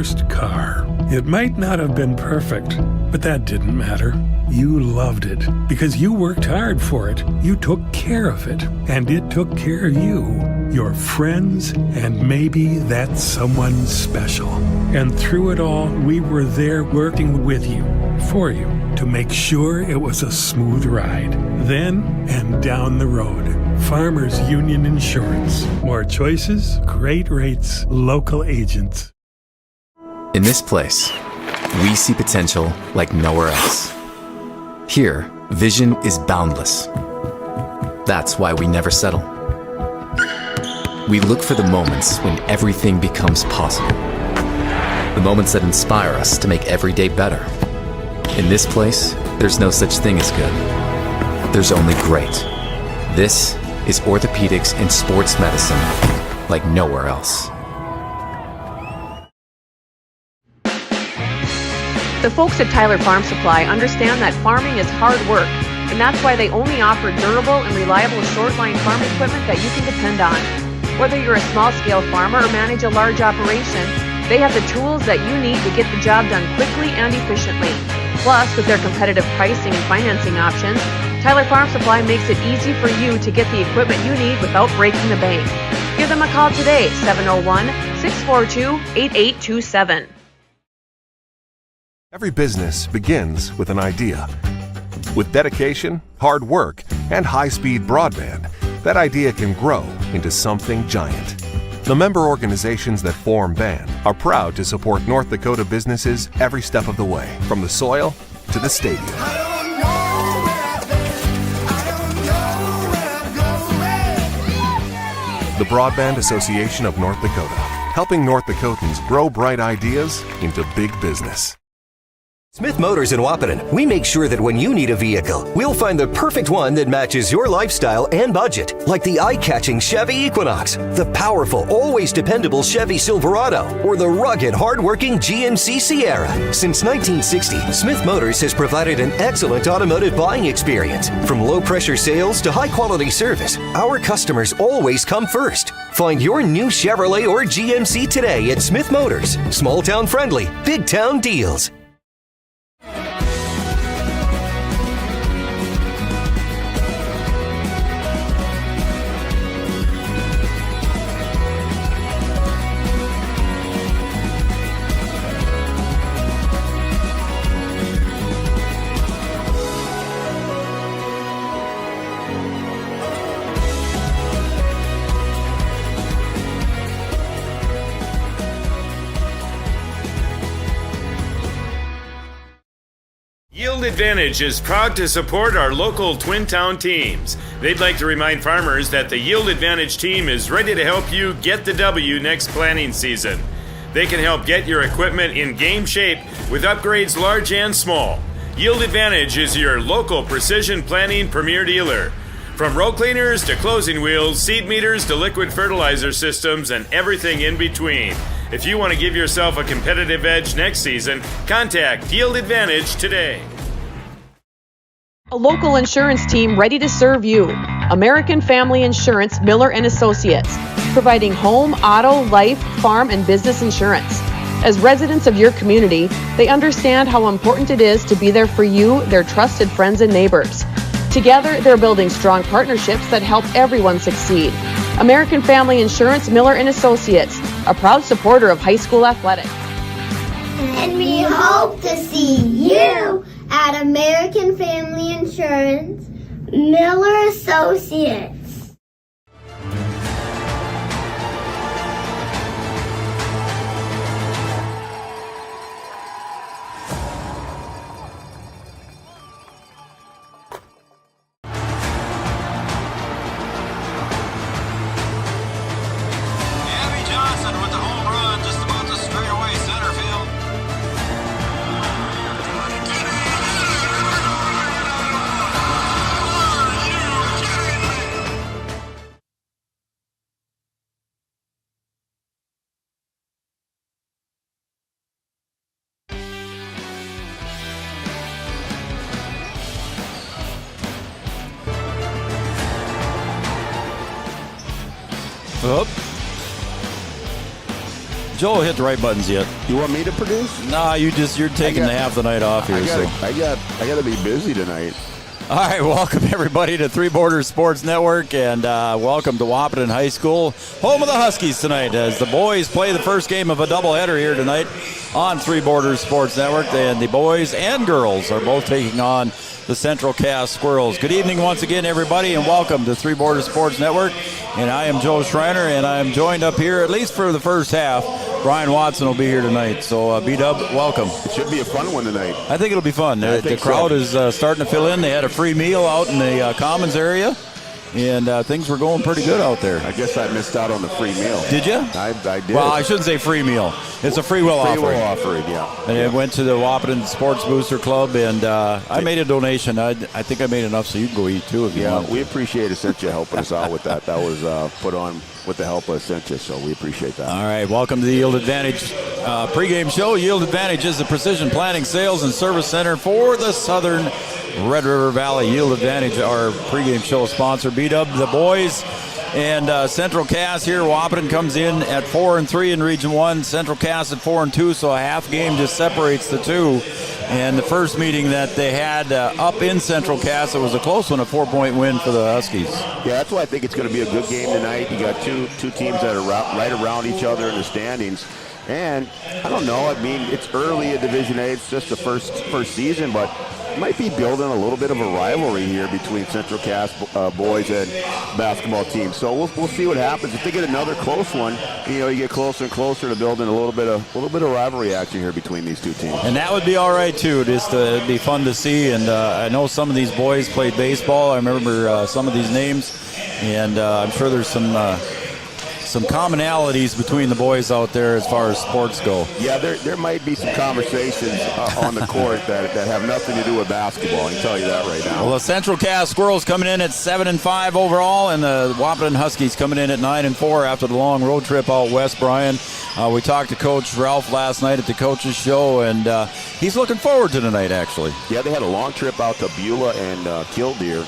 first car. It might not have been perfect, but that didn't matter. You loved it because you worked hard for it. You took care of it, and it took care of you, your friends, and maybe that someone special. And through it all, we were there working with you, for you, to make sure it was a smooth ride. Then and down the road. Farmers Union Insurance. More choices, great rates, local agents. In this place, we see potential like nowhere else. Here, vision is boundless. That's why we never settle. We look for the moments when everything becomes possible. The moments that inspire us to make every day better. In this place, there's no such thing as good. There's only great. This is orthopedics and sports medicine like nowhere else. The folks at Tyler Farm Supply understand that farming is hard work, and that's why they only offer durable and reliable short-line farm equipment that you can depend on. Whether you're a small-scale farmer or manage a large operation, they have the tools that you need to get the job done quickly and efficiently. Plus, with their competitive pricing and financing options, Tyler Farm Supply makes it easy for you to get the equipment you need without breaking the bank. Give them a call today, 701-642-8827. Every business begins with an idea. With dedication, hard work, and high-speed broadband, that idea can grow into something giant. The member organizations that form BAN are proud to support North Dakota businesses every step of the way, from the soil to the stadium. The Broadband Association of North Dakota, helping North Dakotans grow bright ideas into big business. Smith Motors in Wahpeton, we make sure that when you need a vehicle, we'll find the perfect one that matches your lifestyle and budget. Like the eye-catching Chevy Equinox, the powerful, always dependable Chevy Silverado, or the rugged, hard-working GMC Sierra. Since 1960, Smith Motors has provided an excellent automotive buying experience. From low-pressure sales to high-quality service, our customers always come first. Find your new Chevrolet or GMC today at Smith Motors. Small-town friendly, big-town deals. Yield Advantage is proud to support our local Twin Town teams. They'd like to remind farmers that the Yield Advantage team is ready to help you get the W next planting season. They can help get your equipment in game shape with upgrades large and small. Yield Advantage is your local precision planting premier dealer. From row cleaners to closing wheels, seed meters to liquid fertilizer systems, and everything in between. If you want to give yourself a competitive edge next season, contact Yield Advantage today. A local insurance team ready to serve you. American Family Insurance, Miller & Associates, providing home, auto, life, farm, and business insurance. As residents of your community, they understand how important it is to be there for you, their trusted friends and neighbors. Together, they're building strong partnerships that help everyone succeed. American Family Insurance, Miller & Associates, a proud supporter of high school athletics. And we hope to see you at American Family Insurance, Miller Associates. Up. Joe hit the right buttons yet. You want me to produce? Nah, you're taking half the night off here. I got to be busy tonight. All right, welcome everybody to Three Borders Sports Network, and welcome to Wahpeton High School, home of the Huskies tonight, as the boys play the first game of a doubleheader here tonight on Three Borders Sports Network. And the boys and girls are both taking on the Central Cass Squirrels. Good evening once again, everybody, and welcome to Three Borders Sports Network. And I am Joe Schreiner, and I am joined up here, at least for the first half. Brian Watson will be here tonight. So, B-Dub, welcome. It should be a fun one tonight. I think it'll be fun. The crowd is starting to fill in. They had a free meal out in the Commons area, and things were going pretty good out there. I guess I missed out on the free meal. Did you? I did. Well, I shouldn't say free meal. It's a free will offering. Free will offering, yeah. And it went to the Wahpeton Sports Booster Club, and I made a donation. I think I made enough so you can go eat too if you want. Yeah, we appreciate Essentia helping us out with that. That was put on with the help of Essentia, so we appreciate that. All right, welcome to the Yield Advantage pregame show. Yield Advantage is the precision planning, sales, and service center for the Southern Red River Valley. Yield Advantage, our pregame show sponsor. B-Dub, the boys, and Central Cass here. Wahpeton comes in at 4-3 in Region 1. Central Cass at 4-2, so a half game just separates the two. And the first meeting that they had up in Central Cass, it was a close one, a 4-point win for the Huskies. Yeah, that's why I think it's going to be a good game tonight. You got two teams that are right around each other in the standings. And I don't know, I mean, it's early in Division A. It's just the first season, but might be building a little bit of a rivalry here between Central Cass boys and basketball teams. So we'll see what happens. If they get another close one, you get closer and closer to building a little bit of rivalry action here between these two teams. And that would be all right too. It'd be fun to see. And I know some of these boys played baseball. I remember some of these names, and I'm sure there's some commonalities between the boys out there as far as sports go. Yeah, there might be some conversations on the court that have nothing to do with basketball. I can tell you that right now. Well, the Central Cass Squirrels coming in at 7-5 overall, and the Wahpeton Huskies coming in at 9-4 after the long road trip out west, Brian. We talked to Coach Ralph last night at the coaches show, and he's looking forward to tonight, actually. Yeah, they had a long trip out to Beulah and Killdeer.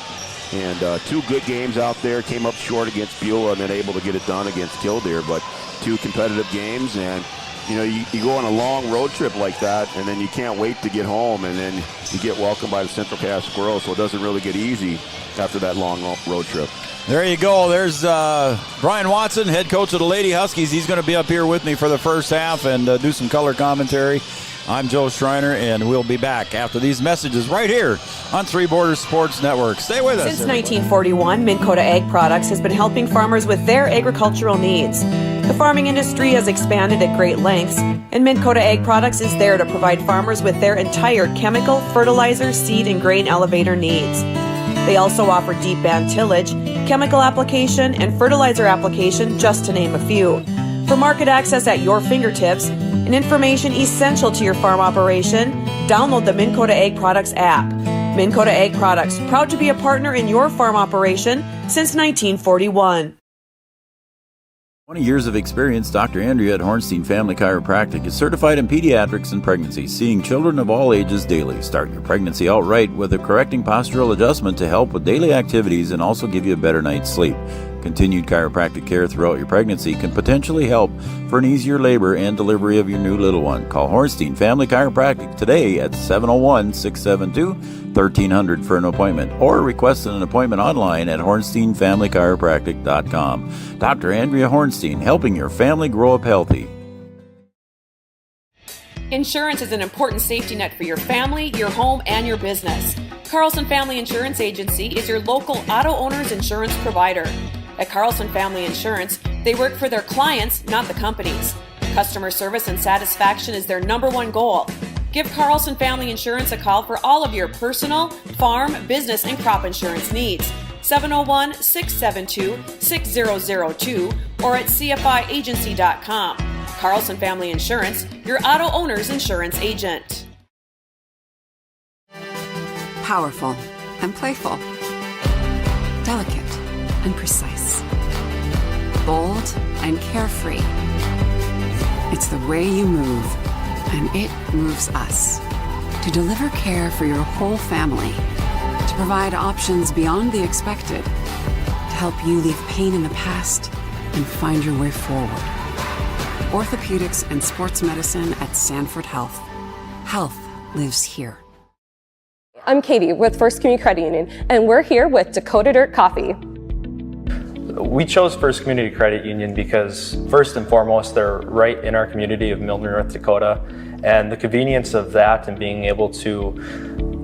And two good games out there. Came up short against Beulah and then able to get it done against Killdeer. But two competitive games, and you go on a long road trip like that, and then you can't wait to get home, and then you get welcomed by the Central Cass Squirrels. So it doesn't really get easy after that long road trip. There you go. There's Brian Watson, head coach of the Lady Huskies. He's going to be up here with me for the first half and do some color commentary. I'm Joe Schreiner, and we'll be back after these messages right here on Three Borders Sports Network. Stay with us. Since 1941, Minn Kota Ag Products has been helping farmers with their agricultural needs. The farming industry has expanded at great lengths, and Minn Kota Ag Products is there to provide farmers with their entire chemical, fertilizer, seed, and grain elevator needs. They also offer deep band tillage, chemical application, and fertilizer application, just to name a few. For market access at your fingertips and information essential to your farm operation, download the Minn Kota Ag Products app. Minn Kota Ag Products, proud to be a partner in your farm operation since 1941. 20 years of experience, Dr. Andrea at Hornstein Family Chiropractic is certified in pediatrics and pregnancy, seeing children of all ages daily. Start your pregnancy out right with a correcting postural adjustment to help with daily activities and also give you a better night's sleep. Continued chiropractic care throughout your pregnancy can potentially help for an easier labor and delivery of your new little one. Call Hornstein Family Chiropractic today at 701-672-1300 for an appointment, or request an appointment online at hornsteinfamilychiropractic.com. Dr. Andrea Hornstein, helping your family grow up healthy. Insurance is an important safety net for your family, your home, and your business. Carlson Family Insurance Agency is your local auto owner's insurance provider. At Carlson Family Insurance, they work for their clients, not the companies. Customer service and satisfaction is their number one goal. Give Carlson Family Insurance a call for all of your personal, farm, business, and crop insurance needs. 701-672-6002 or at cfiagency.com. Carlson Family Insurance, your auto owner's insurance agent. Powerful and playful. Delicate and precise. Bold and carefree. It's the way you move, and it moves us. To deliver care for your whole family. To provide options beyond the expected. To help you leave pain in the past and find your way forward. orthopedics and sports medicine at Sanford Health. Health lives here. I'm Katie with First Community Credit Union, and we're here with Dakota Dirt Coffee. We chose First Community Credit Union because, first and foremost, they're right in our community of Milner, North Dakota, and the convenience of that and being able to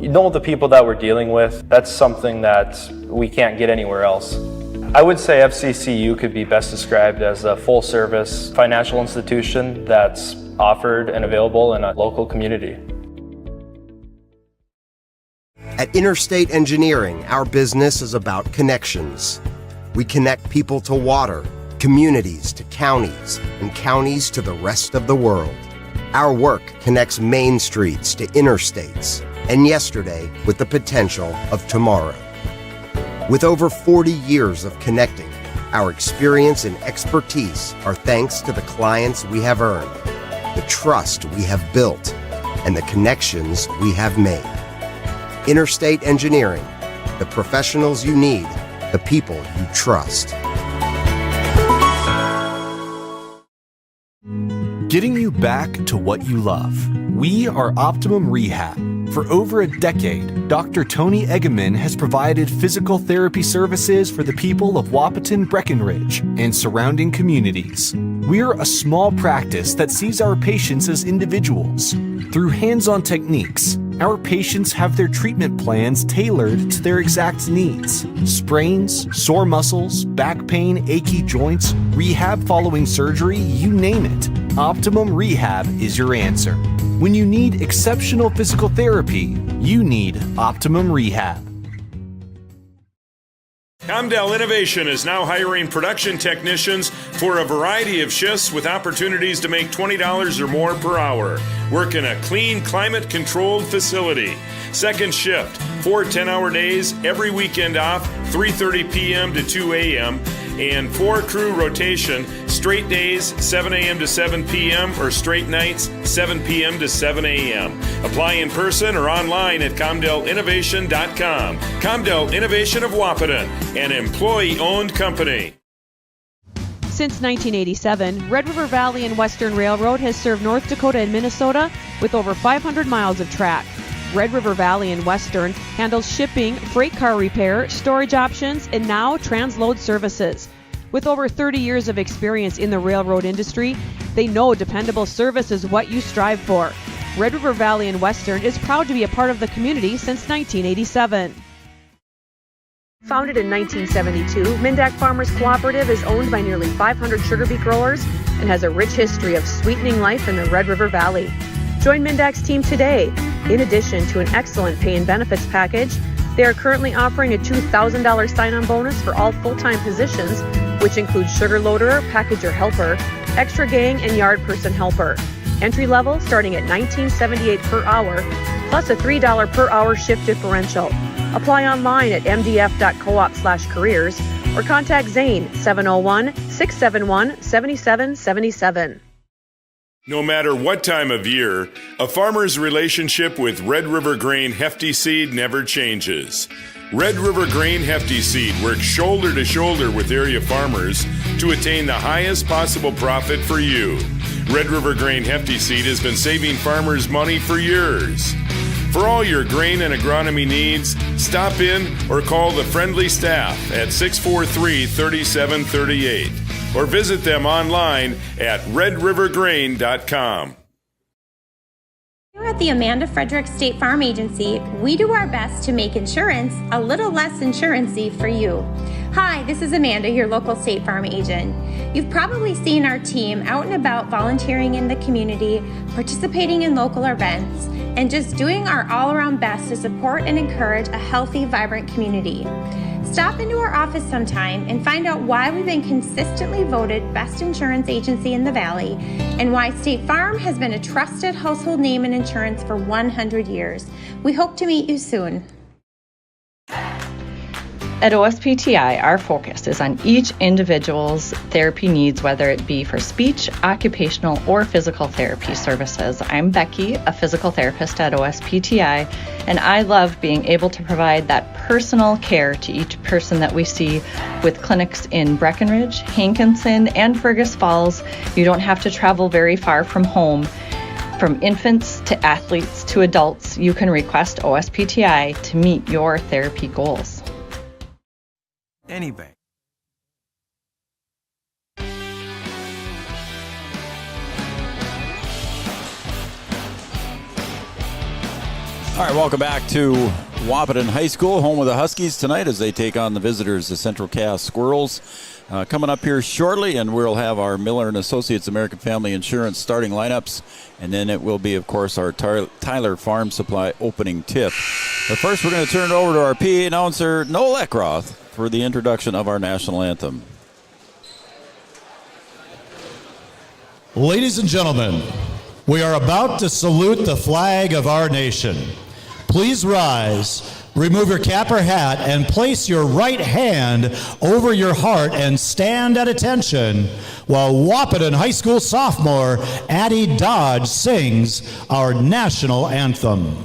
know the people that we're dealing with, that's something that we can't get anywhere else. I would say FCCU could be best described as a full-service financial institution that's offered and available in a local community. At Interstate Engineering, our business is about connections. We connect people to water, communities to counties, and counties to the rest of the world. Our work connects main streets to interstates, and yesterday with the potential of tomorrow. With over 40 years of connecting, our experience and expertise are thanks to the clients we have earned, the trust we have built, and the connections we have made. Interstate Engineering, the professionals you need, the people you trust. Getting you back to what you love. We are Optimum Rehab. For over a decade, Dr. Tony Eggeman has provided physical therapy services for the people of Wahpeton, Breckenridge, and surrounding communities. We're a small practice that sees our patients as individuals. Through hands-on techniques, our patients have their treatment plans tailored to their exact needs. Sprains, sore muscles, back pain, achy joints, rehab following surgery, you name it. Optimum Rehab is your answer. When you need exceptional physical therapy, you need Optimum Rehab. Comdell Innovation is now hiring production technicians for a variety of shifts with opportunities to make $20 or more per hour. Work in a clean, climate-controlled facility. Second shift, 4 10-hour days, every weekend off, 3:30 p.m. to 2 a.m., and 4-crew rotation, straight days, 7 a.m. to 7 p.m., or straight nights, 7 p.m. to 7 a.m. Apply in person or online at ComdellInnovation.com. Comdell Innovation of Wahpeton, an employee-owned company. Since 1987, Red River Valley and Western Railroad has served North Dakota and Minnesota with over 500 miles of track. Red River Valley and Western handles shipping, freight car repair, storage options, and now transload services. With over 30 years of experience in the railroad industry, they know dependable service is what you strive for. Red River Valley and Western is proud to be a part of the community since 1987. Founded in 1972, Mindak Farmers Cooperative is owned by nearly 500 sugar beet growers and has a rich history of sweetening life in the Red River Valley. Join Mindak's team today. In addition to an excellent pay and benefits package, they are currently offering a $2,000 sign-on bonus for all full-time positions, which includes sugar loader, packager helper, extra gang, and yard person helper. Entry level starting at $19.78 per hour, plus a $3 per hour shift differential. Apply online at mdf.coop/careers or contact Zane 701-671-7777. No matter what time of year, a farmer's relationship with Red River Grain Hefty Seed never changes. Red River Grain Hefty Seed works shoulder to shoulder with area farmers to attain the highest possible profit for you. Red River Grain Hefty Seed has been saving farmers money for years. For all your grain and agronomy needs, stop in or call the friendly staff at 643-3738 or visit them online at redrivergrain.com. Here at the Amanda Frederick State Farm Agency, we do our best to make insurance a little less insurance-y for you. Hi, this is Amanda, your local State Farm agent. You've probably seen our team out and about volunteering in the community, participating in local events, and just doing our all-around best to support and encourage a healthy, vibrant community. Stop into our office sometime and find out why we've been consistently voted best insurance agency in the Valley and why State Farm has been a trusted household name in insurance for 100 years. We hope to meet you soon. At OSPTI, our focus is on each individual's therapy needs, whether it be for speech, occupational, or physical therapy services. I'm Becky, a physical therapist at OSPTI, and I love being able to provide that personal care to each person that we see with clinics in Breckenridge, Hankinson, and Fergus Falls. You don't have to travel very far from home. From infants to athletes to adults, you can request OSPTI to meet your therapy goals. Any bank. All right, welcome back to Wahpeton High School, home of the Huskies tonight as they take on the visitors, the Central Cass Squirrels. Coming up here shortly, and we'll have our Miller & Associates American Family Insurance starting lineups, and then it will be, of course, our Tyler Farm Supply opening tip. But first, we're going to turn it over to our PA announcer, Noel Eckroth, for the introduction of our national anthem. Ladies and gentlemen, we are about to salute the flag of our nation. Please rise, remove your cap or hat, and place your right hand over your heart and stand at attention while Wahpeton High School sophomore Addie Dodge sings our national anthem.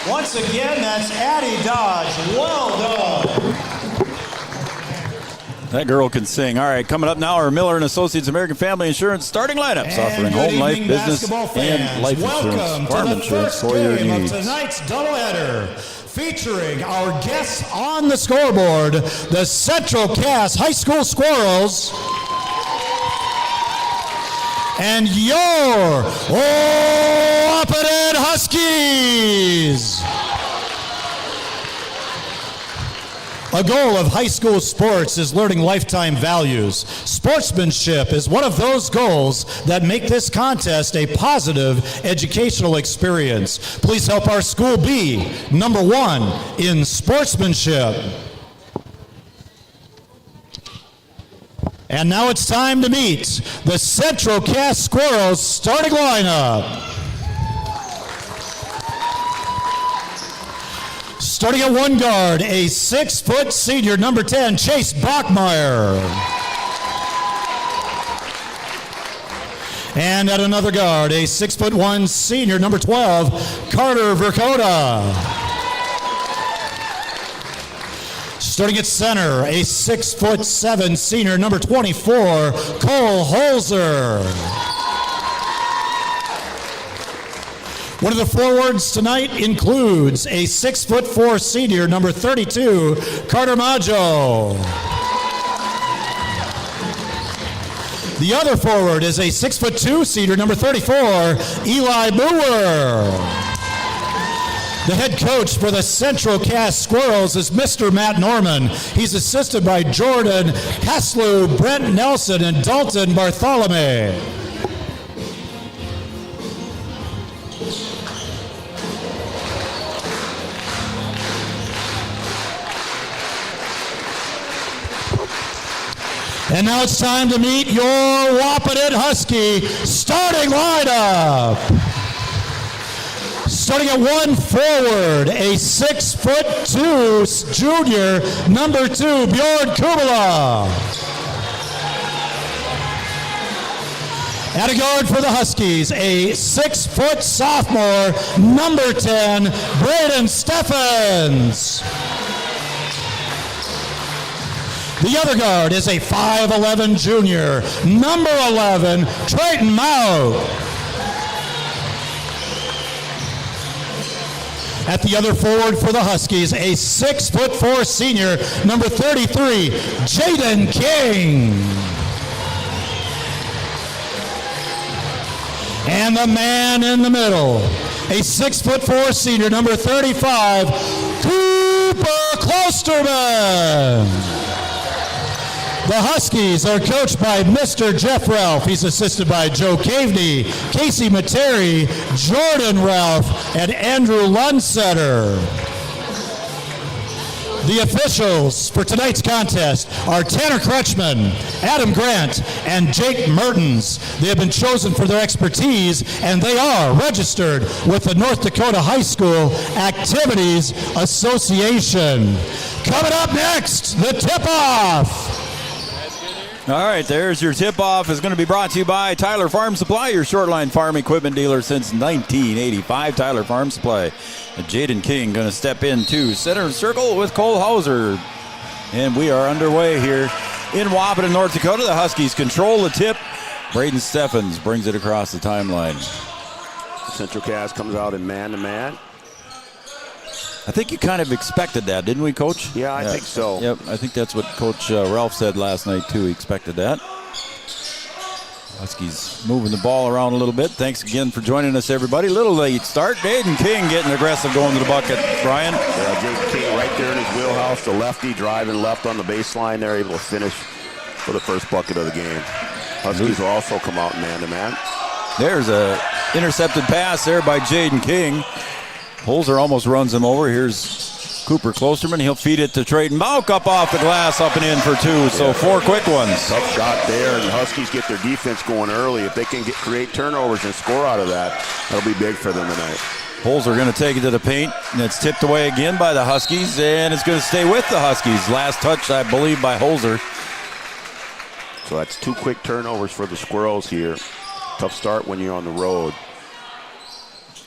Once again, that's Addie Dodge. Well done. That girl can sing. All right, coming up now, our Miller & Associates American Family Insurance starting lineups, offering home, life, business, and life insurance, farm insurance for your needs. Tonight's doubleheader, featuring our guests on the scoreboard, the Central Cass High School Squirrels, and your Wahpeton Huskies. A goal of high school sports is learning lifetime values. Sportsmanship is one of those goals that make this contest a positive educational experience. Please help our school be number one in sportsmanship. And now it's time to meet the Central Cass Squirrels starting lineup. Starting at one guard, a 6-foot senior, number 10, Chase Bachmeyer. And at another guard, a 6'1" senior, number 12, Carter Dakota. Starting at center, a 6'7" senior, number 24, Cole Holzer. One of the forwards tonight includes a 6'4" senior, number 32, Carter Maggio. The other forward is a 6'2" senior, number 34, Eli Brewer. The head coach for the Central Cass Squirrels is Mr. Matt Norman. He's assisted by Jordan Haslew, Brent Nelson, and Dalton Bartholomew. And now it's time to meet your Wahpeton Husky starting lineup. Starting at 1 forward, a 6'2" junior, number 2, Bjorn Kubala. At a guard for the Huskies, a 6' sophomore, number 10, Braden Steffens. The other guard is a 5'11" junior, number 11, Trayton Mount. At the other forward for the Huskies, a 6'4" senior, number 33, Jaden King. And the man in the middle, a 6'4" senior, number 35, Cooper Klosterman. The Huskies are coached by Mr. Jeff Ralph. He's assisted by Joe Caveney, Casey Materi, Jordan Ralph, and Andrew Lundsetter. The officials for tonight's contest are Tanner Crutchman, Adam Grant, and Jake Mertens. They have been chosen for their expertise, and they are registered with the North Dakota High School Activities Association. Coming up next, the tip-off. All right, there's your tip-off. Is going to be brought to you by Tyler Farm Supply, your short-line farm equipment dealer since 1985. Tyler Farm Supply. And Jaden King going to step into center circle with Cole Hauser. And we are underway here in Wahpeton, North Dakota. The Huskies control the tip. Braden Steffens brings it across the timeline. Central Cass comes out in man-to-man. I think you kind of expected that, didn't we, Coach? Yeah, I think so. Yep, I think that's what Coach Ralph said last night, too. He expected that. Huskies moving the ball around a little bit. Thanks again for joining us, everybody. Little late start. Jaden King getting aggressive going to the bucket. Brian? Yeah, Jaden King right there in his wheelhouse. The lefty driving left on the baseline there, able to finish for the first bucket of the game. Huskies will also come out man-to-man. There's a intercepted pass there by Jaden King. Holzer almost runs him over. Here's Cooper Klosterman. He'll feed it to Trayton Mount up off the glass, up and in for 2. So 4 quick ones. Tough shot there, and the Huskies get their defense going early. If they can create turnovers and score out of that, that'll be big for them tonight. Holzer going to take it to the paint, and it's tipped away again by the Huskies, and it's going to stay with the Huskies. Last touch, I believe, by Holzer. So that's 2 quick turnovers for the Squirrels here. Tough start when you're on the road.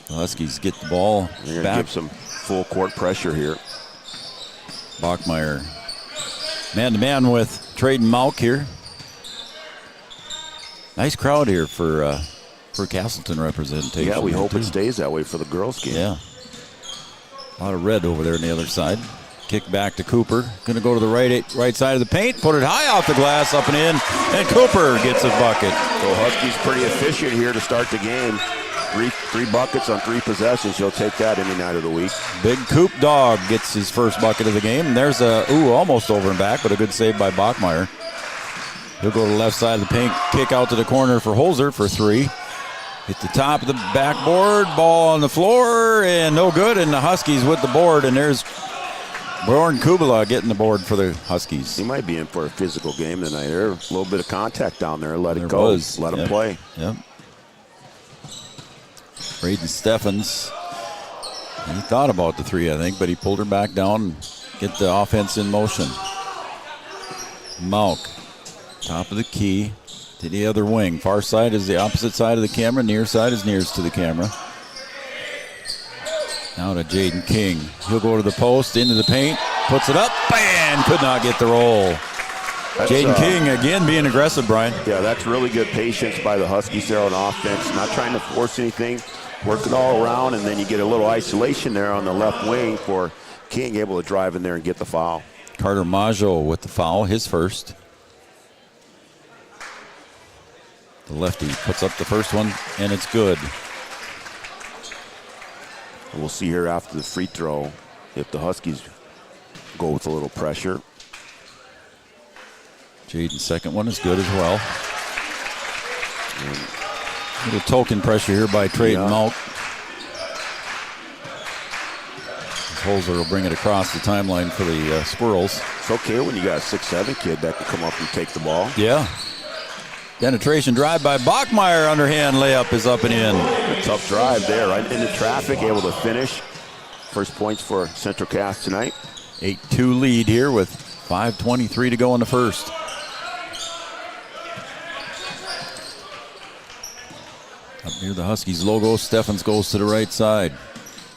The Huskies get the ball They're going to back. give some full court pressure here. Bachmeyer man-to-man with Trayton Mauck here. Nice crowd here for Castleton representation. Yeah, we hope it stays that way for the girls' game. Yeah. A lot of red over there on the other side. Kick back to Cooper. Going to go to the right side of the paint. Put it high off the glass, up and in. And Cooper gets a bucket. So Huskies pretty efficient here to start the game. Three buckets on 3 possessions. You'll take that any night of the week. Big Coop Dog gets his first bucket of the game. And there's almost over and back, but a good save by Bachmeyer. He'll go to the left side of the paint, kick out to the corner for Holzer for 3. Hit the top of the backboard, ball on the floor, and no good. And the Huskies with the board, and there's Bjorn Kubala getting the board for the Huskies. He might be in for a physical game tonight. There's a little bit of contact down there. Let There it go. was. Let him Yep. play. Yep. Braden Steffens. He thought about the 3, I think, but he pulled her back down and get the offense in motion. Mauck, top of the key to the other wing. Far side is the opposite side of the camera. Near side is nearest to the camera. Now to Jaden King. He'll go to the post, into the paint, puts it up, and could not get the roll. Jaden King again being aggressive, Brian. Yeah, that's really good patience by the Huskies there on offense. Not trying to force anything, work it all around, and then you get a little isolation there on the left wing for King able to drive in there and get the foul. Carter Maggio with the foul, his first. The lefty puts up the first one, and it's good. We'll see here after the free throw if the Huskies go with a little pressure. Jaden's second one is good as well. A little token pressure here by Trayton Malk. Holzer will bring it across the timeline for the Squirrels. It's okay when you got a 6'7" kid that can come up and take the ball. Yeah. Penetration drive by Bachmeyer. Underhand layup is up and in. A tough drive there, right into traffic, able to finish. First points for Central Cass tonight. 8-2 lead here with 5:23 to go in the first. Up near the Huskies logo, Steffens goes to the right side.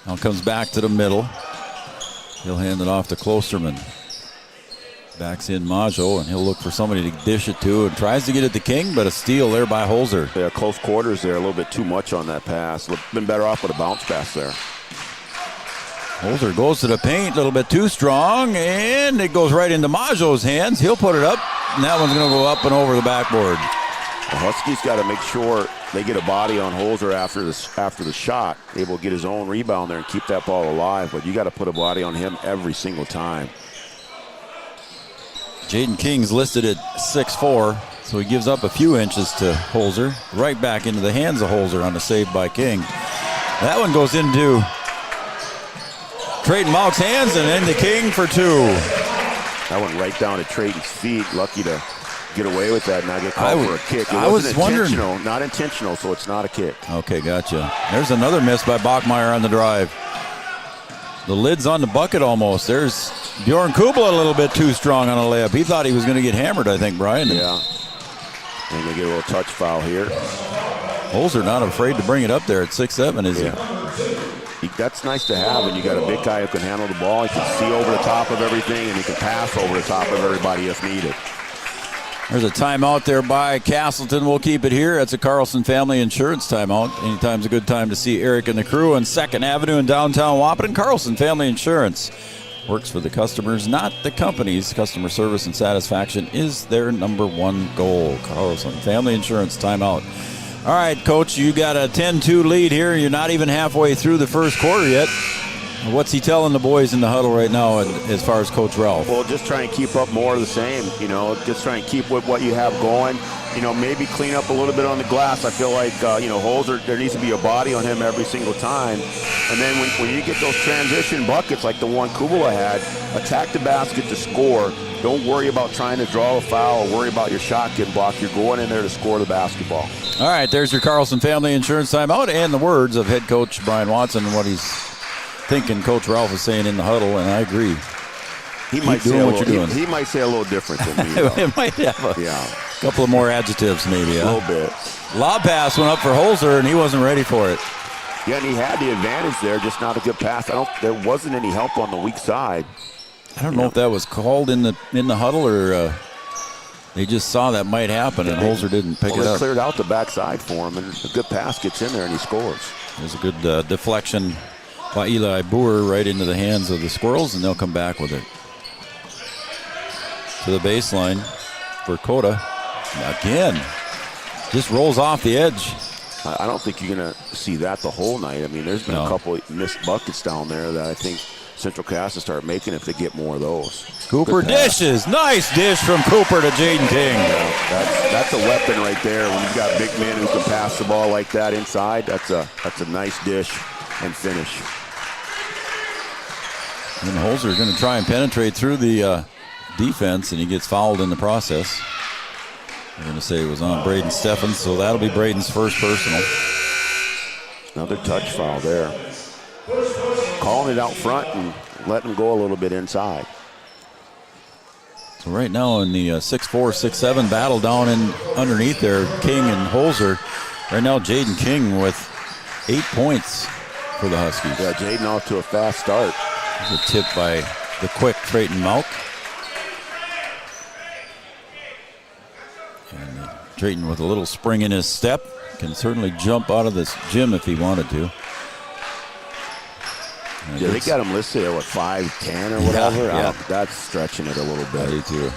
Now comes back to the middle. He'll hand it off to Klosterman. Backs in Majo, and he'll look for somebody to dish it to, and tries to get it to King, but a steal there by Holzer. Yeah, close quarters there, a little bit too much on that pass. Been better off with a bounce pass there. Holzer goes to the paint, a little bit too strong, and it goes right into Majo's hands. He'll put it up, and that one's going to go up and over the backboard. The Huskies got to make sure they get a body on Holzer after the shot, able to get his own rebound there and keep that ball alive, but you got to put a body on him every single time. Jaden King's listed at 6'4", so he gives up a few inches to Holzer. Right back into the hands of Holzer on the save by King. That one goes into Trayton Malk's hands and into King for two. That went right down to Trayton's feet. Lucky to get away with that and not get called for a kick. I was wondering. Not intentional, so it's not a kick. Okay, gotcha. There's another miss by Bachmeyer on the drive. The lid's on the bucket almost. There's Bjorn Kubel a little bit too strong on a layup. He thought he was going to get hammered, I think, Brian. Yeah. And they get a little touch foul here. Holzer not afraid to bring it up there at 6'7", is he? That's nice to have, and you got a big guy who can handle the ball. He can see over the top of everything, and he can pass over the top of everybody if needed. There's a timeout there by Castleton. We'll keep it here. That's a Carlson Family Insurance timeout. Anytime's a good time to see Eric and the crew on 2nd Avenue in downtown Wahpeton. Carlson Family Insurance works for the customers, not the companies. Customer service and satisfaction is their number one goal. Carlson Family Insurance timeout. All right, Coach, you got a 10-2 lead here. You're not even halfway through the first quarter yet. What's he telling the boys in the huddle right now as far as Coach Ralph? Well, just try and keep up more of the same, just try and keep with what you have going. Maybe clean up a little bit on the glass. I feel like, Holzer, there needs to be a body on him every single time. And then when you get those transition buckets like the one Kubala had, attack the basket to score. Don't worry about trying to draw a foul or worry about your shot getting blocked. You're going in there to score the basketball. All right, there's your Carlson Family Insurance timeout and the words of head coach Brian Watson and what he's thinking Coach Ralph is saying in the huddle, and I agree. He might say what you're doing. He might say a little different than me. It might have a couple of more adjectives, maybe. A little bit. Lob pass went up for Holzer, and he wasn't ready for it. Yeah, and he had the advantage there, just not a good pass. There wasn't any help on the weak side. I don't know if that was called in the huddle or they just saw that might happen, and Holzer didn't pick it up. Cleared out the backside for him, and a good pass gets in there, and he scores. There's a good deflection by Eli Boer right into the hands of the Squirrels, and they'll come back with it. To the baseline for Dakota. Again, just rolls off the edge. I don't think you're going to see that the whole night. I mean, there's been a couple of missed buckets down there that I think Central Cass will start making if they get more of those. Cooper dishes. Nice dish from Cooper to Jaden King. Yeah, that's a weapon right there. When you've got big men who can pass the ball like that inside, that's a nice dish and finish. And Holzer going to try and penetrate through the defense, and he gets fouled in the process. We're going to say it was on Braden Steffens, so that'll be Braden's first personal. Another touch foul there. Calling it out front and letting him go a little bit inside. So right now in the 6'4", 6'7" battle down in underneath there, King and Holzer. Right now Jaden King with 8 points for the Huskies. Yeah, Jaden off to a fast start. There's a tip by the quick Trayton Malk. And Trayton with a little spring in his step. Can certainly jump out of this gym if he wanted to. Yeah, they got him listed at 5'10" or whatever. Yeah. That's stretching it a little bit. I do too.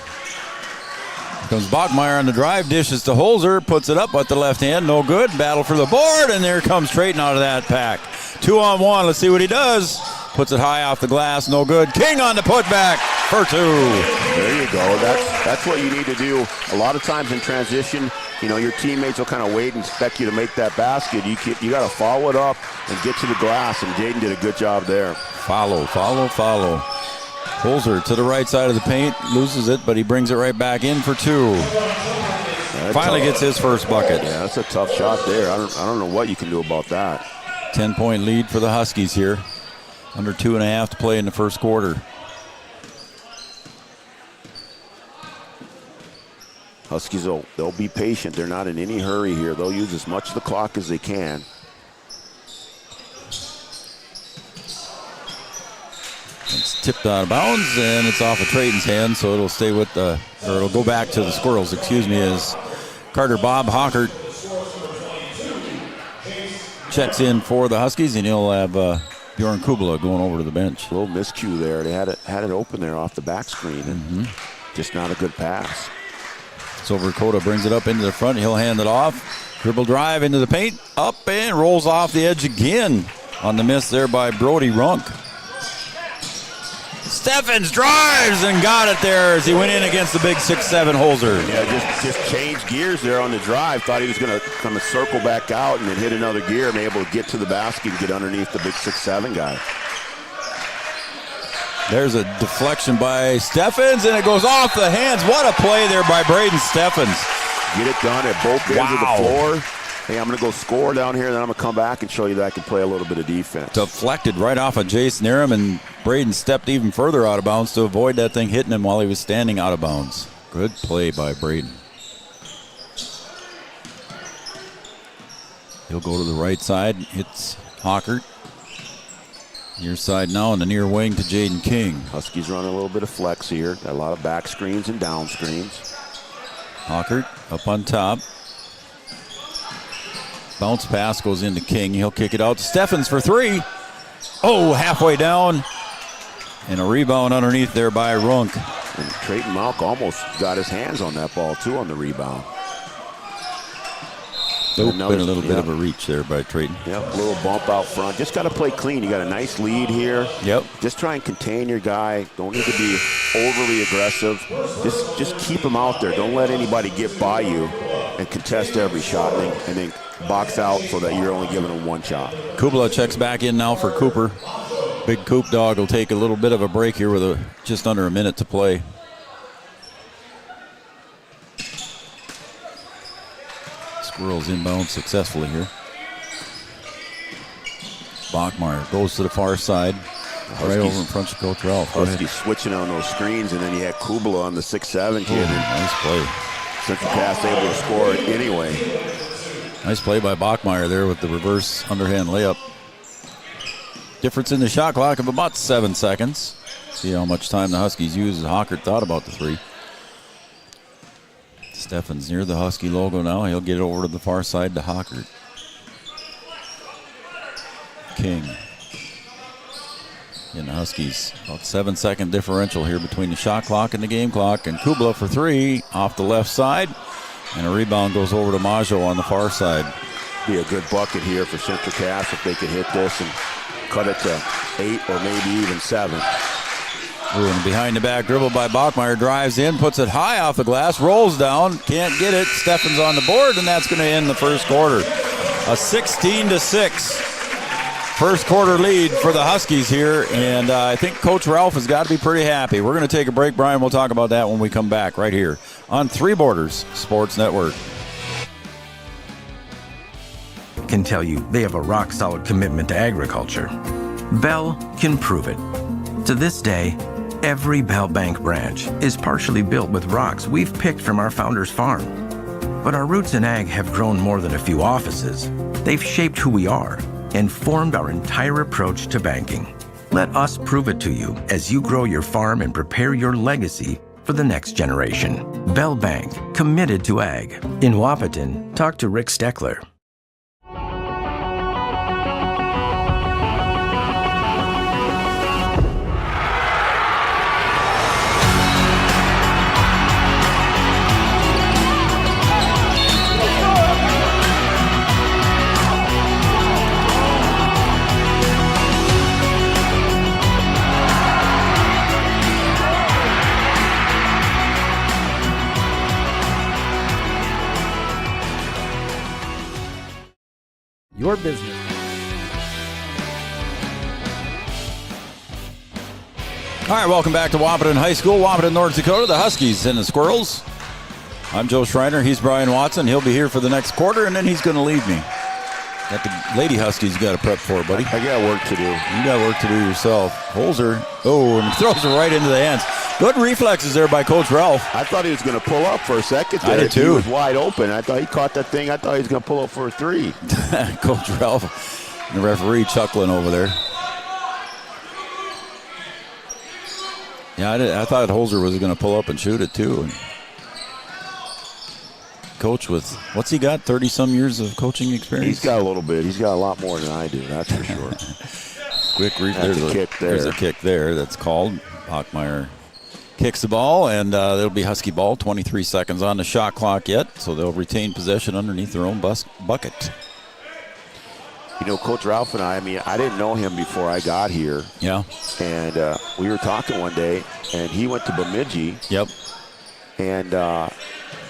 Comes Bachmeyer on the drive, dishes to Holzer, puts it up with the left hand, no good. Battle for the board, and there comes Trayton out of that pack. 2-on-1, let's see what he does. Puts it high off the glass, no good. King on the putback for 2. There you go. That's what you need to do. A lot of times in transition, your teammates will kind of wait and expect you to make that basket. You got to follow it up and get to the glass, and Jaden did a good job there. Follow. Holzer to the right side of the paint, loses it, but he brings it right back in for 2. Finally gets his first bucket. Yeah, that's a tough shot there. I don't know what you can do about that. 10-point lead for the Huskies here. Under 2.5 to play in the first quarter. Huskies, they'll be patient. They're not in any hurry here. They'll use as much of the clock as they can. It's tipped out of bounds, and it's off of Trayton's hand, so it'll stay with it'll go back to the Squirrels, as Carter Bob Hockert checks in for the Huskies, and he'll have Bjorn Kubala going over to the bench. A little miscue there. They had it open there off the back screen, and just not a good pass. So Dakota brings it up into the front. He'll hand it off. Dribble drive into the paint. Up and rolls off the edge again on the miss there by Brody Runk. Steffens drives and got it there as he went in against the big 6'7" Holzer. Yeah, just changed gears there on the drive. Thought he was going to kind of circle back out and then hit another gear and be able to get to the basket and get underneath the big 6'7" guy. There's a deflection by Steffens, and it goes off the hands. What a play there by Braden Steffens. Get it done at both ends of the floor. Hey, I'm going to go score down here, and then I'm going to come back and show you that I can play a little bit of defense. Deflected right off of Jason Aram, and Braden stepped even further out of bounds to avoid that thing hitting him while he was standing out of bounds. Good play by Braden. He'll go to the right side, hits Hockert. Near side now on the near wing to Jaden King. Huskies run a little bit of flex here. Got a lot of back screens and down screens. Hockert up on top. Bounce pass goes into King. He'll kick it out to Steffens for 3. Oh, halfway down. And a rebound underneath there by Runk. And Trayton Malk almost got his hands on that ball, too, on the rebound. Been a little bit of a reach there by Trayton. Yep, a little bump out front. Just got to play clean. You got a nice lead here. Yep. Just try and contain your guy. Don't need to be overly aggressive. Just keep him out there. Don't let anybody get by you and contest every shot and then box out so that you're only giving him one shot. Kubala checks back in now for Cooper. Big Coop Dog will take a little bit of a break here with just under a minute to play. Squirrels inbound successfully here. Bachmeyer goes to the far side. Right over in front of Coach Ralph. Huskies switching on those screens, and then you had Kubala on the 6'7" kid. Nice play. Central Cass able to score it anyway. Nice play by Bachmeyer there with the reverse underhand layup. Difference in the shot clock of about 7 seconds. See how much time the Huskies use. Hockert thought about the 3. Steffens near the Husky logo now. He'll get it over to the far side to Hockert. King. And the Huskies, about 7 second differential here between the shot clock and the game clock. And Kubala for 3 off the left side. And a rebound goes over to Maggio on the far side. Be a good bucket here for Central Cass if they could hit this and cut it to 8 or maybe even 7. Ooh, and behind the back dribble by Bachmeyer, drives in, puts it high off the glass, rolls down, can't get it. Steffens on the board, and that's going to end the first quarter. A 16-6 first quarter lead for the Huskies here, and I think Coach Ralph has got to be pretty happy. We're going to take a break, Brian. We'll talk about that when we come back right here on Three Borders Sports Network. Can tell you they have a rock-solid commitment to agriculture. Bell can prove it. To this day, every Bell Bank branch is partially built with rocks we've picked from our founder's farm. But our roots in ag have grown more than a few offices. They've shaped who we are and formed our entire approach to banking. Let us prove it to you as you grow your farm and prepare your legacy for the next generation. Bell Bank, committed to ag. In Wahpeton, talk to Rick Steckler. business. All right, welcome back to Wahpeton High School, Wahpeton, North Dakota, the Huskies and the Squirrels. I'm Joe Schreiner. He's Brian Watson. He'll be here for the next quarter, and then he's going to leave me. Got the Lady Huskies you got to prep for, buddy. I got work to do. You got work to do yourself. Holzer, and throws it right into the hands. Good reflexes there by Coach Ralph. I thought he was going to pull up for a second there. I did too. He was wide open. I thought he caught that thing. I thought he was going to pull up for a 3. Coach Ralph, the referee chuckling over there. Yeah, I thought Holzer was going to pull up and shoot it too. And Coach with, what's he got, 30-some years of coaching experience? He's got a little bit. He's got a lot more than I do, that's for sure. Quick There's a kick there. There's a kick there that's called. Bachmeyer kicks the ball, and it'll be Husky ball. 23 seconds on the shot clock yet, so they'll retain possession underneath their own bucket. You know, Coach Ralph and I didn't know him before I got here. Yeah. And we were talking one day, and he went to Bemidji. Yep. And,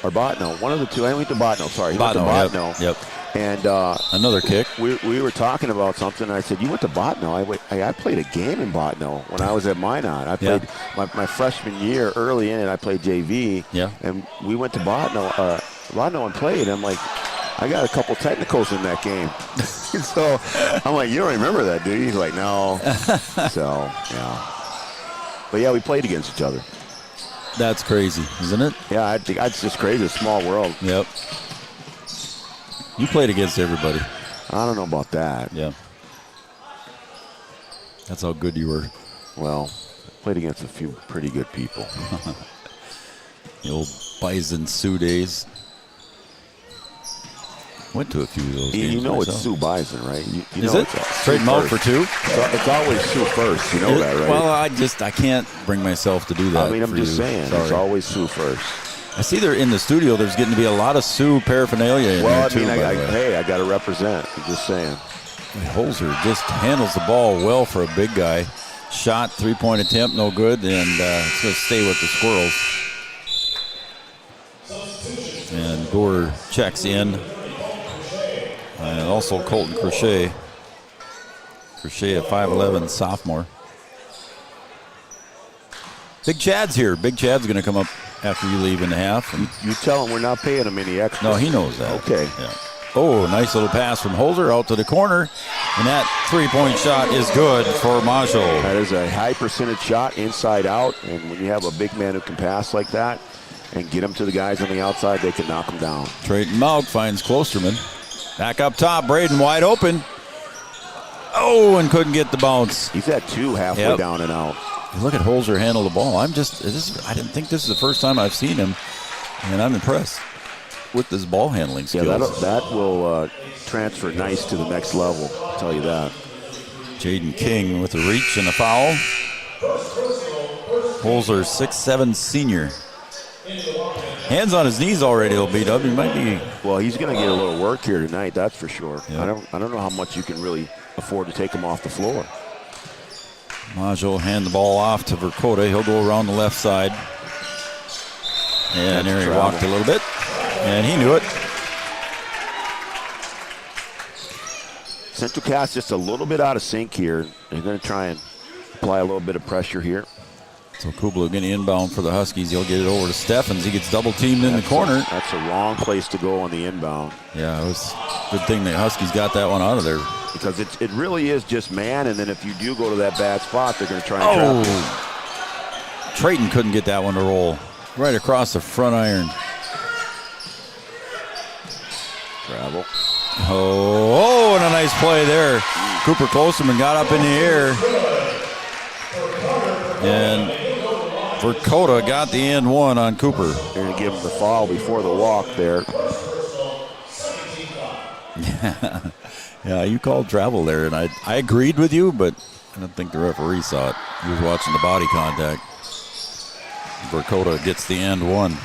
or Botno, one of the two. I went to Botno, sorry. He went to Botno, Botno. Yep. And another kick. We were talking about something, and I said, you went to Botno. I played a game in Botno when I was at Minot. I played my freshman year early in it. I played JV. Yeah. And we went to Botno and played. I'm like, I got a couple technicals in that game. So I'm like, you don't remember that, do you? He's like, no. So, yeah. But, yeah, we played against each other. That's crazy, isn't it? Yeah, I think it's just crazy. It's a small world. Yep. You played against everybody. I don't know about that. Yeah. That's how good you were. Well, played against a few pretty good people. The old Bison Sioux days. Went to a few of those games. You know myself. it's Sioux Bison, right? You Is know it? Trade them out for 2? It's always Sioux first. You know that, right? Well, I can't bring myself to do that. I mean, I'm just saying. Sorry. It's always Sioux first. I see they're in the studio. There's getting to be a lot of Sioux paraphernalia in there, too. Hey, I got to represent. I'm just saying. Holzer just handles the ball well for a big guy. Shot, 3-point attempt, no good, and it's going to stay with the Squirrels. And Gore checks in. And also Colton Crochet. Crochet at 5'11", sophomore. Big Chad's here. Big Chad's going to come up after you leave in the half. And you tell him we're not paying him any extra. No, he knows that. Okay. Yeah. Oh, nice little pass from Holzer out to the corner. And that 3-point shot is good for Majo. That is a high percentage shot inside out. And when you have a big man who can pass like that and get them to the guys on the outside, they can knock them down. Trayton Maug finds Klosterman. Back up top, Braden wide open. Oh, and couldn't get the bounce. He's at 2 halfway down and out. Look at Holzer handle the ball. I didn't think this is the first time I've seen him, and I'm impressed with his ball handling skills. Yeah, that will transfer nice to the next level, I'll tell you that. Jaden King with a reach and a foul. Holzer, 6'7" senior. Hands on his knees already, LBW. He might be. Well, he's going to get a little work here tonight, that's for sure. Yep. I don't know how much you can really afford to take him off the floor. Majo hand the ball off to Dakota. He'll go around the left side. And there he walked a little bit. And he knew it. Central Cass just a little bit out of sync here. They're going to try and apply a little bit of pressure here. So Kubler getting inbound for the Huskies. He'll get it over to Steffens. He gets double teamed in the corner. That's a wrong place to go on the inbound. Yeah, it was a good thing the Huskies got that one out of there. Because it really is just man, and then if you do go to that bad spot, they're going to try and trap you. Trayton couldn't get that one to roll. Right across the front iron. Travel. Oh, and a nice play there. Cooper Klosterman got up in the air. And Dakota got the end one on Cooper. They're going to give him the foul before the walk there. Yeah, you called travel there, and I agreed with you, but I don't think the referee saw it. He was watching the body contact. Dakota gets the end one.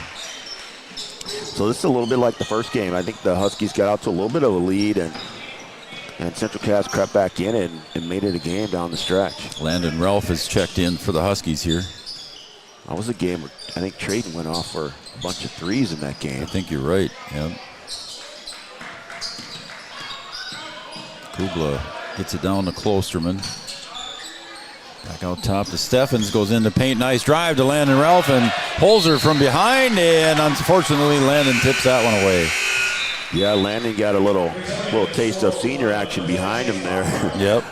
So this is a little bit like the first game. I think the Huskies got out to a little bit of a lead, and Central Cass crept back in and made it a game down the stretch. Landon Ralph has checked in for the Huskies here. That was a game where I think Trayton went off for a bunch of threes in that game. I think you're right, yeah. Kubla gets it down to Klosterman. Back out top to Steffens, goes into paint. Nice drive to Landon Ralph, and Holzer from behind, and unfortunately Landon tips that one away. Yeah, Landon got a little taste of senior action behind him there. Yep.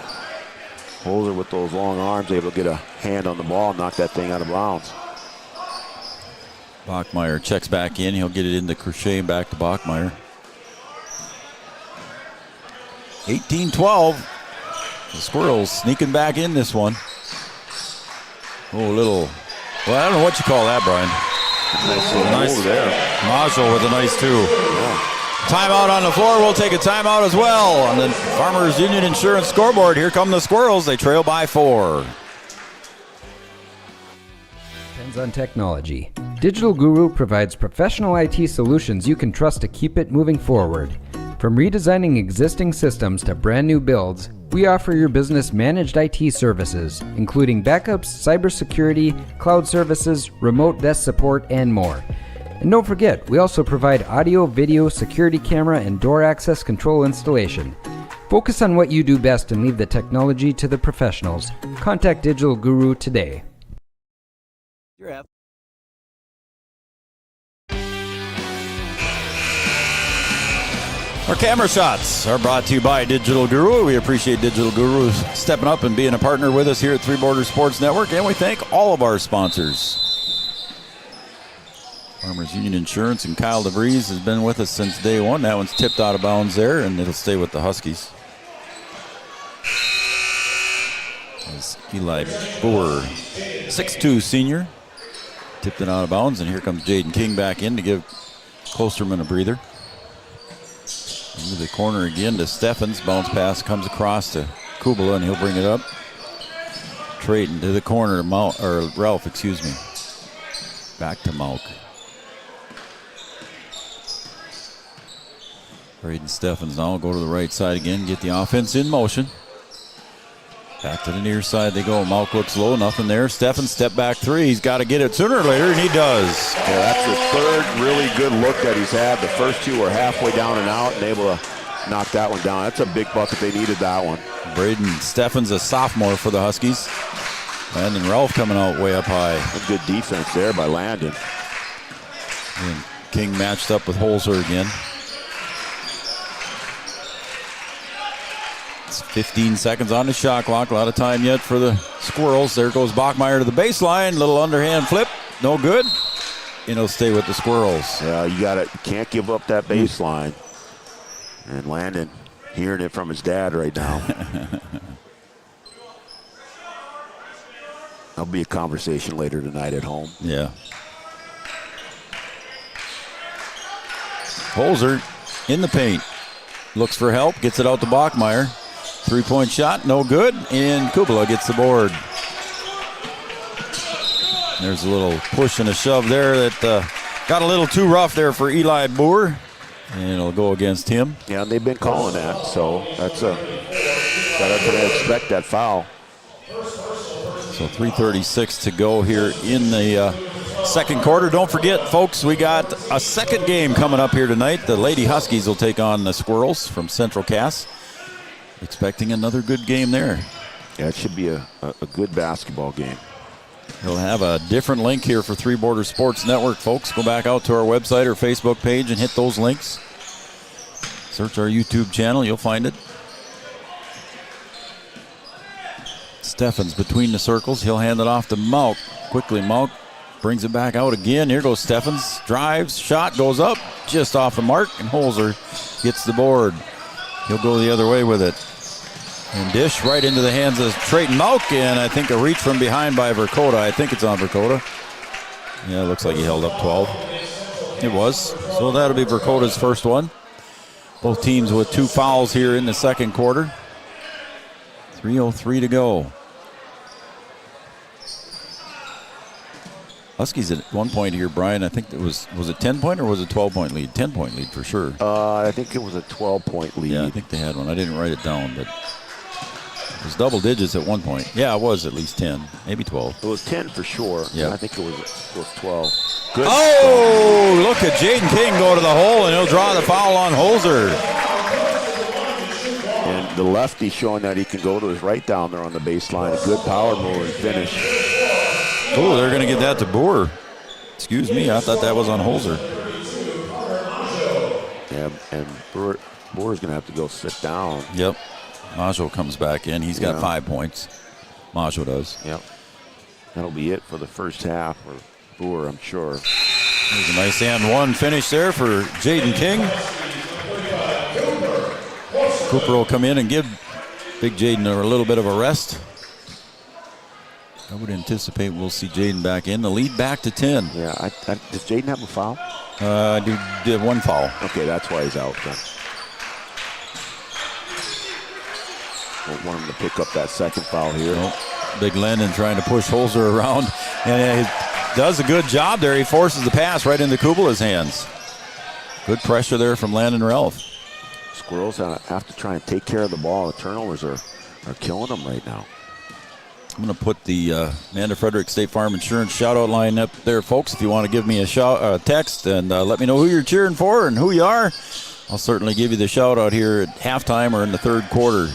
Holzer with those long arms able to get a hand on the ball and knock that thing out of bounds. Bachmeyer checks back in. He'll get it into Crochet and back to Bachmeyer. 18-12. The Squirrels sneaking back in this one. Well, I don't know what you call that, Brian. Nice there. Marshall with a nice 2. Yeah. Timeout on the floor. We'll take a timeout as well on the Farmers Union Insurance scoreboard. Here come the Squirrels. They trail by 4. Depends on technology. Digital Guru provides professional IT solutions you can trust to keep it moving forward. From redesigning existing systems to brand new builds, we offer your business managed IT services, including backups, cybersecurity, cloud services, remote desk support, and more. And don't forget, we also provide audio, video, security camera, and door access control installation. Focus on what you do best and leave the technology to the professionals. Contact Digital Guru today. Our camera shots are brought to you by Digital Guru. We appreciate Digital Guru stepping up and being a partner with us here at Three Borders Sports Network, and we thank all of our sponsors. Farmers Union Insurance and Kyle DeVries has been with us since day one. That one's tipped out of bounds there, and it'll stay with the Huskies. As Eli Boer, 6'2" senior, tipped it out of bounds, and here comes Jaden King back in to give Klosterman a breather. Into the corner again to Steffens. Bounce pass comes across to Kubala, and he'll bring it up. Trayton to the corner, Ralph, excuse me. Back to Malk. Braden Steffens now go to the right side again, get the offense in motion. Back to the near side they go. Malk looks low, nothing there. Steffens step back 3. He's got to get it sooner or later, and he does. Yeah, that's the third really good look that he's had. The first 2 were halfway down and out, and able to knock that one down. That's a big bucket. They needed that one. Braden Steffens, a sophomore for the Huskies. Landon Ralph coming out way up high. A good defense there by Landon. And King matched up with Holzer again. It's 15 seconds on the shot clock. A lot of time yet for the Squirrels. There goes Bachmeyer to the baseline. Little underhand flip. No good. And he'll stay with the Squirrels. Yeah, you can't give up that baseline. And Landon hearing it from his dad right now. That'll be a conversation later tonight at home. Yeah. Holzer in the paint. Looks for help. Gets it out to Bachmeyer. 3-point shot. No good. And Kubala gets the board. There's a little push and a shove there that got a little too rough there for Eli Boer. And it'll go against him. Yeah, and they've been calling that. So that's gotta expect that foul. So 3:36 to go here in the second quarter. Don't forget, folks, we got a second game coming up here tonight. The Lady Huskies will take on the Squirrels from Central Cass. Expecting another good game there. Yeah, it should be a good basketball game. We'll have a different link here for Three Borders Sports Network, folks. Go back out to our website or Facebook page and hit those links. Search our YouTube channel, you'll find it. Steffens between the circles. He'll hand it off to Malk. Quickly, Malk brings it back out again. Here goes Steffens. Drives, shot goes up, just off the mark, and Holzer gets the board. He'll go the other way with it. And dish right into the hands of Trayton Malk, and I think a reach from behind by Dakota. I think it's on Dakota. Yeah, it looks like he held up 12. It was. So that'll be Dakota's first one. Both teams with 2 fouls here in the second quarter. 3:03 to go. Huskies at one point here, Brian, I think it was it 10-point or was it 12-point lead? 10-point lead for sure. I think it was a 12-point lead. Yeah, I think they had one. I didn't write it down, but it was double digits at one point. Yeah, it was at least 10, maybe 12. It was 10 for sure. Yeah. I think it was 12. Good. Oh, look at Jaden King go to the hole, and he'll draw the foul on Holzer. And the lefty showing that he can go to his right down there on the baseline. A good power move and finish. Oh, they're going to get that to Boer. Excuse me, I thought that was on Holzer. Yeah, and Boer's going to have to go sit down. Yep. Majo comes back in. He's got 5 points. Majo does. Yep. That'll be it for the first half for Boer, I'm sure. There's a nice and one finish there for Jaden King. Cooper will come in and give Big Jaden a little bit of a rest. I would anticipate we'll see Jaden back in. The lead back to 10. Yeah, does Jaden have a foul? Did one foul. Okay, that's why he's out then. Don't want him to pick up that second foul here. Nope. Big Landon trying to push Holzer around, and he does a good job there. He forces the pass right into Kubela's hands. Good pressure there from Landon Ralph. Squirrels have to try and take care of the ball. The turnovers are killing them right now. I'm going to put the Amanda Frederick State Farm Insurance shout-out line up there, folks. If you want to give me a text and let me know who you're cheering for and who you are, I'll certainly give you the shout-out here at halftime or in the third quarter.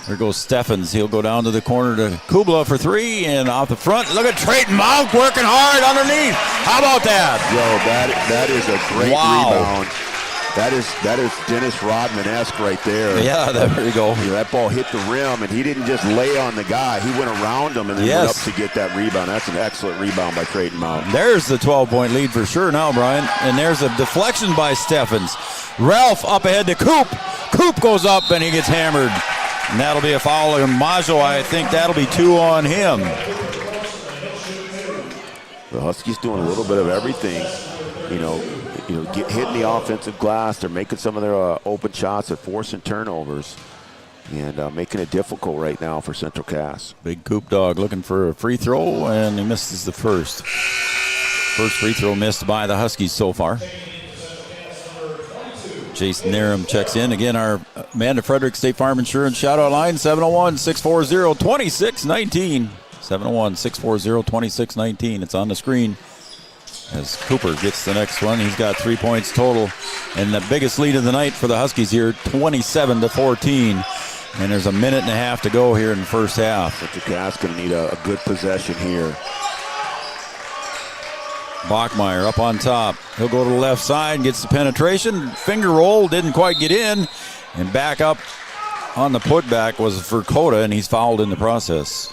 There goes Steffens. He'll go down to the corner to Kubla for three, and off the front, look at Trayton Monk working hard underneath. How about that? Yo, that is a great rebound. That is Dennis Rodman-esque right there. Yeah, there you go. That ball hit the rim, and he didn't just lay on the guy. He went around him and then went up to get that rebound. That's an excellent rebound by Trayton Monk. There's the 12-point lead for sure now, Brian. And there's a deflection by Steffens. Ralph up ahead to Coop. Coop goes up, and he gets hammered. And that'll be a foul on Majo. I think that'll be 2 on him. The Huskies doing a little bit of everything. Hitting the offensive glass. They're making some of their open shots. They're forcing turnovers and making it difficult right now for Central Cass. Big Coop dog looking for a free throw, and he misses the first. First free throw missed by the Huskies so far. Jason Narum checks in. Again, our Amanda Frederick State Farm Insurance shout-out line, 701-640-2619. 701-640-2619. It's on the screen as Cooper gets the next one. He's got 3 points total. And the biggest lead of the night for the Huskies here, 27-14. And there's a minute and a half to go here in the first half. Central Cass going to need a good possession here. Bachmeyer up on top. He'll go to the left side, gets the penetration. Finger roll, didn't quite get in. And back up on the putback was for Dakota, and he's fouled in the process.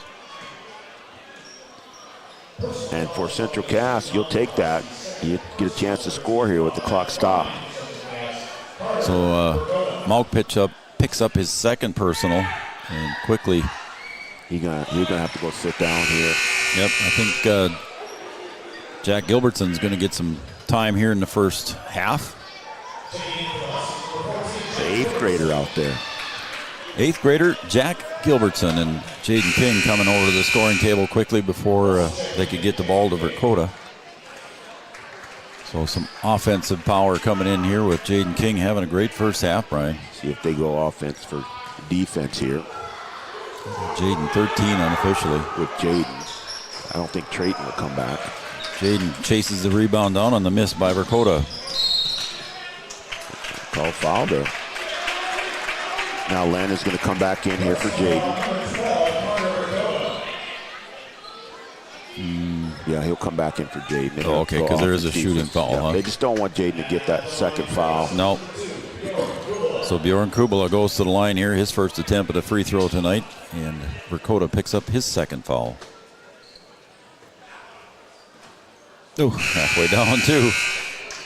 And for Central Cass, you'll take that. You get a chance to score here with the clock stopped. So Malk picks up his second personal, and quickly he's gonna have to go sit down here. Yep, I think Jack Gilbertson's going to get some time here in the first half. The 8th grader out there. 8th grader Jack Gilbertson, and Jaden King coming over to the scoring table quickly before they could get the ball to Dakota. So some offensive power coming in here with Jaden King having a great first half, Brian. See if they go offense for defense here. Jaden 13 unofficially. With Jaden. I don't think Trayton will come back. Jaden chases the rebound down on the miss by Dakota. Call foul there. Now Landon's going to come back in here for Jaden. Yeah, he'll come back in for Jaden. Oh, okay, because there is a shooting foul, huh? They just don't want Jaden to get that second foul. Nope. So Bjorn Kubala goes to the line here, his first attempt at a free throw tonight, and Dakota picks up his second foul. Oh, halfway down, too.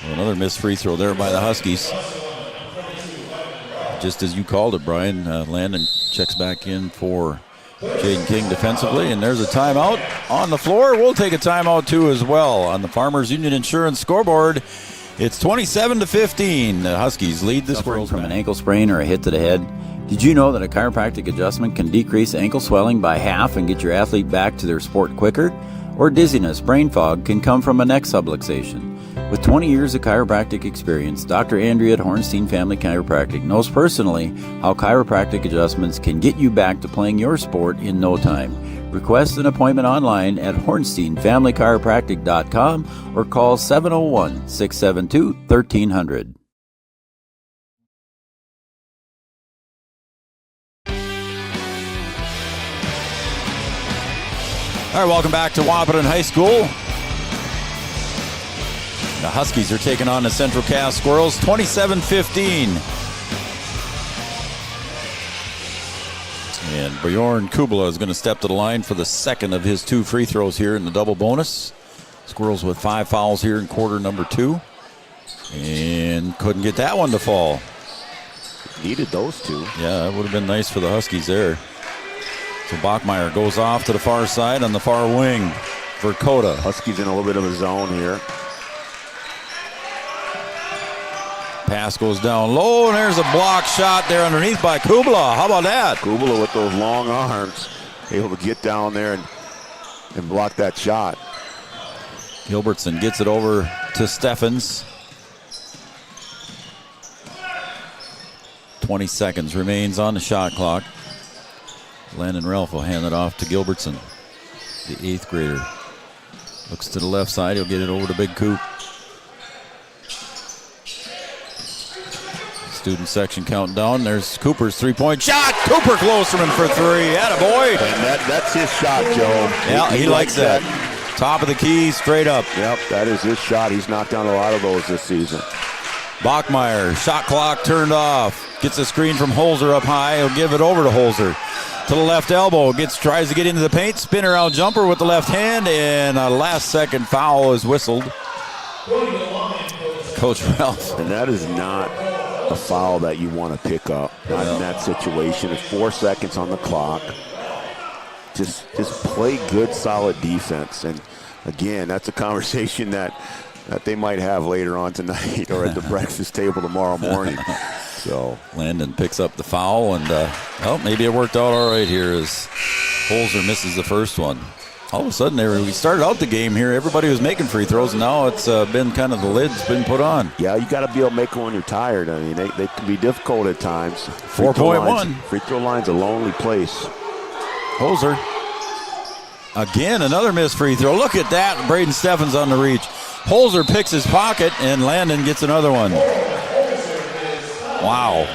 Well, another missed free throw there by the Huskies. Just as you called it, Brian, Landon checks back in for Jaden King defensively, and there's a timeout on the floor. We'll take a timeout, too, as well. On the Farmers Union Insurance scoreboard, it's 27-15. The Huskies lead the scoring from an ankle sprain or a hit to the head. Did you know that a chiropractic adjustment can decrease ankle swelling by half and get your athlete back to their sport quicker? Or dizziness, brain fog can come from a neck subluxation. With 20 years of chiropractic experience, Dr. Andrea at Hornstein Family Chiropractic knows personally how chiropractic adjustments can get you back to playing your sport in no time. Request an appointment online at HornsteinFamilyChiropractic.com or call 701-672-1300. All right, welcome back to Wahpeton High School. The Huskies are taking on the Central Cass Squirrels, 27-15. And Bjorn Kubala is going to step to the line for the second of his 2 free throws here in the double bonus. Squirrels with 5 fouls here in quarter number 2. And couldn't get that one to fall. Needed those 2. Yeah, that would have been nice for the Huskies there. So Bachmeyer goes off to the far side on the far wing for Dakota. Huskies in a little bit of a zone here. Pass goes down low, and there's a block shot there underneath by Kubala. How about that? Kubala with those long arms, able to get down there and block that shot. Gilbertson gets it over to Steffens. 20 seconds remains on the shot clock. Landon Ralph will hand it off to Gilbertson, the 8th grader. Looks to the left side. He'll get it over to Big Coop. Student section counting down. There's Cooper's 3-point shot. Cooper Klosterman for 3. Attaboy. And that's his shot, Joe. Yeah, he likes that. Top of the key, straight up. Yep, that is his shot. He's knocked down a lot of those this season. Bachmeyer, shot clock turned off. Gets a screen from Holzer up high. He'll give it over to Holzer. To the left elbow. Tries to get into the paint. Spin around jumper with the left hand. And a last second foul is whistled. Coach Ralph. And that is not a foul that you want to pick up. Not in that situation. It's 4 seconds on the clock. Just play good, solid defense. And again, that's a conversation that they might have later on tonight or at the breakfast table tomorrow morning. So Landon picks up the foul, and maybe it worked out all right here as Holzer misses the first one. All of a sudden, we started out the game here, everybody was making free throws, and now it's been kind of the lid's been put on. Yeah, you got to be able to make them when you're tired. I mean, they can be difficult at times. 4.1. Free throw line's a lonely place. Holzer. Again, another missed free throw. Look at that. Braden Steffens on the reach. Holzer picks his pocket, and Landon gets another one. Wow.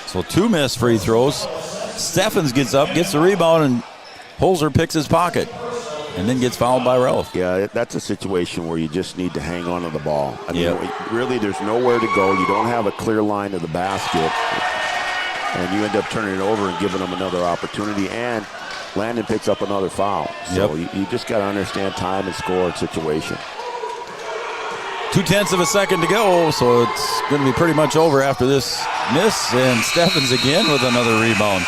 So 2 missed free throws. Steffens gets up, gets the rebound, and Holzer picks his pocket and then gets fouled by Ralph. Yeah, that's a situation where you just need to hang on to the ball. I mean, really, there's nowhere to go. You don't have a clear line to the basket, and you end up turning it over and giving them another opportunity, and Landon picks up another foul. So you just got to understand time and score situation. 0.2 of a second to go, so it's going to be pretty much over after this miss, and Steffens again with another rebound.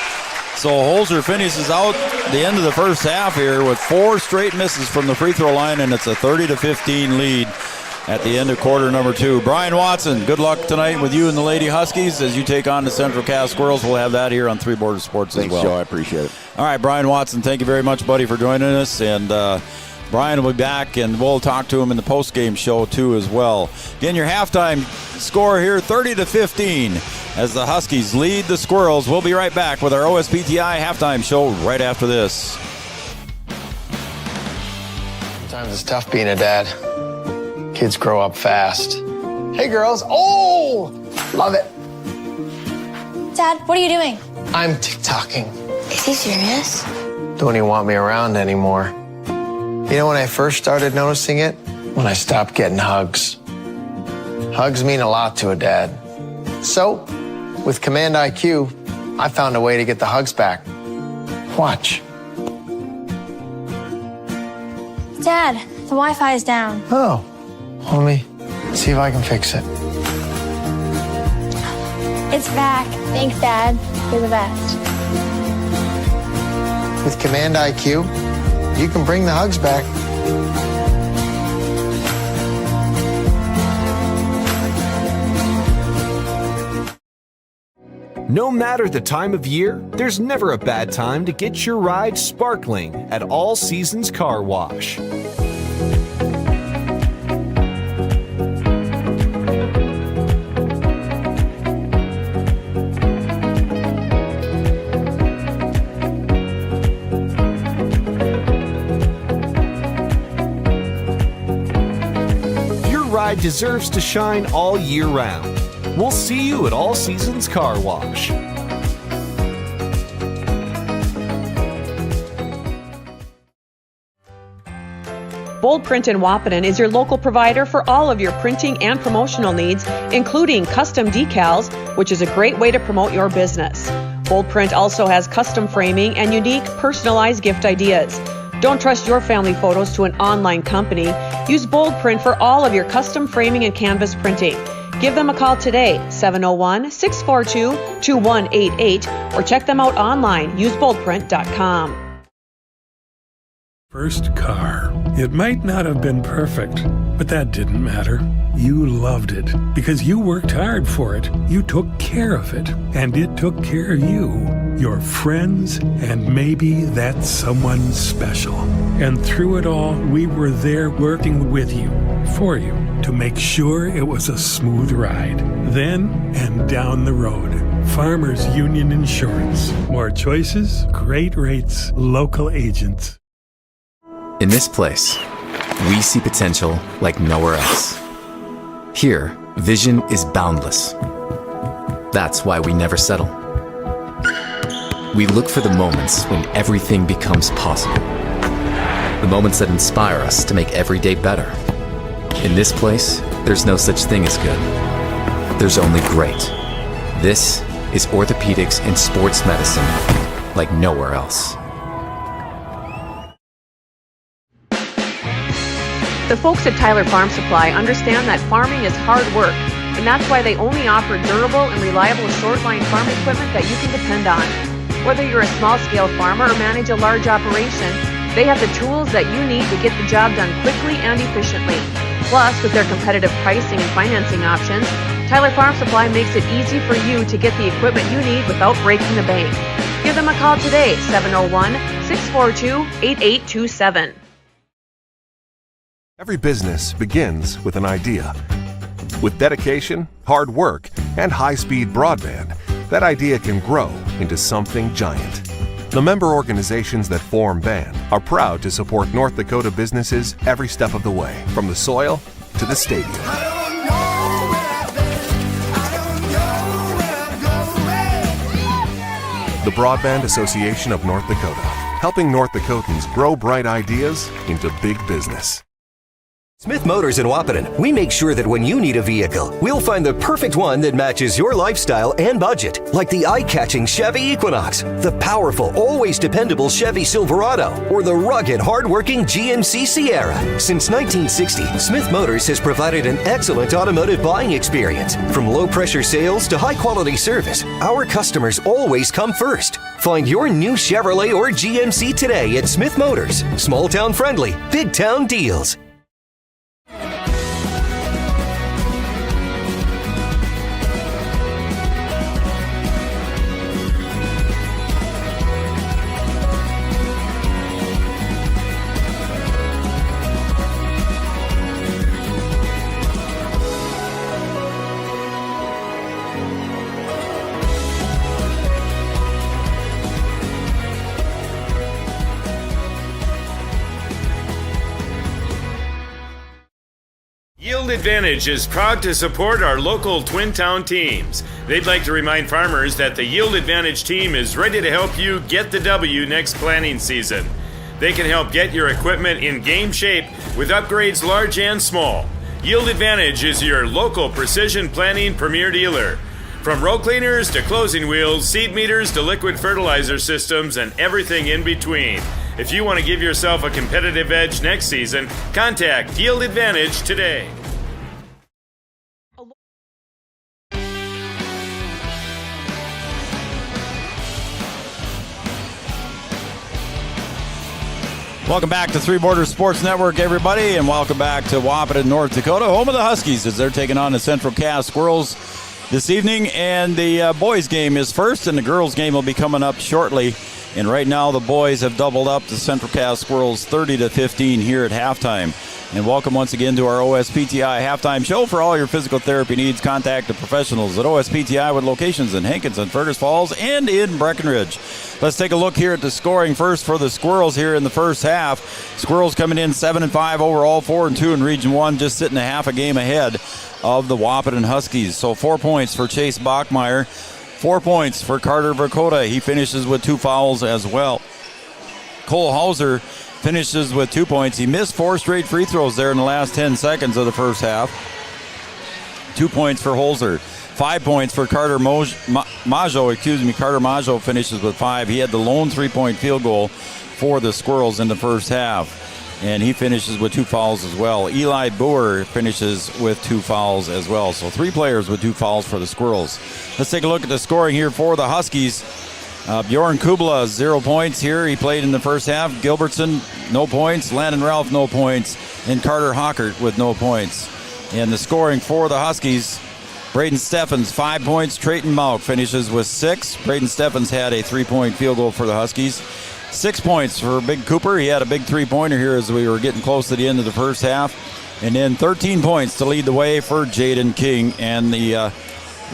So Holzer finishes out the end of the first half here with 4 straight misses from the free throw line, and it's a 30-15 lead at the end of quarter number 2. Brian Watson, good luck tonight with you and the Lady Huskies as you take on the Central Cass Squirrels. We'll have that here on Three Borders Sports as well. Thanks, Joe. I appreciate it. All right, Brian Watson, thank you very much, buddy, for joining us, and Brian will be back, and we'll talk to him in the post-game show, too, as well. Again, your halftime score here, 30-15, as the Huskies lead the Squirrels. We'll be right back with our OSPTI halftime show right after this. Sometimes it's tough being a dad. Kids grow up fast. Hey, girls. Oh, love it. Dad, what are you doing? I'm TikToking. Is he serious? Don't even want me around anymore. You know when I first started noticing it? When I stopped getting hugs. Hugs mean a lot to a dad. So, with Command IQ, I found a way to get the hugs back. Watch. Dad, the Wi-Fi is down. Oh, let me see if I can fix it. It's back. Thanks, Dad. You're the best. With Command IQ, you can bring the hugs back. No matter the time of year, there's never a bad time to get your ride sparkling at All Seasons Car Wash. Your ride deserves to shine all year round. We'll see you at All Seasons Car Wash. Bold Print in Wahpeton is your local provider for all of your printing and promotional needs, including custom decals, which is a great way to promote your business. Bold Print also has custom framing and unique personalized gift ideas. Don't trust your family photos to an online company. Use Bold Print for all of your custom framing and canvas printing. Give them a call today, 701-642-2188, or check them out online. Use boldprint.com. First car. It might not have been perfect, but that didn't matter. You loved it because you worked hard for it. You took care of it, and it took care of you, your friends, and maybe that someone special. And through it all, we were there working with you, for you, to make sure it was a smooth ride. Then and down the road. Farmers Union Insurance. More choices, great rates, local agents. In this place, we see potential like nowhere else. Here, vision is boundless. That's why we never settle. We look for the moments when everything becomes possible. The moments that inspire us to make every day better. In this place, there's no such thing as good. There's only great. This is orthopedics and sports medicine like nowhere else. The folks at Tyler Farm Supply understand that farming is hard work, and that's why they only offer durable and reliable short-line farm equipment that you can depend on. Whether you're a small-scale farmer or manage a large operation, they have the tools that you need to get the job done quickly and efficiently. Plus, with their competitive pricing and financing options, Tyler Farm Supply makes it easy for you to get the equipment you need without breaking the bank. Give them a call today, 701-642-8827. Every business begins with an idea. With dedication, hard work, and high-speed broadband, that idea can grow into something giant. The member organizations that form BAND are proud to support North Dakota businesses every step of the way, from the soil to the stadium. The Broadband Association of North Dakota, helping North Dakotans grow bright ideas into big business. Smith Motors in Wahpeton, we make sure that when you need a vehicle, we'll find the perfect one that matches your lifestyle and budget. Like the eye-catching Chevy Equinox, the powerful, always dependable Chevy Silverado, or the rugged, hard-working GMC Sierra. Since 1960, Smith Motors has provided an excellent automotive buying experience. From low-pressure sales to high-quality service, our customers always come first. Find your new Chevrolet or GMC today at Smith Motors. Small-town friendly, big-town deals. Yield Advantage is proud to support our local Twin Town teams. They'd like to remind farmers that the Yield Advantage team is ready to help you get the W next planting season. They can help get your equipment in game shape with upgrades large and small. Yield Advantage is your local precision planting premier dealer. From row cleaners to closing wheels, seed meters to liquid fertilizer systems, and everything in between. If you want to give yourself a competitive edge next season, contact Yield Advantage today. Welcome back to Three Borders Sports Network, everybody, and welcome back to Wahpeton, North Dakota, home of the Huskies, as they're taking on the Central Cass Squirrels this evening. And the boys' game is first, and the girls' game will be coming up shortly. And right now, the boys have doubled up the Central Cass Squirrels 30-15 here at halftime. And welcome once again to our OSPTI halftime show. For all your physical therapy needs, contact the professionals at OSPTI with locations in Hankinson, Fergus Falls, and in Breckenridge. Let's take a look here at the scoring first for the Squirrels here in the first half. Squirrels coming in 7-5 overall, 4-2 in Region 1, just sitting a half a game ahead of the Wahpeton Huskies. So 4 points for Chase Bachmeyer, 4 points for Carter Dakota. He finishes with 2 fouls as well. Cole Hauser finishes with 2 points. He missed 4 straight free throws there in the last 10 seconds of the first half. 2 points for Holzer. 5 points for Carter Majo. Carter Majo finishes with 5. He had the lone 3-point field goal for the Squirrels in the first half. And he finishes with 2 fouls as well. Eli Boer finishes with 2 fouls as well. So 3 players with 2 fouls for the Squirrels. Let's take a look at the scoring here for the Huskies. Bjorn Kubla, 0 points here. He played in the first half. Gilbertson, no points. Landon Ralph, no points. And Carter Hockert with no points. And the scoring for the Huskies, Braden Steffens, 5 points. Trayton Mauk finishes with 6. Braden Steffens had a 3-point field goal for the Huskies. 6 points for Big Cooper. He had a big 3-pointer here as we were getting close to the end of the first half. And then 13 points to lead the way for Jaden King and the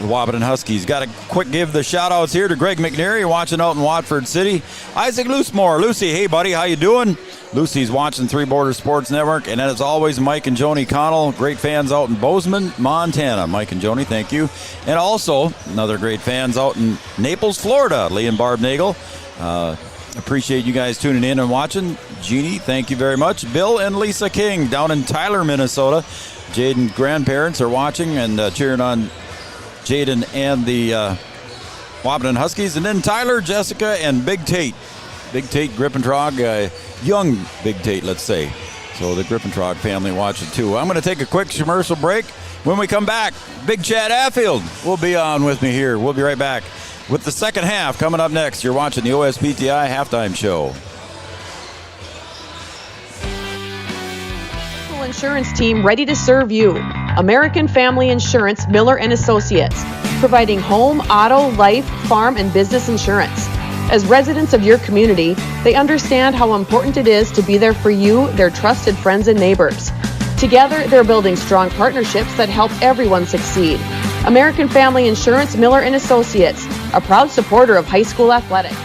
Wahpeton Huskies. Got to quick give the shout-outs here to Greg McNary watching out in Watford City. Isaac Loosemore. Lucy, hey, buddy, how you doing? Lucy's watching Three Borders Sports Network. And as always, Mike and Joni Connell, great fans out in Bozeman, Montana. Mike and Joni, thank you. And also, another great fans out in Naples, Florida, Lee and Barb Nagel. Appreciate you guys tuning in and watching. Jeannie, thank you very much. Bill and Lisa King down in Tyler, Minnesota. Jaden grandparents are watching and cheering on Jaden and the Wahpeton Huskies. And then Tyler, Jessica, and Big Tate. Big Tate Grippentrog, young Big Tate, let's say. So the Grippentrog family watching too. I'm going to take a quick commercial break. When we come back, Big Chad Affield will be on with me here. We'll be right back with the second half coming up next. You're watching the OSPTI Halftime Show. Insurance team ready to serve you. American Family Insurance, Miller and Associates, providing home, auto, life, farm, and business insurance. As residents of your community, they understand how important it is to be there for you, their trusted friends and neighbors. Together, they're building strong partnerships that help everyone succeed. American Family Insurance, Miller and Associates, a proud supporter of high school athletics.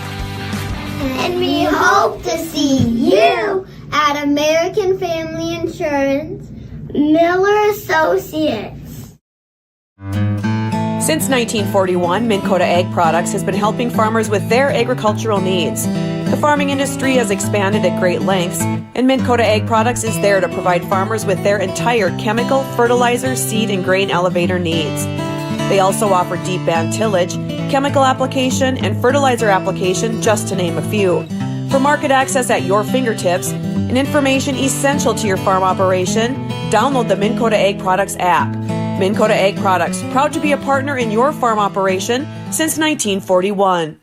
And we hope to see you at American Family Insurance, Miller Associates. Since 1941, Minn Kota Ag Products has been helping farmers with their agricultural needs. The farming industry has expanded at great lengths, and Minn Kota Ag Products is there to provide farmers with their entire chemical, fertilizer, seed, and grain elevator needs. They also offer deep band tillage, chemical application, and fertilizer application, just to name a few. For market access at your fingertips and information essential to your farm operation, download the Minn Kota Ag Products app. Minn Kota Ag Products, proud to be a partner in your farm operation since 1941.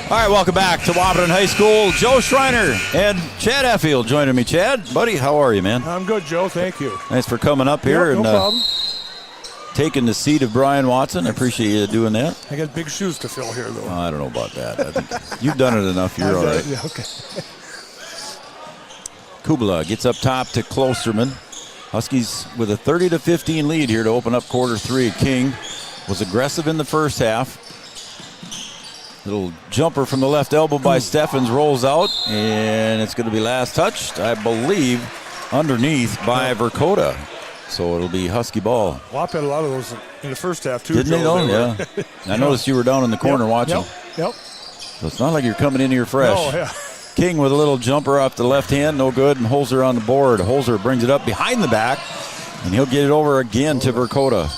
All right, welcome back to Wahpeton High School. Joe Schreiner and Chad Affield joining me. Chad, buddy, how are you, man? I'm good, Joe. Thank you. Thanks for coming up here no and problem. Taking the seat of Brian Watson. I appreciate you doing that. I got big shoes to fill here, though. I don't know about that. I think you've done it enough. You're all right. Yeah, okay. Kubla gets up top to Klosterman. Huskies with a 30-15 lead here to open up quarter 3. King was aggressive in the first half. Little jumper from the left elbow by Steffens rolls out, and it's going to be last touched, I believe, underneath by Verkota. So it'll be Husky ball. Wap had a lot of those in the first half, too. Didn't they, though? Yeah. I noticed you were down in the corner watching. Yep. So it's not like you're coming in here fresh. No, yeah. King with a little jumper off the left hand, no good, and Holzer on the board. Holzer brings it up behind the back, and he'll get it over again to Verkota.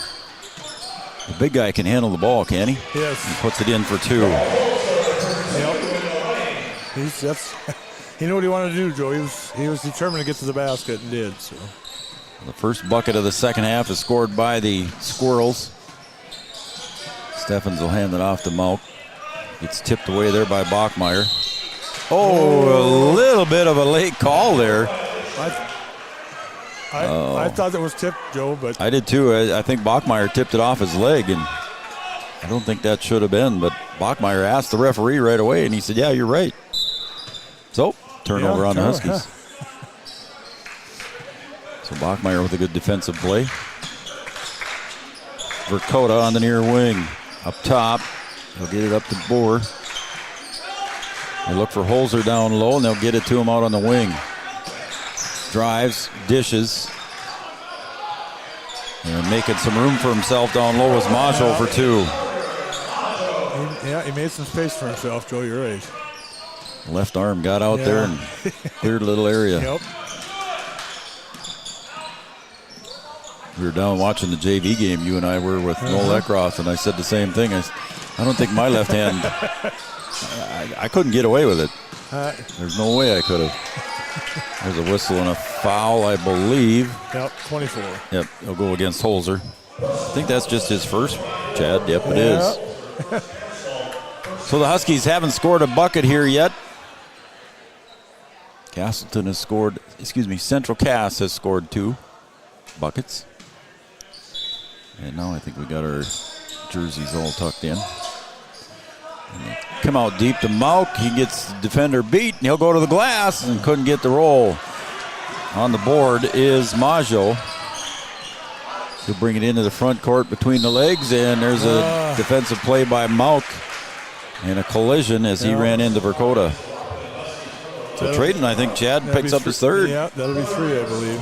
The big guy can handle the ball, can he? Yes. He puts it in for 2. Yep. He knew what he wanted to do, Joe. He was determined to get to the basket and did. So. The first bucket of the second half is scored by the Squirrels. Steffens will hand it off to Mauk. Gets tipped away there by Bachmeyer. Oh, a little bit of a late call there. I thought that was tipped, Joe, but I did too. I think Bachmeyer tipped it off his leg, and I don't think that should have been. But Bachmeyer asked the referee right away, and he said, "Yeah, you're right." So turnover on the Huskies. So Bachmeyer with a good defensive play. Verkota on the near wing, up top. He'll get it up to Boer. They look for Holzer down low, and they'll get it to him out on the wing. Drives, dishes, And making some room for himself down low is Majo for 2. He made some space for himself, Joe. You're right. Left arm got out there and cleared a little area. Yep. We were down watching the JV game. You and I were with Noel Eckroth, and I said the same thing. I don't think my left hand, I couldn't get away with it. There's no way I could have. There's a whistle and a foul, I believe. Yep, 24. Yep, he'll go against Holzer. I think that's just his first, Chad. Yep, it is. So the Huskies haven't scored a bucket here yet. Castleton has scored, Central Cass has scored 2 buckets. And now I think we got our jerseys all tucked in. And come out deep to Mauk. He gets the defender beat, and he'll go to the glass and couldn't get the roll. On the board is Majo. He'll bring it into the front court between the legs, and there's a defensive play by Mauk and a collision as he ran into Dakota. So Trayton, I think, Chad, picks up his 3rd. Yeah, that'll be 3, I believe.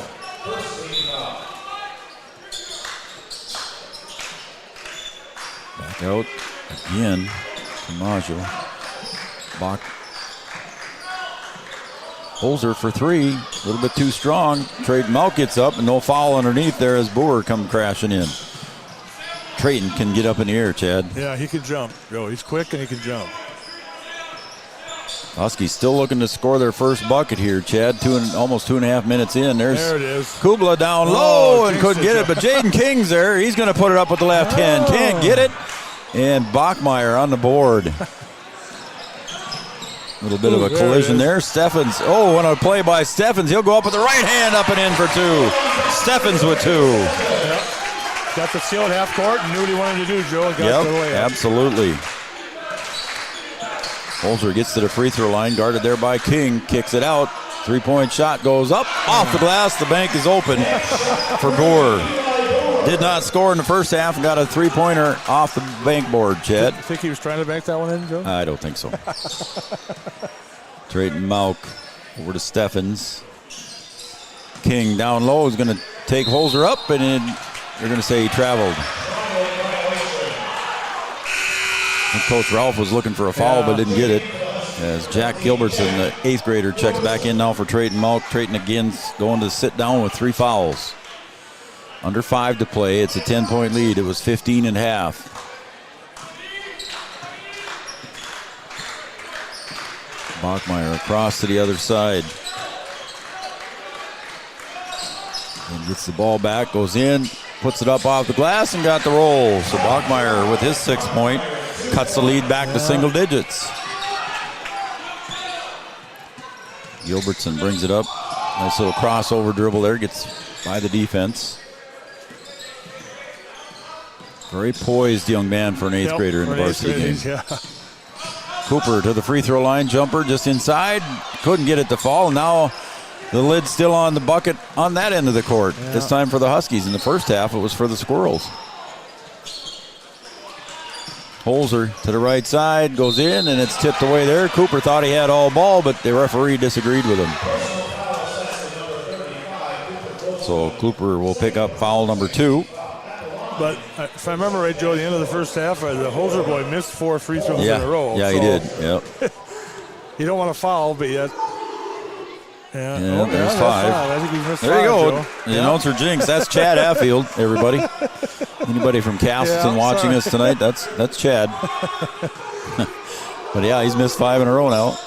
Back out again to Majo. Bach. Holzer for 3. A little bit too strong. Trayton Mauk gets up, and no foul underneath there as Boer come crashing in. Trayton can get up in the air, Chad. Yeah, he can jump. Joe, he's quick and he can jump. Huskies still looking to score their first bucket here, Chad. Almost 2.5 minutes in. There it is. Kubla down low and couldn't get it, but Jaden King's there. He's going to put it up with the left hand. Can't get it. And Bachmeyer on the board. A little bit of a collision there. Steffens. Oh, and a play by Steffens. He'll go up with the right hand up and in for 2. Steffens with 2. Yep. Got the seal at half court and knew what he wanted to do, Joe. Got the layup. Absolutely. Holzer gets to the free throw line, guarded there by King, kicks it out. 3-point shot goes up, off the glass. The bank is open for Gore. Did not score in the first half and got a 3-pointer off the bank board, Chad. You think he was trying to bank that one in, Joe? I don't think so. Trayton Mauk over to Steffens. King down low is going to take Holzer up, and they're going to say he traveled. And Coach Ralph was looking for a foul but didn't get it. As Jack Gilbertson, the 8th grader, checks back in now for Trayton Mauk. Trayton again going to sit down with 3 fouls. Under 5 to play. It's a 10-point lead. It was 15.5. Bachmeyer across to the other side. And gets the ball back, goes in, puts it up off the glass and got the roll. So Bachmeyer with his 6th point cuts the lead back to single digits. Gilbertson brings it up. Nice little crossover dribble there, gets by the defense. Very poised young man for an 8th grader in the varsity game. Yeah. Cooper to the free throw line, jumper just inside. Couldn't get it to fall. Now the lid's still on the bucket on that end of the court. Yeah. This time for the Huskies. In the first half, it was for the Squirrels. Holzer to the right side, goes in, and it's tipped away there. Cooper thought he had all ball, but the referee disagreed with him. So Cooper will pick up foul number 2. But if I remember right, Joe, at the end of the first half, the Holzer boy missed 4 free throws in a row. Yeah, he did. Yep. You don't want to foul, but yet. Yeah, there's 5. I think he's missed 5. There you go. Joe. The announcer jinx. That's Chad Hatfield, everybody. Anybody from Castleton watching us tonight, that's Chad. But yeah, he's missed 5 in a row now.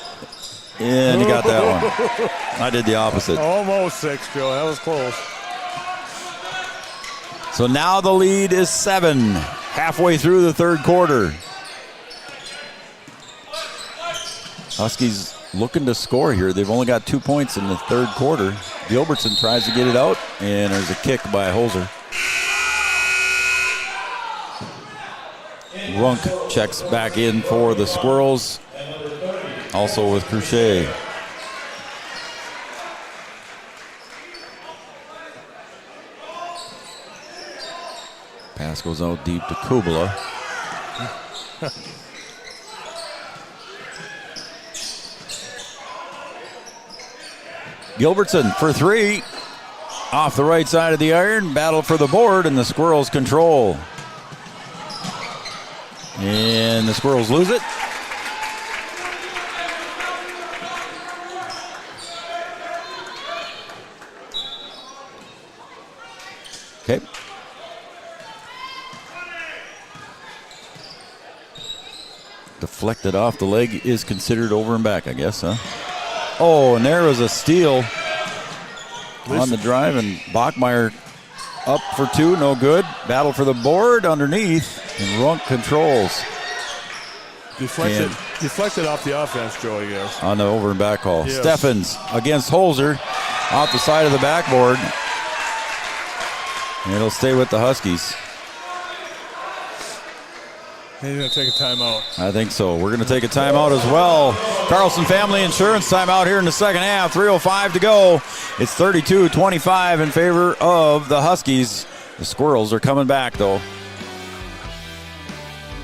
And he got that one. I did the opposite. Almost 6, Joe. That was close. So now the lead is 7, halfway through the 3rd quarter. Huskies looking to score here. They've only got 2 points in the 3rd quarter. Gilbertson tries to get it out, and there's a kick by Holzer. Runk checks back in for the Squirrels, also with Cruchet. Pass goes out deep to Kubla. Gilbertson for 3. Off the right side of the iron, battle for the board, and the Squirrels control. And the Squirrels lose it. Okay. Deflected off the leg is considered over and back, I guess, huh? Oh, and there was a steal on the drive, and Bachmeyer up for two, no good. Battle for the board underneath, and Runk controls. Deflected off the offense, Joe, I guess. On the over and back call. Yes. Steffens against Holzer off the side of the backboard. And it'll stay with the Huskies. He's going to take a timeout. I think so. We're going to take a timeout as well. Carlson Family Insurance timeout here in the second half. 3:05 to go. It's 32-25 in favor of the Huskies. The Squirrels are coming back, though.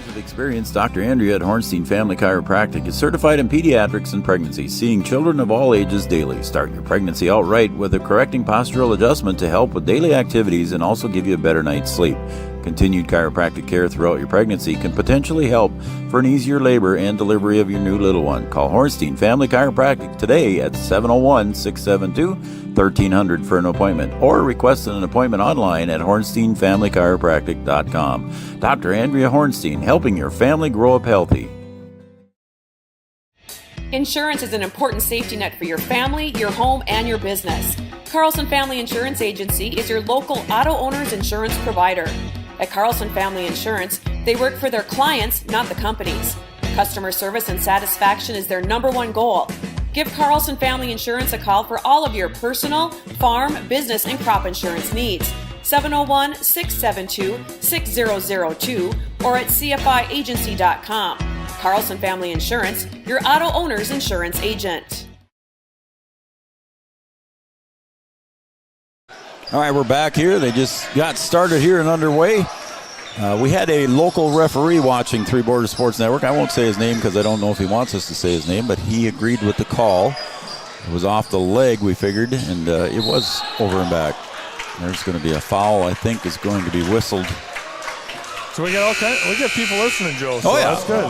With experience, Dr. Andrea at Hornstein Family Chiropractic is certified in pediatrics and pregnancy, seeing children of all ages daily. Start your pregnancy out right with a correcting postural adjustment to help with daily activities and also give you a better night's sleep. Continued chiropractic care throughout your pregnancy can potentially help for an easier labor and delivery of your new little one. Call Hornstein Family Chiropractic today at 701-672-1300 for an appointment, or request an appointment online at hornsteinfamilychiropractic.com. Dr. Andrea Hornstein, helping your family grow up healthy. Insurance is an important safety net for your family, your home, and your business. Carlson Family Insurance Agency is your local auto owner's insurance provider. At Carlson Family Insurance, they work for their clients, not the companies. Customer service and satisfaction is their number one goal. Give Carlson Family Insurance a call for all of your personal, farm, business, and crop insurance needs. 701-672-6002 or at cfiagency.com. Carlson Family Insurance, your auto owner's insurance agent. All right, we're back here. They just got started here and underway. We had a local referee watching Three Borders Sports Network. I won't say his name because I don't know if he wants us to say his name, but he agreed with the call. It was off the leg, we figured, and it was over and back. There's going to be a foul, I think, is going to be whistled. So we got people listening, Joe. So that's good.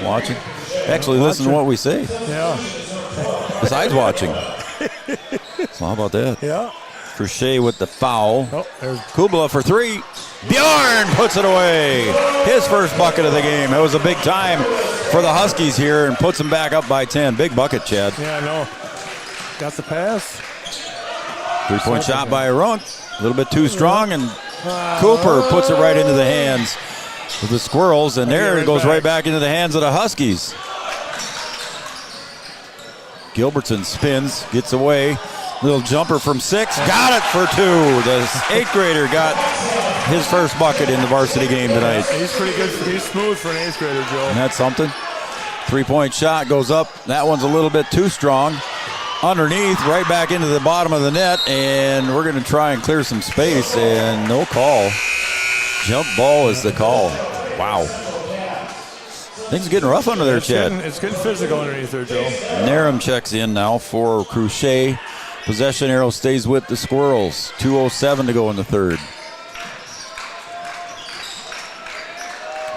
Watching. Actually, listen to what we say. Yeah. Besides watching. So how about that? Yeah. Crochet with the foul. Oh, there's Kubla for three. Bjorn puts it away. His first bucket of the game. It was a big time for the Huskies here and puts them back up by 10. Big bucket, Chad. Yeah, I know. Got the pass. 3-point shot by Runk. A little bit too strong, and Cooper puts it right into the hands of the Squirrels, and there it goes right back into the hands of the Huskies. Gilbertson spins, gets away. Little jumper from 6, got it for 2. The 8th grader got his first bucket in the varsity game tonight. He's pretty good. He's smooth for an 8th grader, Joe. And that's something. 3-point shot goes up. That one's a little bit too strong. Underneath, right back into the bottom of the net, and we're going to try and clear some space, and no call. Jump ball is the call. Wow. Things are getting rough under there, Chad. It's getting physical underneath there, Joe. Narum checks in now for Crochet. Possession arrow stays with the Squirrels. 2:07 to go in the third.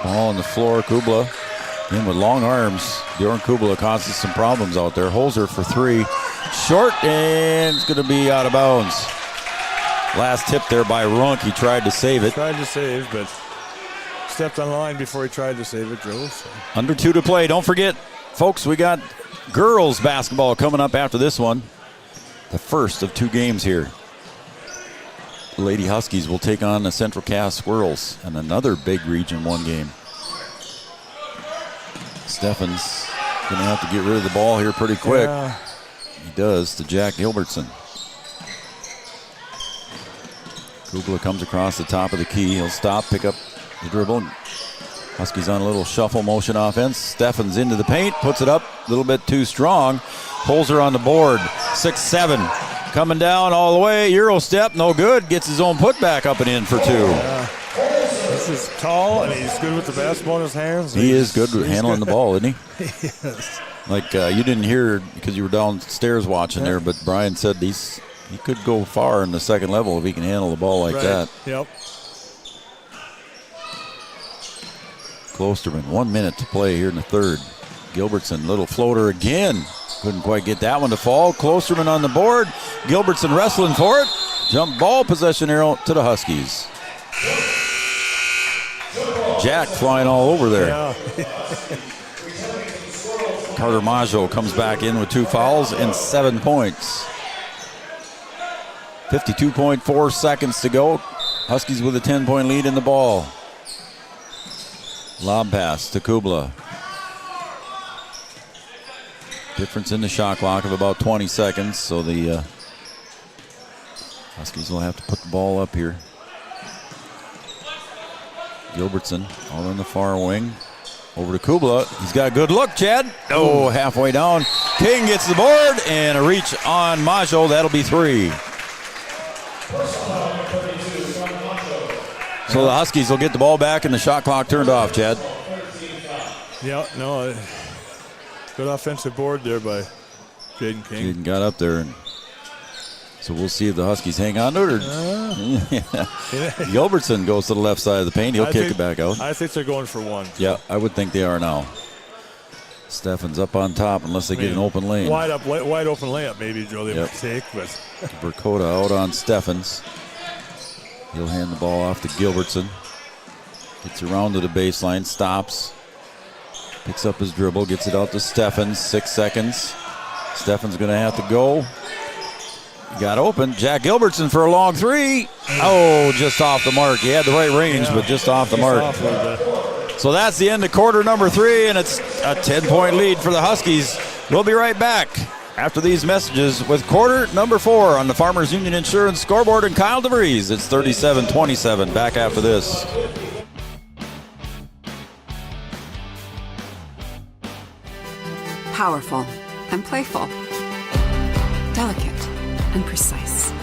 Ball on the floor. Kubla in with long arms. Bjorn Kubla causes some problems out there. Holzer for 3. Short, and it's going to be out of bounds. Last tip there by Runk. He tried to save it. Tried to save, but stepped on the line before he tried to save it, Joe. So. Under 2 to play. Don't forget, folks, we got girls basketball coming up after this one. The first of 2 games here. The Lady Huskies will take on the Central Cass Squirrels and another big Region 1 game. Steffens going to have to get rid of the ball here pretty quick. Yeah. He does to Jack Gilbertson. Kugler comes across the top of the key. He'll stop, pick up the dribble. Huskies on a little shuffle motion offense. Steffens into the paint, puts it up a little bit too strong. Holzer on the board, 6-7. Coming down all the way, Euro step, no good. Gets his own putback up and in for 2. This is tall, and he's good with the basketball in his hands. He is good with handling the ball, isn't he? Yes. Like you didn't hear because you were downstairs watching there, but Brian said he's He could go far in the second level if he can handle the ball like that. Yep. Klosterman, 1 minute to play here in the third. Gilbertson, little floater again. Couldn't quite get that one to fall. Klosterman on the board. Gilbertson wrestling for it. Jump ball possession arrow to the Huskies. Jack flying all over there. Yeah. Carter Maggio comes back in with 2 fouls and 7 points. 52.4 seconds to go. Huskies with a 10-point lead in the ball. Lob pass to Kubla. Difference in the shot clock of about 20 seconds, so the Huskies will have to put the ball up here. Gilbertson all in the far wing. Over to Kubla. He's got a good look, Chad. Oh, halfway down. King gets the board and a reach on Maggio. That'll be 3. So the Huskies will get the ball back and the shot clock turned off, Chad. Yeah, no, good offensive board there by Jaden King. Jaden got up there, and so we'll see if the Huskies hang on to it. Gilbertson goes to the left side of the paint. He'll kick it back out. I think they're going for 1. Yeah, I would think they are now. Steffens up on top unless they get an open lane. Wide open layup maybe, Joe, they might take. But Dakota out on Steffens. He'll hand the ball off to Gilbertson. Gets around to the baseline, stops. Picks up his dribble, gets it out to Steffens. 6 seconds. Steffens going to have to go. He got open. Jack Gilbertson for a long 3. Oh, just off the mark. He had the right range, but just off the mark. So that's the end of quarter number 3, and it's a 10-point lead for the Huskies. We'll be right back after these messages with quarter number 4 on the Farmers Union Insurance scoreboard and Kyle DeVries. It's 37-27. Back after this. Powerful and playful. Delicate and precise.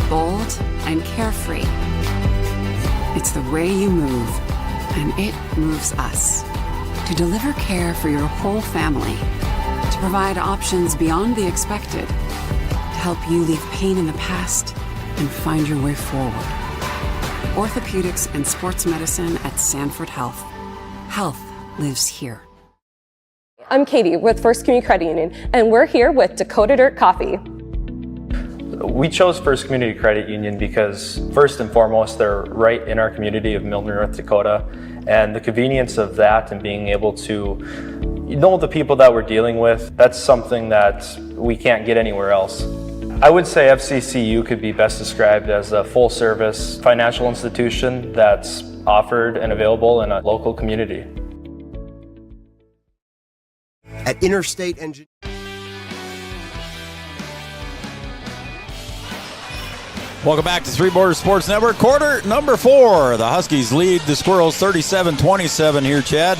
Bold and carefree. It's the way you move, and it moves us. To deliver care for your whole family. To provide options beyond the expected. To help you leave pain in the past and find your way forward. Orthopedics and sports medicine at Sanford Health. Health lives here. I'm Katie with First Community Credit Union, and we're here with Dakota Dirt Coffee. We chose First Community Credit Union because, first and foremost, they're right in our community of Milner, North Dakota, and the convenience of that and being able to know the people that we're dealing with, that's something that we can't get anywhere else. I would say FCCU could be best described as a full-service financial institution that's offered and available in a local community. At Interstate Engineering. Welcome back to Three Borders Sports Network. Quarter number 4. The Huskies lead the Squirrels 37-27 here, Chad.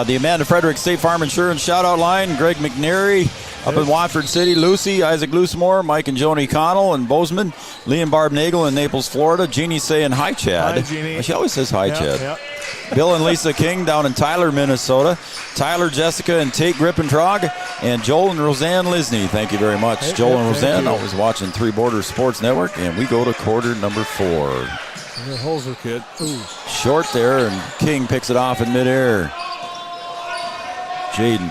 The Amanda Frederick State Farm Insurance shout-out line, Greg McNary up in Watford City, Lucy, Isaac Loosemore, Mike and Joni Connell and Bozeman, Lee and Barb Nagel in Naples, Florida. Jeannie saying hi, Chad. Hi, Jeannie. She always says hi, Chad. Yeah. Bill and Lisa King down in Tyler, Minnesota. Tyler, Jessica, and Tate Grippentrog, and Joel and Roseanne Lisney. Thank you very much. Hey, Joel and thank Roseanne, you. always watching Three Borders Sports Network, and we go to quarter number 4. The Holzer kid. Ooh. Short there, and King picks it off in midair. Jaden,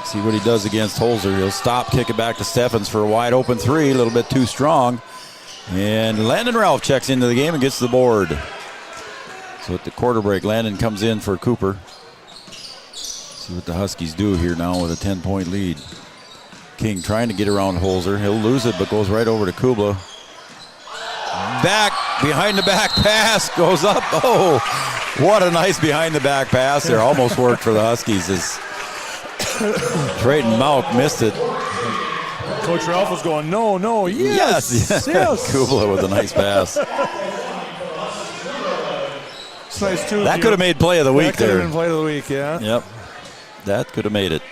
see what he does against Holzer. He'll stop, kick it back to Steffens for a wide open 3, a little bit too strong. And Landon Ralph checks into the game and gets the board. So at the quarter break, Landon comes in for Cooper. See what the Huskies do here now with a 10-point lead. King trying to get around Holzer. He'll lose it, but goes right over to Kubla. Back, behind the back pass, goes up. Oh, what a nice behind the back pass there. Almost worked for the Huskies as Trayton Malk missed it. Coach Ralph was going, no, yes. Kubla with a nice pass. It's nice too. That could have made play of the week that there. Could have been play of the week, yeah. Yep, that could have made it.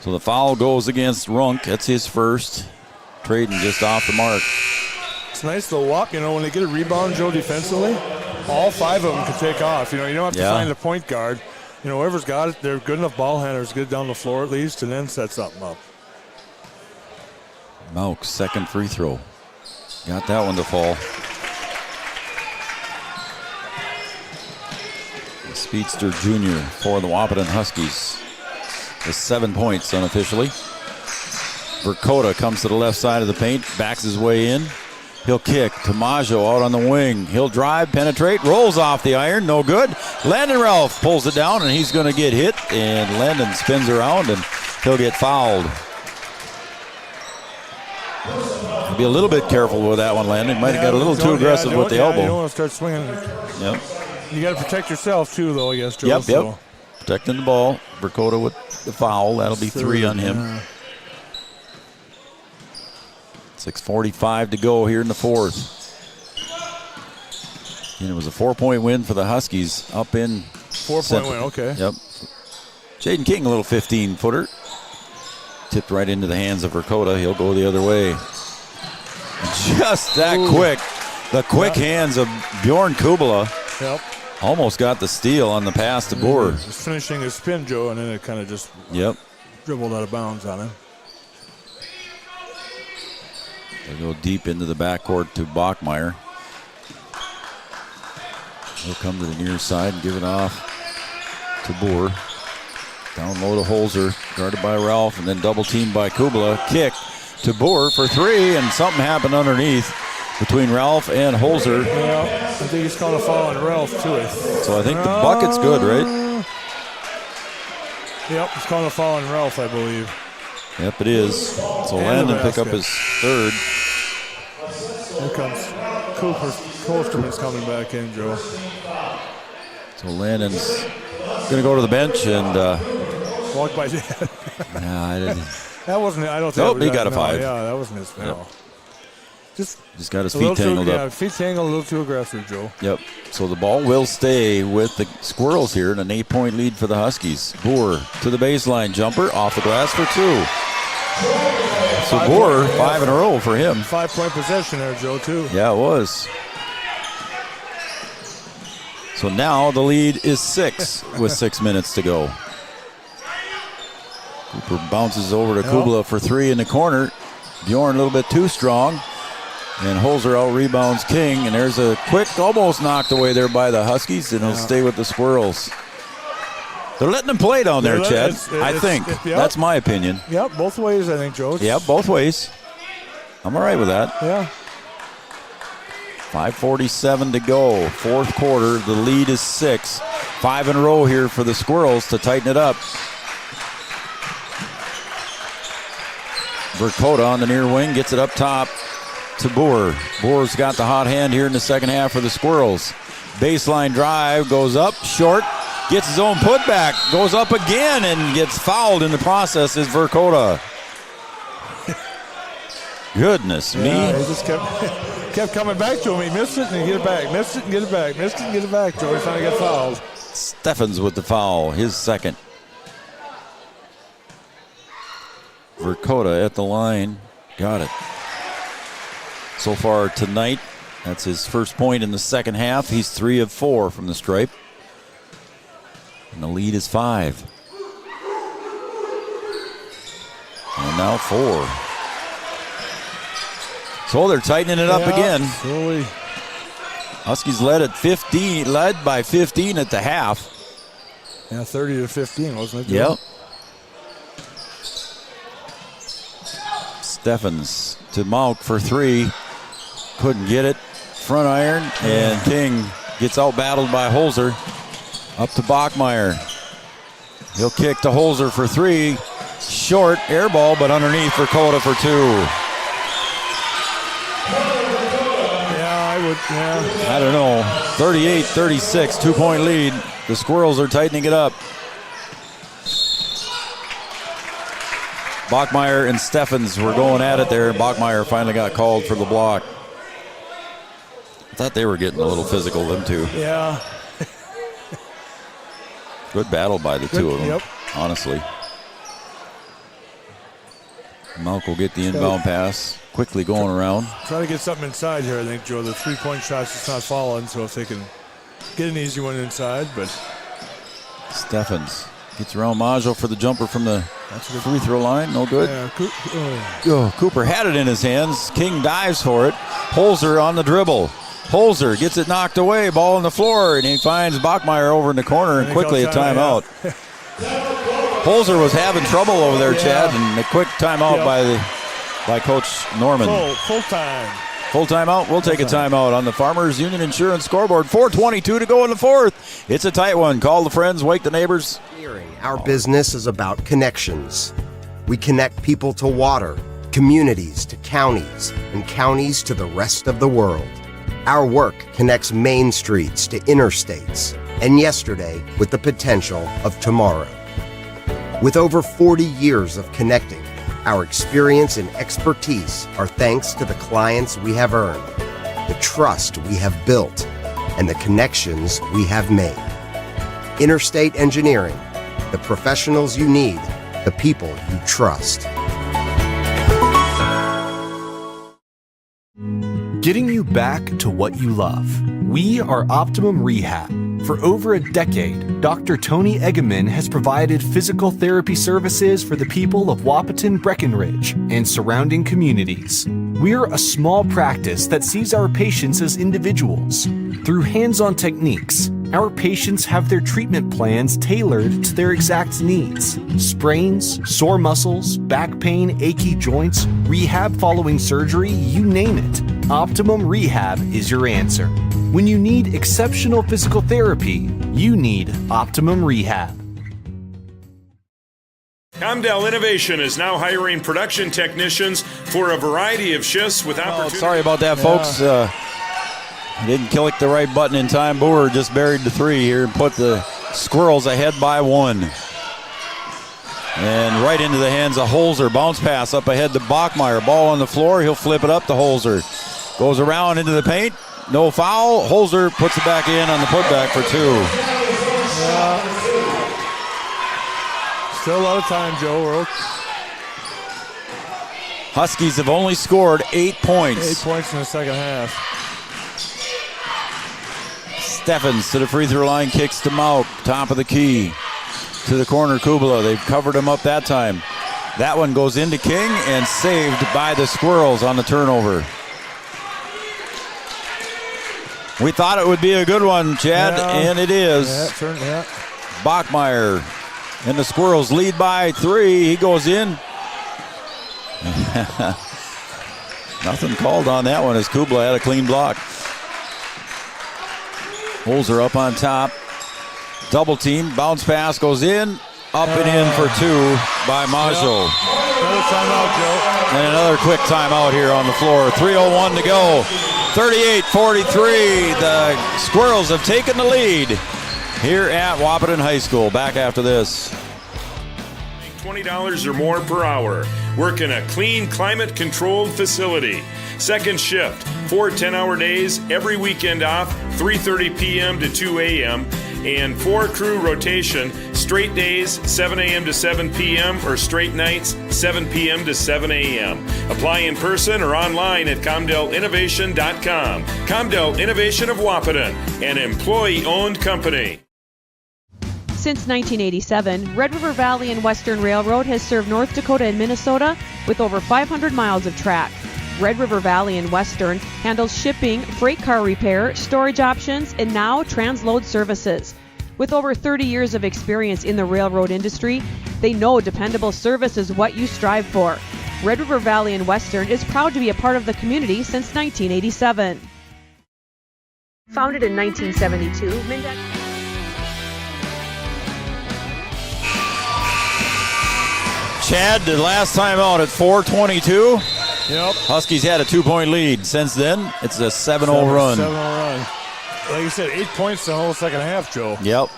So the foul goes against Runk. That's his first. Trayton just off the mark. It's nice to walk, when they get a rebound, Joe, defensively, all 5 of them can take off. You don't have to find the point guard. Whoever's got it, they're good enough ball handlers, get it down the floor at least, and then set something up. Malk's second free throw. Got that one to fall. The speedster junior for the Wahpeton Huskies. With 7 points unofficially. Dakota comes to the left side of the paint, backs his way in. He'll kick. Tamajo out on the wing. He'll drive, penetrate, rolls off the iron, no good. Landon Ralph pulls it down, and he's going to get hit. And Landon spins around, and he'll get fouled. Be a little bit careful with that one, Landon. Might have got a little too aggressive with the elbow. You don't want to start swinging. Yep. You got to protect yourself too, though, I guess, Joe. Yep. So. Protecting the ball. Dakota with the foul. That'll be 3 on him. 6:45 to go here in the fourth. And it was a 4-point win for the Huskies up in 4-point win, okay. Yep. Jaden King, a little 15-footer. Tipped right into the hands of Dakota. He'll go the other way. Just that quick. The quick hands of Bjorn Kubala. Yep. Almost got the steal on the pass to Boer. Just finishing his spin, Joe, and then it kind of just dribbled out of bounds on him. They go deep into the backcourt to Bachmeyer. He'll come to the near side and give it off to Boer. Down low to Holzer, guarded by Ralph, and then double teamed by Kubala. Kick to Boer for 3, and something happened underneath between Ralph and Holzer. Yeah, I think he's called a foul on Ralph, too. So I think the bucket's good, right? Yep, he's called a foul on Ralph, I believe. Yep, it is. So Landon pick up his third. Here comes Kosterman's coming back in, Joe. So Landon's going to go to the bench and walk by Dad. Nah, I didn't. That wasn't. I don't think. Nope, he got a 5. Yeah, that wasn't his foul. Yep. Just got his feet tangled up. Yeah, feet tangled, a little too aggressive, Joe. Yep. So the ball will stay with the Squirrels here, and an 8-point lead for the Huskies. Boer to the baseline jumper, off the glass for 2. So Boer, 5 in a row for him. 5-point possession there, Joe, too. Yeah, it was. So now the lead is 6 with 6 minutes to go. Cooper bounces over to Kubala for 3 in the corner. Bjorn a little bit too strong. And Holzer out rebounds King. And there's a quick, almost knocked away there by the Huskies. And he'll stay with the Squirrels. They're letting them play down there, Chad. I think. That's my opinion. Yep, both ways, I think, Joe. Yep, both ways. I'm all right with that. Yeah. 5:47 to go. Fourth quarter. The lead is 6. 5 in a row here for the Squirrels to tighten it up. Dakota on the near wing gets it up top to Boer. Boer's got the hot hand here in the second half for the Squirrels. Baseline drive goes up, short, gets his own putback, goes up again and gets fouled in the process is Dakota. Goodness me. He just kept coming back to him. He missed it and he get it back. Missed it and get it back. Missed it and get it back. Joe, he finally got fouled. Steffens with the foul, his second. Dakota at the line, got it. So far tonight, that's his first point in the second half. He's 3 of 4 from the stripe. And the lead is 5. And now 4. So they're tightening it up again. Slowly. Huskies led by 15 at the half. Yeah, 30-15, wasn't it? Yep. Steffens to Malk for 3. Couldn't get it. Front iron, and King gets out-battled by Holzer. Up to Bachmeyer. He'll kick to Holzer for 3. Short, air ball, but underneath for Dakota for 2. I don't know. 38-36, 2-point lead. The Squirrels are tightening it up. Bachmeyer and Steffens were going at it there. Bachmeyer finally got called for the block. I thought they were getting a little physical, them two. Yeah. Good battle by the two of them, honestly. Malk will get the inbound pass. Quickly going around. Try to get something inside here, I think, Joe. The 3-point shot's just not falling, so if they can get an easy one inside, but... Steffens Gets around Maggio for the jumper from the free throw line. No good. Cooper had it in his hands. King dives for it. Holzer on the dribble. Holzer gets it knocked away. Ball on the floor, and he finds Bachmeyer over in the corner, and quickly a timeout. Holzer was having trouble over there, Chad, and a quick timeout by Coach Norman. Full time. Full timeout. We'll take a timeout on the Farmers Union Insurance scoreboard. 4:22 to go in the fourth. It's a tight one. Call the friends, wake the neighbors. Our business is about connections. We connect people to water, communities to counties, and counties to the rest of the world. Our work connects main streets to interstates, and yesterday with the potential of tomorrow. With over 40 years of connecting, our experience and expertise are thanks to the clients we have earned, the trust we have built, and the connections we have made. Interstate Engineering, the professionals you need, the people you trust. Getting you back to what you love. We are Optimum Rehab. For over a decade, Dr. Tony Egeman has provided physical therapy services for the people of Wahpeton, Breckenridge, and surrounding communities. We're a small practice that sees our patients as individuals. Through hands-on techniques, our patients have their treatment plans tailored to their exact needs. Sprains, sore muscles, back pain, achy joints, rehab following surgery, you name it. Optimum Rehab is your answer. When you need exceptional physical therapy, you need Optimum Rehab. Comdell Innovation is now hiring production technicians for a variety of shifts with opportunities. Sorry about that, folks. Didn't click the right button in time. Boer just buried the three here and put the Squirrels ahead by one. And right into the hands of Holzer. Bounce pass up ahead to Bachmeyer. Ball on the floor. He'll flip it up to Holzer. Goes around into the paint. No foul. Holzer puts it back in on the putback for two. Still a lot of time, Joe. Huskies have only scored 8 points. 8 points in the second half. Steffens to the free throw line, kicks to Mauk, top of the key. To the corner, Kubala. They've covered him up that time. That one goes into King and saved by the Squirrels on the turnover. We thought it would be a good one, Chad, and it is. Bachmeyer and the Squirrels lead by 3. He goes in. Nothing called on that one as Kubla had a clean block. Holzer up on top. Double team. Bounce pass goes in. Up and in for 2 by Maggio. Another timeout, Joe. And another quick timeout here on the floor. 3:01 to go. 38-43. The Squirrels have taken the lead here at Wahpeton High School. Back after this. $20 or more per hour. Work in a clean, climate-controlled facility. Second shift, 4 10-hour days, every weekend off, 3:30 p.m. to 2 a.m., and 4-crew rotation, straight days, 7 a.m. to 7 p.m., or straight nights, 7 p.m. to 7 a.m. Apply in person or online at ComdellInnovation.com. Comdell Innovation of Wahpeton, an employee-owned company. Since 1987, Red River Valley and Western Railroad has served North Dakota and Minnesota with over 500 miles of track. Red River Valley and Western handles shipping, freight car repair, storage options, and now transload services. With over 30 years of experience in the railroad industry, they know dependable service is what you strive for. Red River Valley and Western is proud to be a part of the community since 1987. Founded in 1972, Mindex... Chad, the last time out at 4:22. Yep. Huskies had a 2-point lead. Since then, it's a 7-0 run. 7-0 run. Like you said, 8 points the whole second half, Joe. Yep.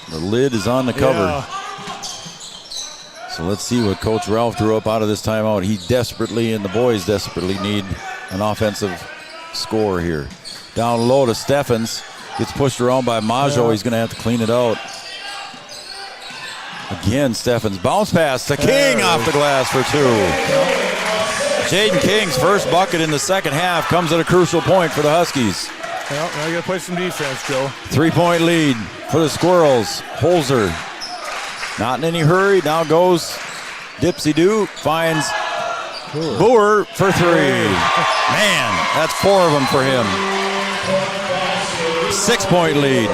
The lid is on the cover. Yeah. So let's see what Coach Ralph drew up out of this timeout. He desperately, and the boys desperately, need an offensive score here. Down low to Steffens. Gets pushed around by Maggio. Yeah. He's going to have to clean it out. Again, Steffens. Bounce pass to King off the glass for 2. Jaden King's first bucket in the second half comes at a crucial point for the Huskies. Well, now you got to play some defense, Joe. 3-point lead for the Squirrels. Holzer Not in any hurry. Now goes Dipsy-Doo. Finds Boer for 3. Man, that's 4 of them for him. 6-point lead.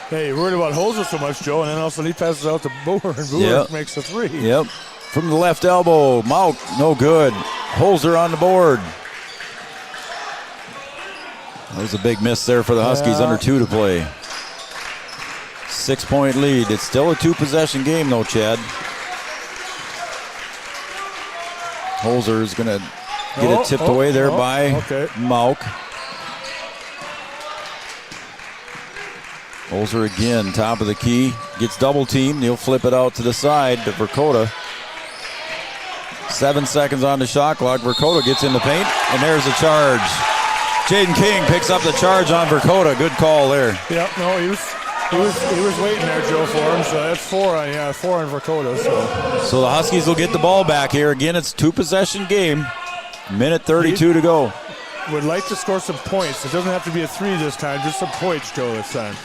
Hey, you're worried about Holzer so much, Joe, and then all of a sudden he passes out to Boer, and Boer makes the 3. Yep. From the left elbow, Mauk, no good. Holzer on the board. There's a big miss there for the Huskies, under 2 to play. 6-point lead. It's still a 2-possession game, though, Chad. Holzer is going to get it tipped away there by Mauk. Holzer again, top of the key. Gets double teamed. He'll flip it out to the side to Dakota. 7 seconds on the shot clock. Dakota gets in the paint, and there's a charge. Jaden King picks up the charge on Dakota. Good call there. Yep, no, he was waiting there, Joe, for him. So that's 4 on Dakota. So the Huskies will get the ball back here. Again, it's a 2-possession game. Minute 32 to go. Would like to score some points. It doesn't have to be a 3 this time. Just some points, Joe, this time.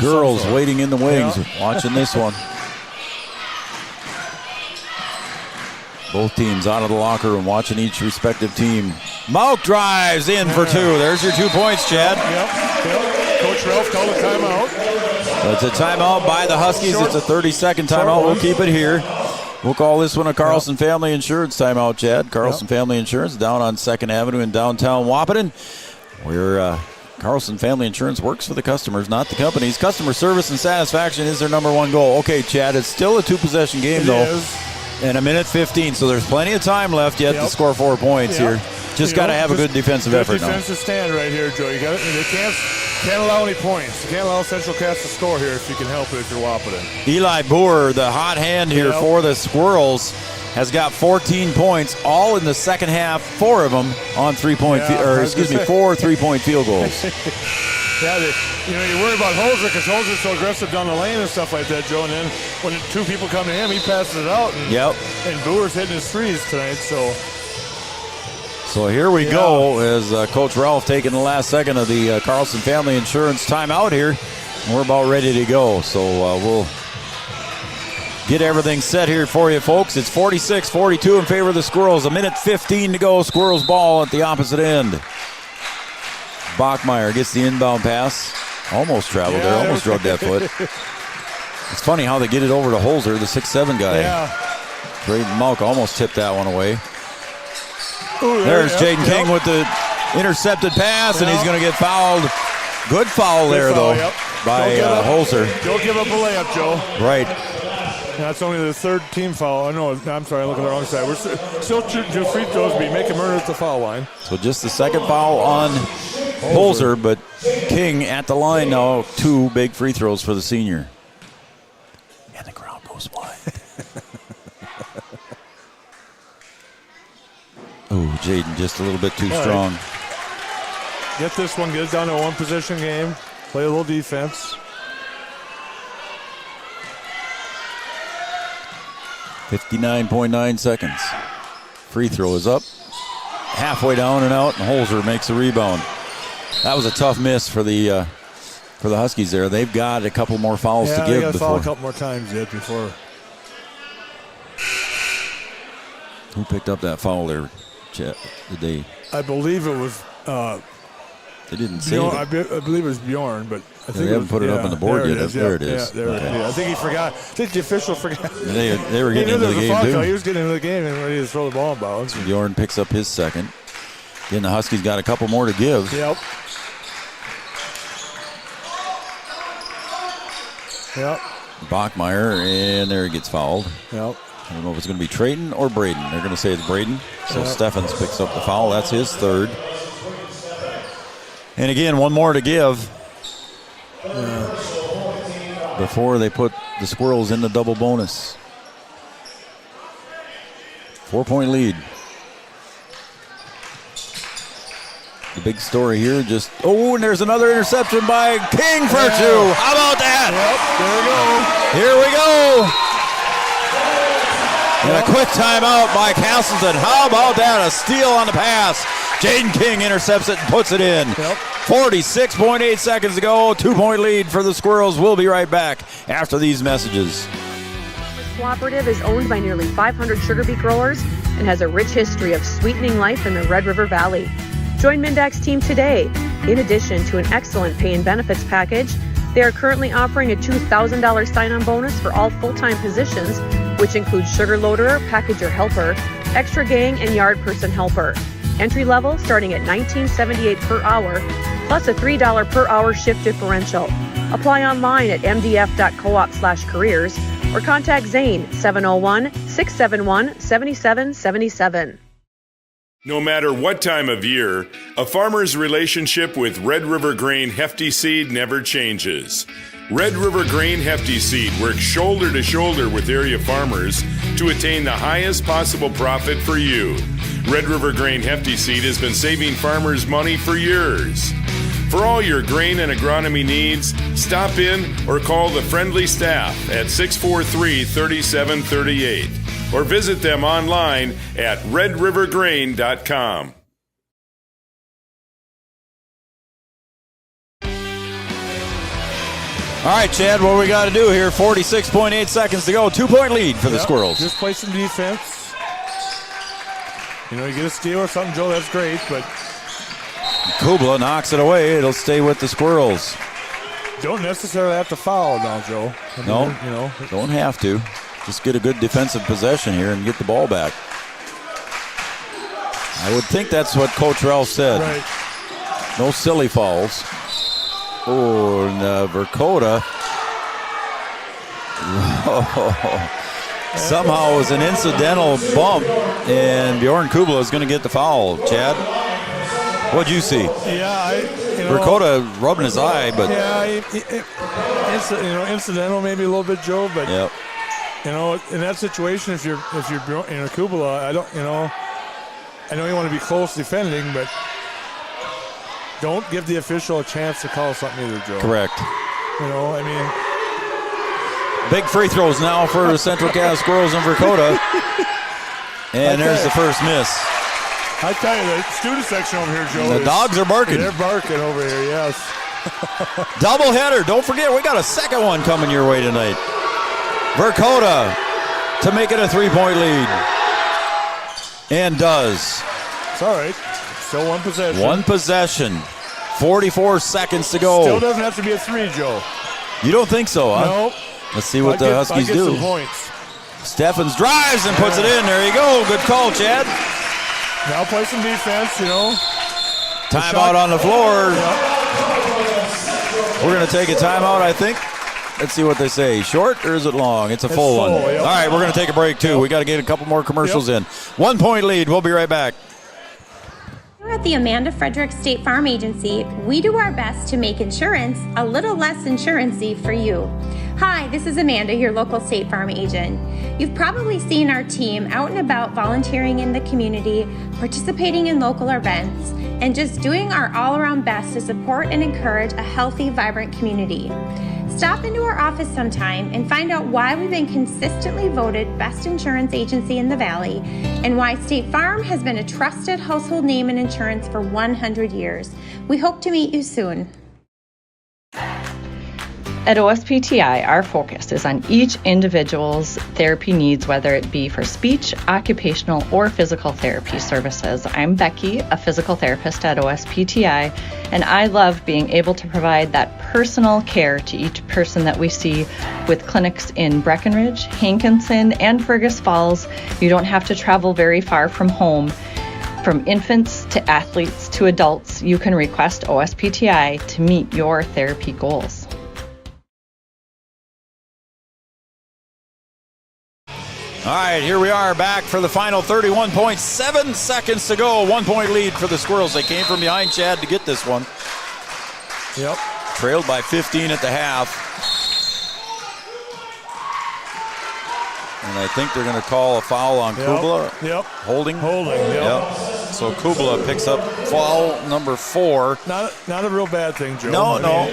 Girls waiting in the wings, watching this one. Both teams out of the locker room watching each respective team. Mauk drives in for 2. There's your 2 points, Chad. Yep. Coach Ralph called a timeout. It's a timeout by the Huskies. It's a 30-second timeout. We'll keep it here. We'll call this one a Carlson Family Insurance timeout, Chad. Carlson Family Insurance down on 2nd Avenue in downtown Wahpeton. Where Carlson Family Insurance works for the customers, not the companies. Customer service and satisfaction is their number 1 goal. Okay, Chad, it's still a 2-possession game, though. And a minute 15, so there's plenty of time left yet to score 4 points here. Just got to have a good defensive effort now. Defensive stand right here, Joe. You got it. They can't allow any points. You can't allow Central Cass to score here if you can help it if you're Wahpeton. Eli Boer, the hot hand here for the Squirrels, has got 14 points, all in the second half. 4 of them on 4 3-point field goals. You worry about Holzer because Holzer's so aggressive down the lane and stuff like that, Joe. And then when 2 people come to him, he passes it out. And Boer's hitting his 3s tonight. So here we go as Coach Ralph taking the last second of the Carlson Family Insurance timeout here. We're about ready to go. So we'll get everything set here for you, folks. It's 46-42 in favor of the Squirrels. A minute 15 to go. Squirrels ball at the opposite end. Bachmeyer gets the inbound pass. Almost traveled there. Almost drugged that foot. It's funny how they get it over to Holzer, the 6'7" guy. Braden Mauk almost tipped that one away. There's Jaden King with the intercepted pass, and he's going to get fouled. Good foul there, though, by Holzer. Don't give up a layup, Joe. Right. That's only the 3rd team foul. Oh, no, I'm sorry, I look at the wrong side. We're still shooting free throws, but you make a murder at the foul line. So just the 2nd foul on Holzer, but King at the line now. 2 big free throws for the senior. And the crowd goes wide. Oh, Jaden just a little bit too strong. Get this one, get it down to a 1-possession game. Play a little defense. 59.9 seconds. Free throw is up. Halfway down and out, and Holzer makes a rebound. That was a tough miss for the Huskies there. They've got a couple more fouls to give. They got to before. foul a couple more times yet before. Who picked up that foul there, Chet? I believe it was. They didn't say I believe it was Bjorn, but I think they haven't put it up on the board yet. There it is. There it is. I think he forgot. I think the official forgot. They were getting into the game, too. He was getting into the game and ready to throw the ball in bounds. Bjorn picks up his 2nd. Then the Huskies got a couple more to give. Yep. Bachmeyer, and there he gets fouled. Yep. I don't know if it's going to be Trayton or Braden. They're going to say it's Braden. So Steffens picks up the foul. That's his 3rd. And again, 1 more to give before they put the Squirrels in the double bonus. 4-point lead. The big story here and there's another interception by King for 2. How about that? There we go. Here we go. And a quick timeout by Castleton. How about that? A steal on the pass. Jaden King intercepts it and puts it in. 46.8 seconds to go. 2-point lead for the Squirrels. We'll be right back after these messages. Cooperative is owned by nearly 500 sugar beet growers and has a rich history of sweetening life in the Red River Valley. Join Mindak's team today. In addition to an excellent pay and benefits package, they are currently offering a $2,000 sign-on bonus for all full-time positions, which includes sugar loader, packager helper, extra gang, and yard person helper. Entry level starting at $19.78 per hour, plus a $3 per hour shift differential. Apply online at mdf.coop/careers or contact Zane 701-671-7777. No matter what time of year, a farmer's relationship with Red River Grain Hefty Seed never changes. Red River Grain Hefty Seed works shoulder to shoulder with area farmers to attain the highest possible profit for you. Red River Grain Hefty Seed has been saving farmers money for years. For all your grain and agronomy needs, stop in or call the friendly staff at 643-3738 or visit them online at redrivergrain.com. All right, Chad, what we got to do here? 46.8 seconds to go. 2-point lead for the Squirrels. Just play some defense. You know, you get a steal or something, Joe, that's great, but Kubla knocks it away. It'll stay with the Squirrels. Don't necessarily have to foul now, Joe. I mean, No, you know, don't have to. Just get a good defensive possession here and get the ball back. I would think that's what Coach Ralph said. Right. No silly fouls. Oh, and Dakota. Somehow it was an incidental bump, and Bjorn Kubla is going to get the foul. Chad, what'd you see? Yeah, Dakota rubbing his eye, but yeah, incidental maybe a little bit, Joe. But yep. You know, in that situation, if you're Kubla, I know you want to be close defending, but don't give the official a chance to call something either, Joe. Correct. You know, I mean, big free throws now for the Central Cal Squirrels and Dakota. And there's the first miss. I tell you, the student section over here, Joe. The dogs are barking. They're barking over here, yes. Double header. Don't forget, we got a second one coming your way tonight. Dakota to make it a 3-point lead. And does. It's all right. Still one possession. One possession. 44 seconds to go. Still doesn't have to be a 3, Joe. You don't think so, huh? No. Let's see what the Huskies do. Some points. Steffens drives and puts it in. There you go. Good call, Chad. Now play some defense, you know. Timeout on the floor. Yep. We're going to take a timeout, I think. Let's see what they say. Short or is it long? It's a full one. Yep. All right, we're going to take a break, too. We got to get a couple more commercials in. 1-point lead. We'll be right back. Here at the Amanda Frederick State Farm Agency, we do our best to make insurance a little less insurance-y for you. Hi, this is Amanda, your local State Farm agent. You've probably seen our team out and about volunteering in the community, participating in local events, and just doing our all-around best to support and encourage a healthy, vibrant community. Stop into our office sometime and find out why we've been consistently voted best insurance agency in the Valley and why State Farm has been a trusted household name in insurance for 100 years. We hope to meet you soon. At OSPTI, our focus is on each individual's therapy needs, whether it be for speech, occupational, or physical therapy services. I'm Becky, a physical therapist at OSPTI, and I love being able to provide that personal care to each person that we see with clinics in Breckenridge, Hankinson, and Fergus Falls. You don't have to travel very far from home. From infants to athletes to adults, you can request OSPTI to meet your therapy goals. All right, here we are back for the final 31.7 seconds to go. 1-point lead for the Squirrels. They came from behind Chad to get this one. Yep. Trailed by 15 at the half. And I think they're going to call a foul on Kubla. Yep. Holding. Yep. So Kubla picks up foul number 4. Not a real bad thing, Joe. No.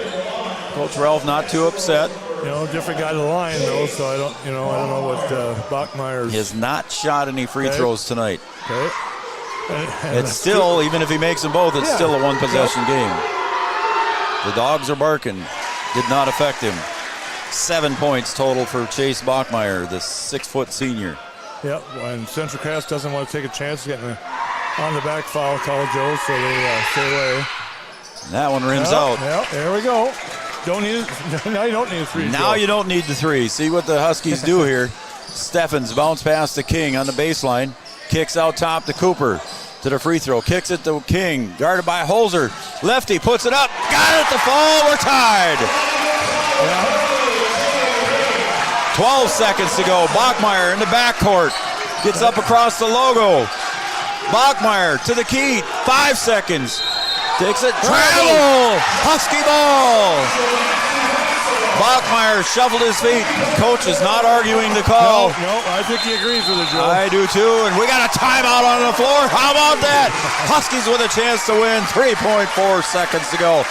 Coach Ralph not too upset. You know, different guy to the line though, so I don't know what Bachmeier's. He has not shot any free throws tonight. Okay. It's still, even if he makes them both, it's still a one-possession game. The dogs are barking. Did not affect him. 7 points total for Chase Bachmeyer, the 6-foot senior. Yep, and Central Cass doesn't want to take a chance of getting on the back foul call, Joe, so they stay away. That one rims out. Yep, there we go. Now you don't need a three. Now you don't need the three. See what the Huskies do here. Steffens bounce pass to King on the baseline. Kicks out top to Cooper. To the free throw. Kicks it to King. Guarded by Holzer. Lefty puts it up. Got it to fall. We're tied. 12 seconds to go. Bachmeyer in the backcourt. Gets up across the logo. Bachmeyer to the key. 5 seconds. Takes it. Travel. Husky ball. Bachmeyer shuffled his feet. Coach is not arguing the call. No, I think he agrees with it, Joe. I do too. And we got a timeout on the floor. How about that? Huskies with a chance to win. 3.4 seconds to go.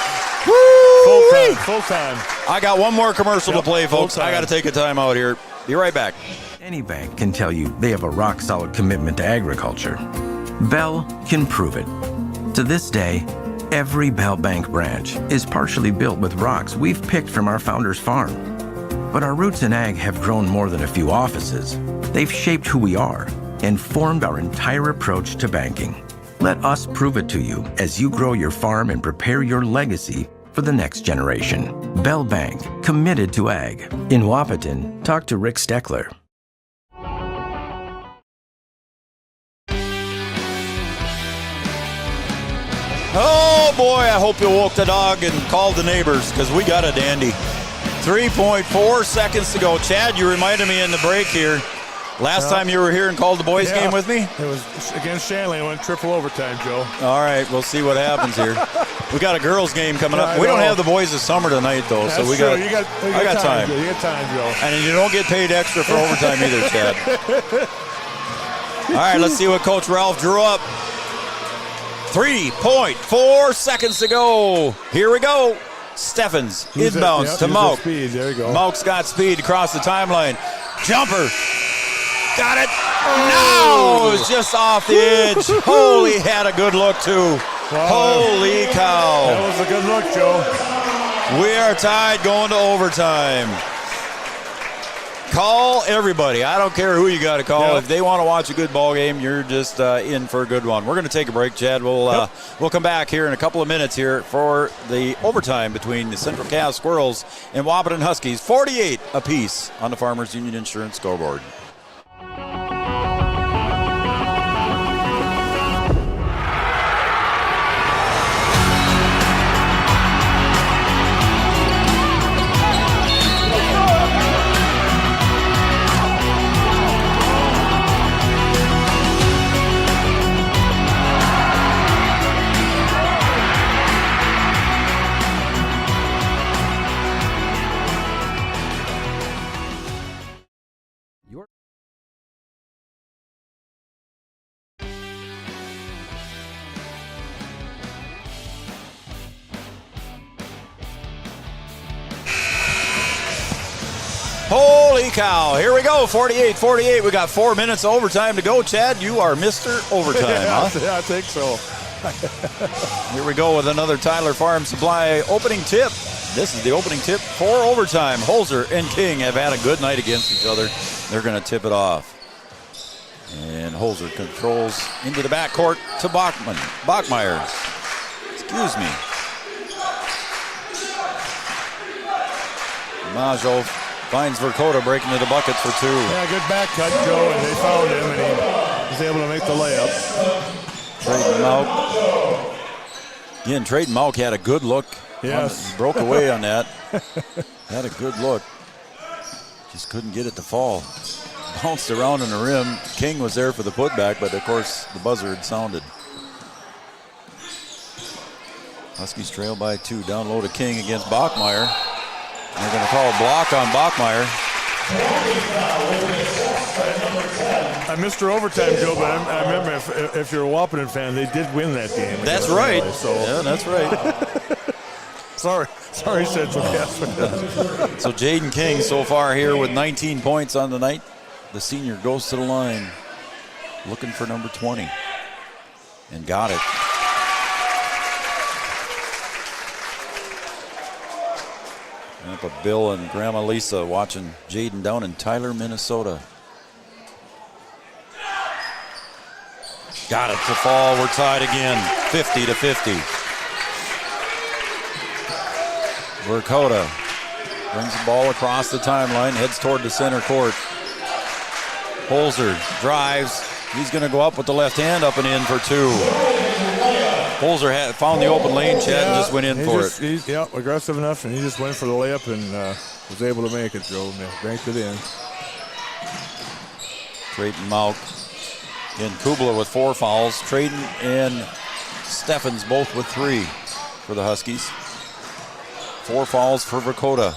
Woo! Full time. I got one more commercial to play, folks. I got to take a timeout here. Be right back. Any bank can tell you they have a rock-solid commitment to agriculture. Bell can prove it. To this day, every Bell Bank branch is partially built with rocks we've picked from our founder's farm. But our roots in ag have grown more than a few offices. They've shaped who we are and formed our entire approach to banking. Let us prove it to you as you grow your farm and prepare your legacy for the next generation. Bell Bank, committed to ag. In Wahpeton, talk to Rick Steckler. Oh boy, I hope you woke the dog and called the neighbors because we got a dandy. 3.4 seconds to go. Chad, you reminded me in the break here. Last time you were here and called the boys game with me? It was against Shanley. It went triple overtime, Joe. All right, we'll see what happens here. We got a girls game coming up. We don't have the boys this summer tonight, though, so we got. I got time. You got time, Joe. And you don't get paid extra for overtime either, Chad. All right, let's see what Coach Ralph drew up. 3.4 seconds to go. Here we go. Steffens inbounds to Mauk. There you go. Mauk's got speed across the timeline. Jumper. Got it. No, it was just off the edge. Holy, had a good look too. Holy cow. That was a good look, Joe. We are tied going to overtime. Call everybody. I don't care who you got to call. Yep. If they want to watch a good ball game, you're just in for a good one. We're going to take a break, Chad. We'll come back here in a couple of minutes here for the overtime between the Central Cass Squirrels and Wahpeton Huskies. 48 apiece on the Farmers Union Insurance scoreboard. Holy cow. Here we go. 48-48. We got 4 minutes of overtime to go. Chad, you are Mr. Overtime, huh? Yeah, I think so. Here we go with another Tyler Farm Supply opening tip. This is the opening tip for overtime. Holzer and King have had a good night against each other. They're going to tip it off. And Holzer controls into the backcourt to Bachmeyer. Excuse me. Majo finds Dakota breaking to the bucket for two. Yeah, good back cut, Joe, and they found him, and he was able to make the layup. Trayton Mauk. Again, Trayton Mauk had a good look. Yes. Broke away on that. Had a good look. Just couldn't get it to fall. Bounced around in the rim. King was there for the putback, but of course the buzzer had sounded. Huskies trail by 2. Down low to King against Bachmeyer. They're going to call a block on Bachmeyer. I missed her overtime, Joe, but I remember if you're a Wahpeton fan, they did win that game. That's right. Anyway, so. Yeah, that's right. Sorry, Central Cass. So Jaden King so far here with 19 points on the night. The senior goes to the line looking for number 20 and got it. Grandpa Bill and Grandma Lisa watching Jaden down in Tyler, Minnesota. Got it to fall. We're tied again, 50-50. Dakota brings the ball across the timeline, heads toward the center court. Holzer drives. He's going to go up with the left hand, up and in for two. Holzer found the open lane, Chad, and just went in for it. He's aggressive enough, and he just went for the layup and was able to make it, Joe. Banked it in. Trayton Mauk and Kubler with 4 fouls. Trayton and Steffens both with 3 for the Huskies. 4 fouls for Dakota.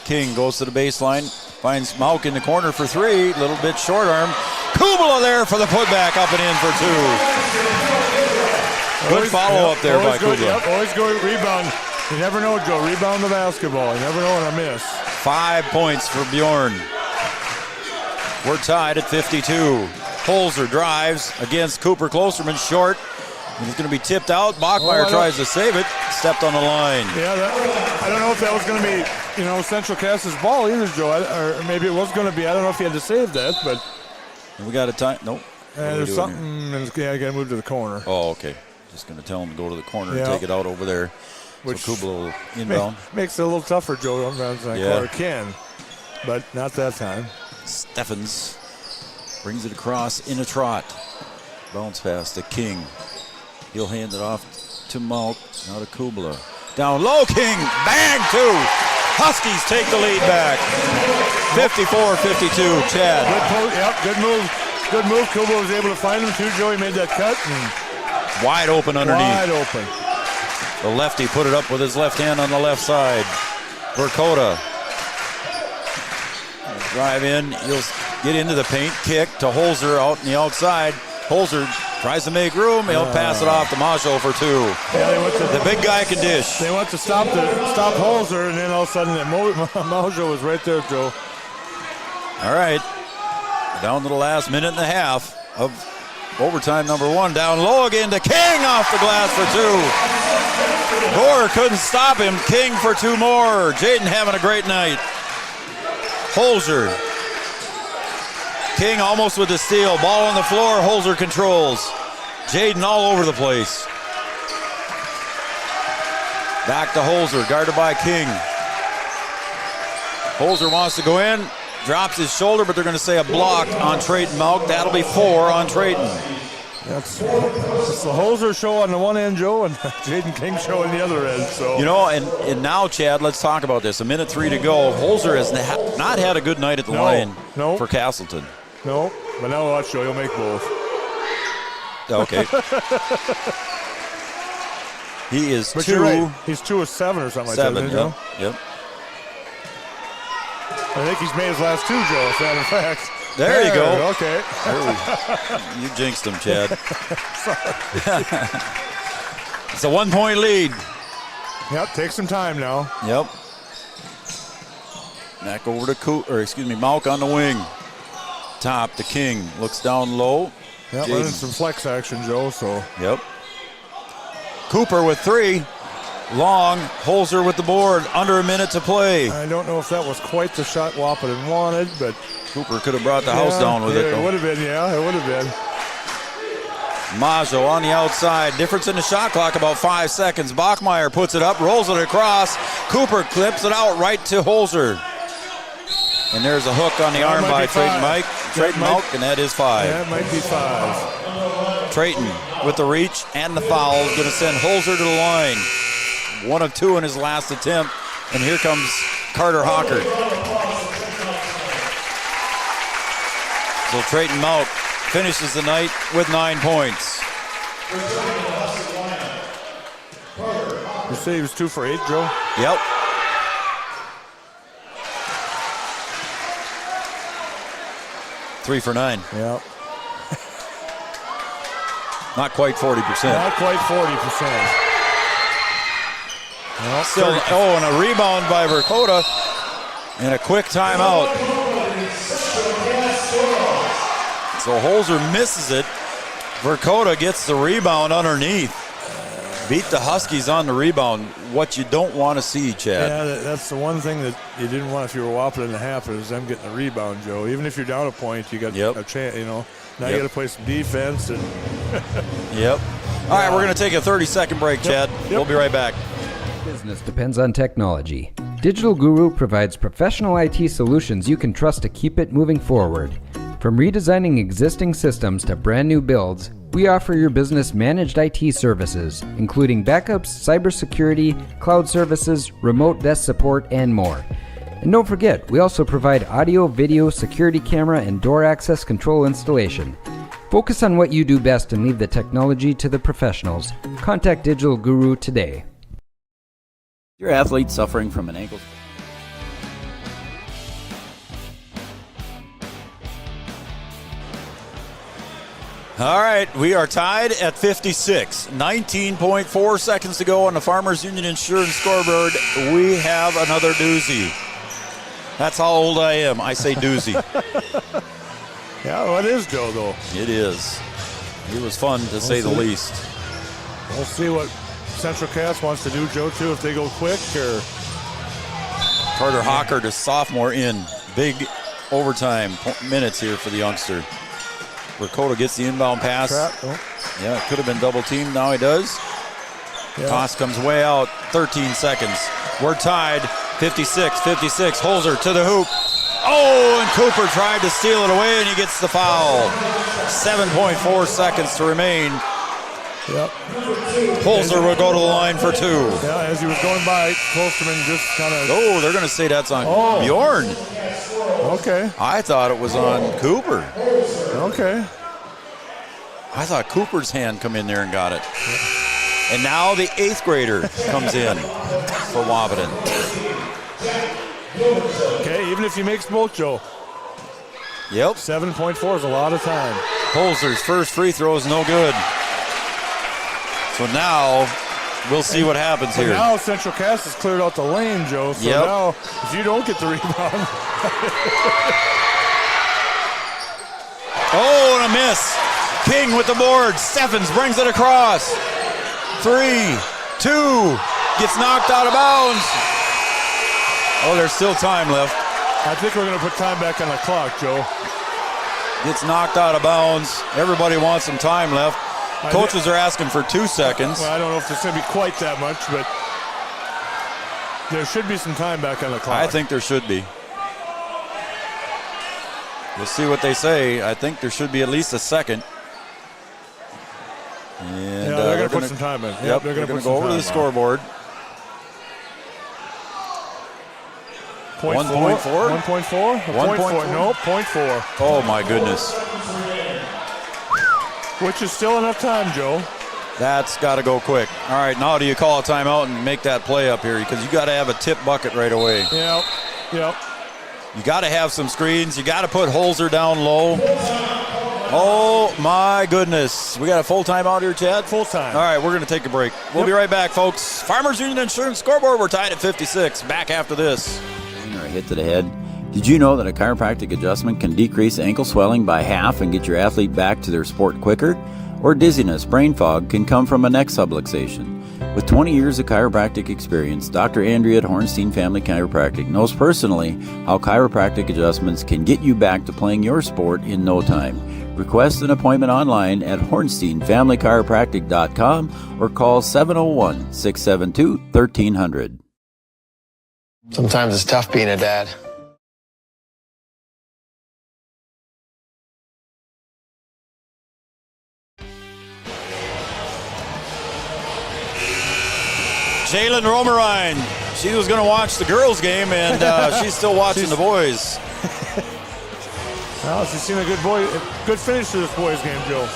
King goes to the baseline, finds Mauk in the corner for 3. Little bit short arm. Kubler there for the putback, up and in for 2. Good follow up there by Kubler. Always go rebound. You never know, Joe. Rebound the basketball. You never know when I miss. 5 points for Bjorn. We're tied at 52. Holzer drives against Cooper Klosterman, short. And he's going to be tipped out. Bachmeier tries to save it. Stepped on the line. Yeah, I don't know if that was going to be, Central Cass's ball either, Joe. Or maybe it was going to be. I don't know if he had to save that, but. And we got a time. Nope. There's something. I got to move to the corner. Oh, okay. Just going to tell him to go to the corner and take it out over there. Which so Kubler will inbound. Makes it a little tougher, Joe, sometimes than corner can. But not that time. Steffens brings it across in a trot. Bounce pass to King. He'll hand it off to Mauk. Now to Kubler. Down low, King. Bang, 2. Huskies take the lead back. 54-52, Chad. Good move. Good move. Kubler was able to find him, too, Joe. He made that cut. Wide open underneath. Wide open. The lefty put it up with his left hand on the left side. Dakota. Drive in. He'll get into the paint. Kick to Holzer out in the outside. Holzer tries to make room. He'll pass it off to Majo for 2. The big guy can dish. They went to stop Holzer, and then all of a sudden Majo was right there, Joe. All right. Down to the last minute and a half of overtime number 1. Down low again to King off the glass for 2. Gore couldn't stop him. King for 2 more. Jaden having a great night. Holzer. King almost with the steal. Ball on the floor. Holzer controls. Jaden all over the place. Back to Holzer, guarded by King. Holzer wants to go in. Drops his shoulder, but they're going to say a block on Trayton Mauk. That'll be 4 on Trayton. That's the Holzer show on the one end, Joe, and Jaden King show on the other end. So and now, Chad, let's talk about this. 1:03 to go. Holzer has not had a good night at the line for Castleton. No, but now watch, Joe. He'll make both. Okay. He is but 2. You're right. He's 2 of 7 or something 7, like that. Yep. I think he's made his last 2, Joe, as a matter of fact. There you go. Okay. You jinxed him, Chad. It's a 1-point lead. Yep, take some time now. Yep. Back over to Mauk on the wing. Top to King. Looks down low. Yep, running some flex action, Joe, so. Yep. Cooper with 3. Long. Holzer with the board. Under a minute to play. I don't know if that was quite the shot Wahpeton wanted, but Cooper could have brought the house down with it, though. It would have been, it would have been. Majo on the outside. Difference in the shot clock, about 5 seconds. Bachmeier puts it up, rolls it across. Cooper clips it out right to Holzer. And there's a hook on the arm by Trayton Mauk, and that is 5. That might be 5. Trayton with the reach and the foul is going to send Holzer to the line. 1 of 2 in his last attempt. And here comes Carter Hawker. So Trayton Mauk finishes the night with 9 points. You say he was 2 for 8, Joe? Yep. Three for 9. Yep. Not quite 40%. Not quite 40%. Well, still, and a rebound by Dakota, and a quick timeout. So Holzer misses it. Dakota gets the rebound underneath. beat the Huskies on the rebound. What you don't want to see, Chad. Yeah, that's the one thing that you didn't want if you were Wahpeton to happen is them getting a rebound, Joe. Even if you're down a point, you got a chance, you know. Now you got to play some defense. And Yep. All right, we're going to take a 30-second break, Chad. We'll be right back. Business depends on technology. Digital Guru provides professional IT solutions you can trust to keep it moving forward. From redesigning existing systems to brand new builds, we offer your business managed IT services, including backups, cybersecurity, cloud services, remote desk support, and more. And don't forget, we also provide audio, video, security camera, and door access control installation. Focus on what you do best and leave the technology to the professionals. Contact Digital Guru today. Your athlete suffering from an ankle. All right, we are tied at 56. 19.4 seconds to go on the Farmers Union Insurance scoreboard. We have another doozy. That's how old I am. I say doozy. Yeah, well, it is, Joe, though. It is. It was fun, to say the least. We'll see what Central Cass wants to do, Joe, too, if they go quick or... Carter Hawker, the sophomore, in. Big overtime minutes here for the youngster. Dakota gets the inbound pass. Yeah, it could have been double teamed. Now he does. Yeah. Toss comes way out. 13 seconds. We're tied. 56. Holzer to the hoop. Oh, and Cooper tried to steal it away, and he gets the foul. 7.4 seconds to remain. Yep. Holzer will go to the line for two. Yeah, as he was going by, Klosterman just kind of... Oh, they're going to say that's on Bjorn. Okay. I thought it was on Cooper. Okay. I thought Cooper's hand come in there and got it. And now the 8th grader comes in for Wahpeton. Okay, even if he makes both, Joe. Yep. 7.4 is a lot of time. Holzer's first free throw is no good. So now we'll see what happens here. Now Central Cass has cleared out the lane, Joe. So now if you don't get the rebound. Oh, and a miss. King with the board. Steffens brings it across. 3, 2, gets knocked out of bounds. Oh, there's still time left. I think we're going to put time back on the clock, Joe. Gets knocked out of bounds. Everybody wants some time left. Coaches are asking for 2 seconds. Well, I don't know if it's going to be quite that much, but there should be some time back on the clock. I think there should be. We'll see what they say. I think there should be at least a second. And yeah, they're going to put some time in. Yep, they're going to go over to the scoreboard. 1.4? 1.4? 1.4? No, 0.4. Oh, my goodness. Which is still enough time, Joe. That's got to go quick. All right, now do you call a timeout and make that play up here? Because you got to have a tip bucket right away. Yep. You got to have some screens. You got to put Holzer down low. Oh, my goodness. We got a full timeout here, Chad? Full time. All right, we're going to take a break. We'll be right back, folks. Farmers Union Insurance scoreboard. We're tied at 56. Back after this. Or a hit to the head. Did you know that a chiropractic adjustment can decrease ankle swelling by half and get your athlete back to their sport quicker? Or dizziness, brain fog can come from a neck subluxation. With 20 years of chiropractic experience, Dr. Andrea at Hornstein Family Chiropractic knows personally how chiropractic adjustments can get you back to playing your sport in no time. Request an appointment online at hornsteinfamilychiropractic.com or call 701-672-1300. Sometimes it's tough being a dad. Jalen Romerine. She was going to watch the girls' game, and she's still watching the boys. Well, she's seen a good finish to this boys' game, Joe.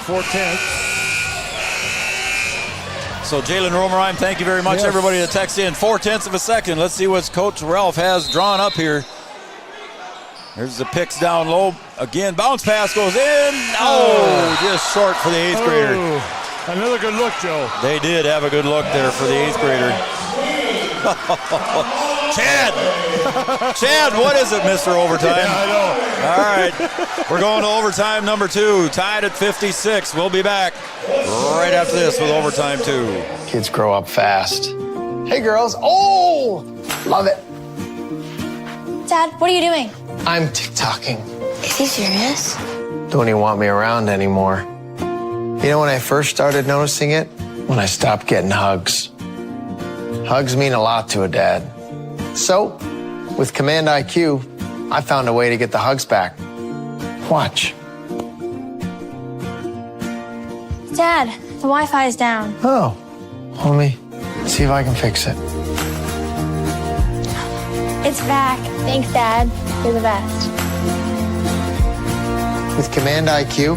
4-10. So Jalen Romerine, thank you very much, everybody that texts in. 0.4 of a second. Let's see what Coach Ralph has drawn up here. There's the picks down low. Again, bounce pass goes in. Oh, just short for the 8th grader. Another good look, Joe. They did have a good look there for the 8th grader. Chad, what is it, Mr. Overtime? Yeah, I know. All right, we're going to overtime number 2, tied at 56. We'll be back right after this with overtime 2. Kids grow up fast. Hey, girls. Oh, love it. Dad, what are you doing? I'm TikToking. Is he serious? Don't even want me around anymore. You know when I first started noticing it? When I stopped getting hugs. Hugs mean a lot to a dad. So, with Command IQ, I found a way to get the hugs back. Watch. Dad, the Wi-Fi is down. Oh, let me see if I can fix it. It's back. Thanks, Dad. You're the best. With Command IQ,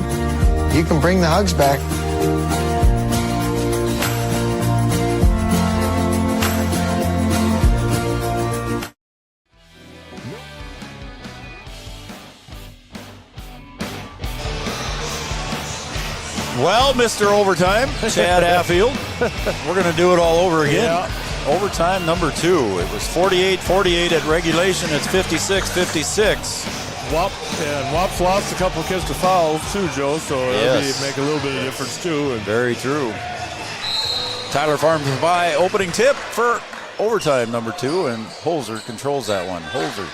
you can bring the hugs back. Well, Mr. Overtime, Chad Hatfield, we're going to do it all over again. Yeah. Overtime number 2. It was 48-48 at regulation. It's 56-56. Wap's lost a couple of kids to fouls too, Joe, so it'll make a little bit of difference too. And very true. Tyler Farms by opening tip for overtime number 2, and Holzer controls that one. Holzer,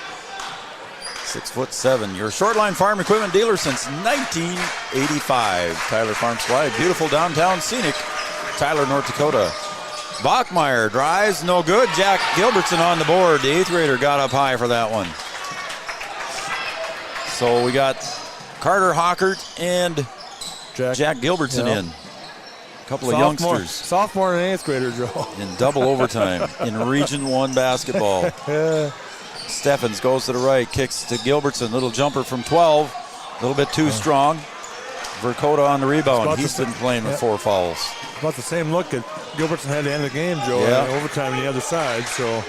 6'7", your Shortline Farm Equipment dealer since 1985. Tyler Farm Supply, beautiful downtown scenic, Tyler, North Dakota. Bachmeyer drives, no good. Jack Gilbertson on the board. The 8th grader got up high for that one. So we got Carter Hockert and Jack Gilbertson in. A couple of youngsters. Sophomore and 8th grader, Joe. In double overtime in Region 1 basketball. Steffens goes to the right, kicks to Gilbertson. Little jumper from 12. A little bit too strong. Verkota on the rebound. He's been playing with 4 fouls. About the same look that Gilbertson had to end the game, Joe. Yeah. Overtime on the other side, so.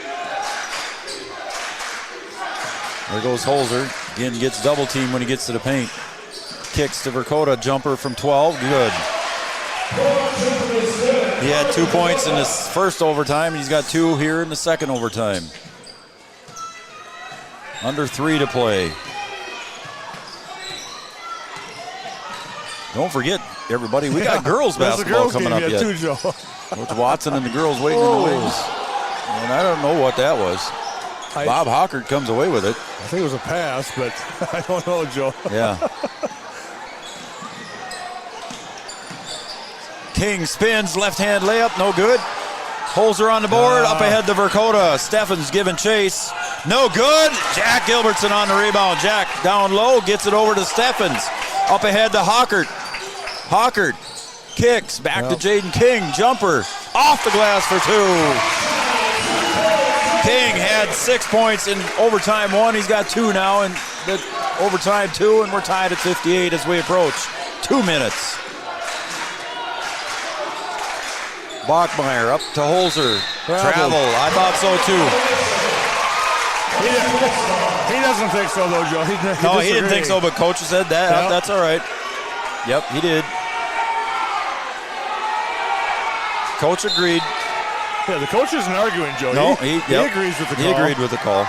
There goes Holzer. Again, gets double teamed when he gets to the paint. Kicks to Verkota, jumper from 12, good. He had 2 points in his first overtime, and he's got 2 here in the second overtime. Under 3 to play. Don't forget, everybody, we got girls basketball coming up yet. Too, Joe. Coach Watson and the girls waiting in the wings. And I don't know what that was. Bob Hockert comes away with it. I think it was a pass, but I don't know, Joe. Yeah. King spins, left-hand layup, no good. Holzer on the board, up ahead to Verkota. Steffens giving chase, no good. Jack Gilbertson on the rebound. Jack down low, gets it over to Steffens. Up ahead to Hockert. Hockert kicks, back to Jaden King. Jumper, off the glass for 2. King had 6 points in overtime 1. He's got 2 now in the overtime 2, and we're tied at 58 as we approach 2 minutes. Bachmeyer up to Holzer. Travel. I thought so too. He doesn't think so though, Joe. He didn't think so, but coach said that. Yep. That's all right. Yep, he did. Coach agreed. Yeah, the coach isn't arguing, Joe. No, he agrees with the call. He agreed with the call.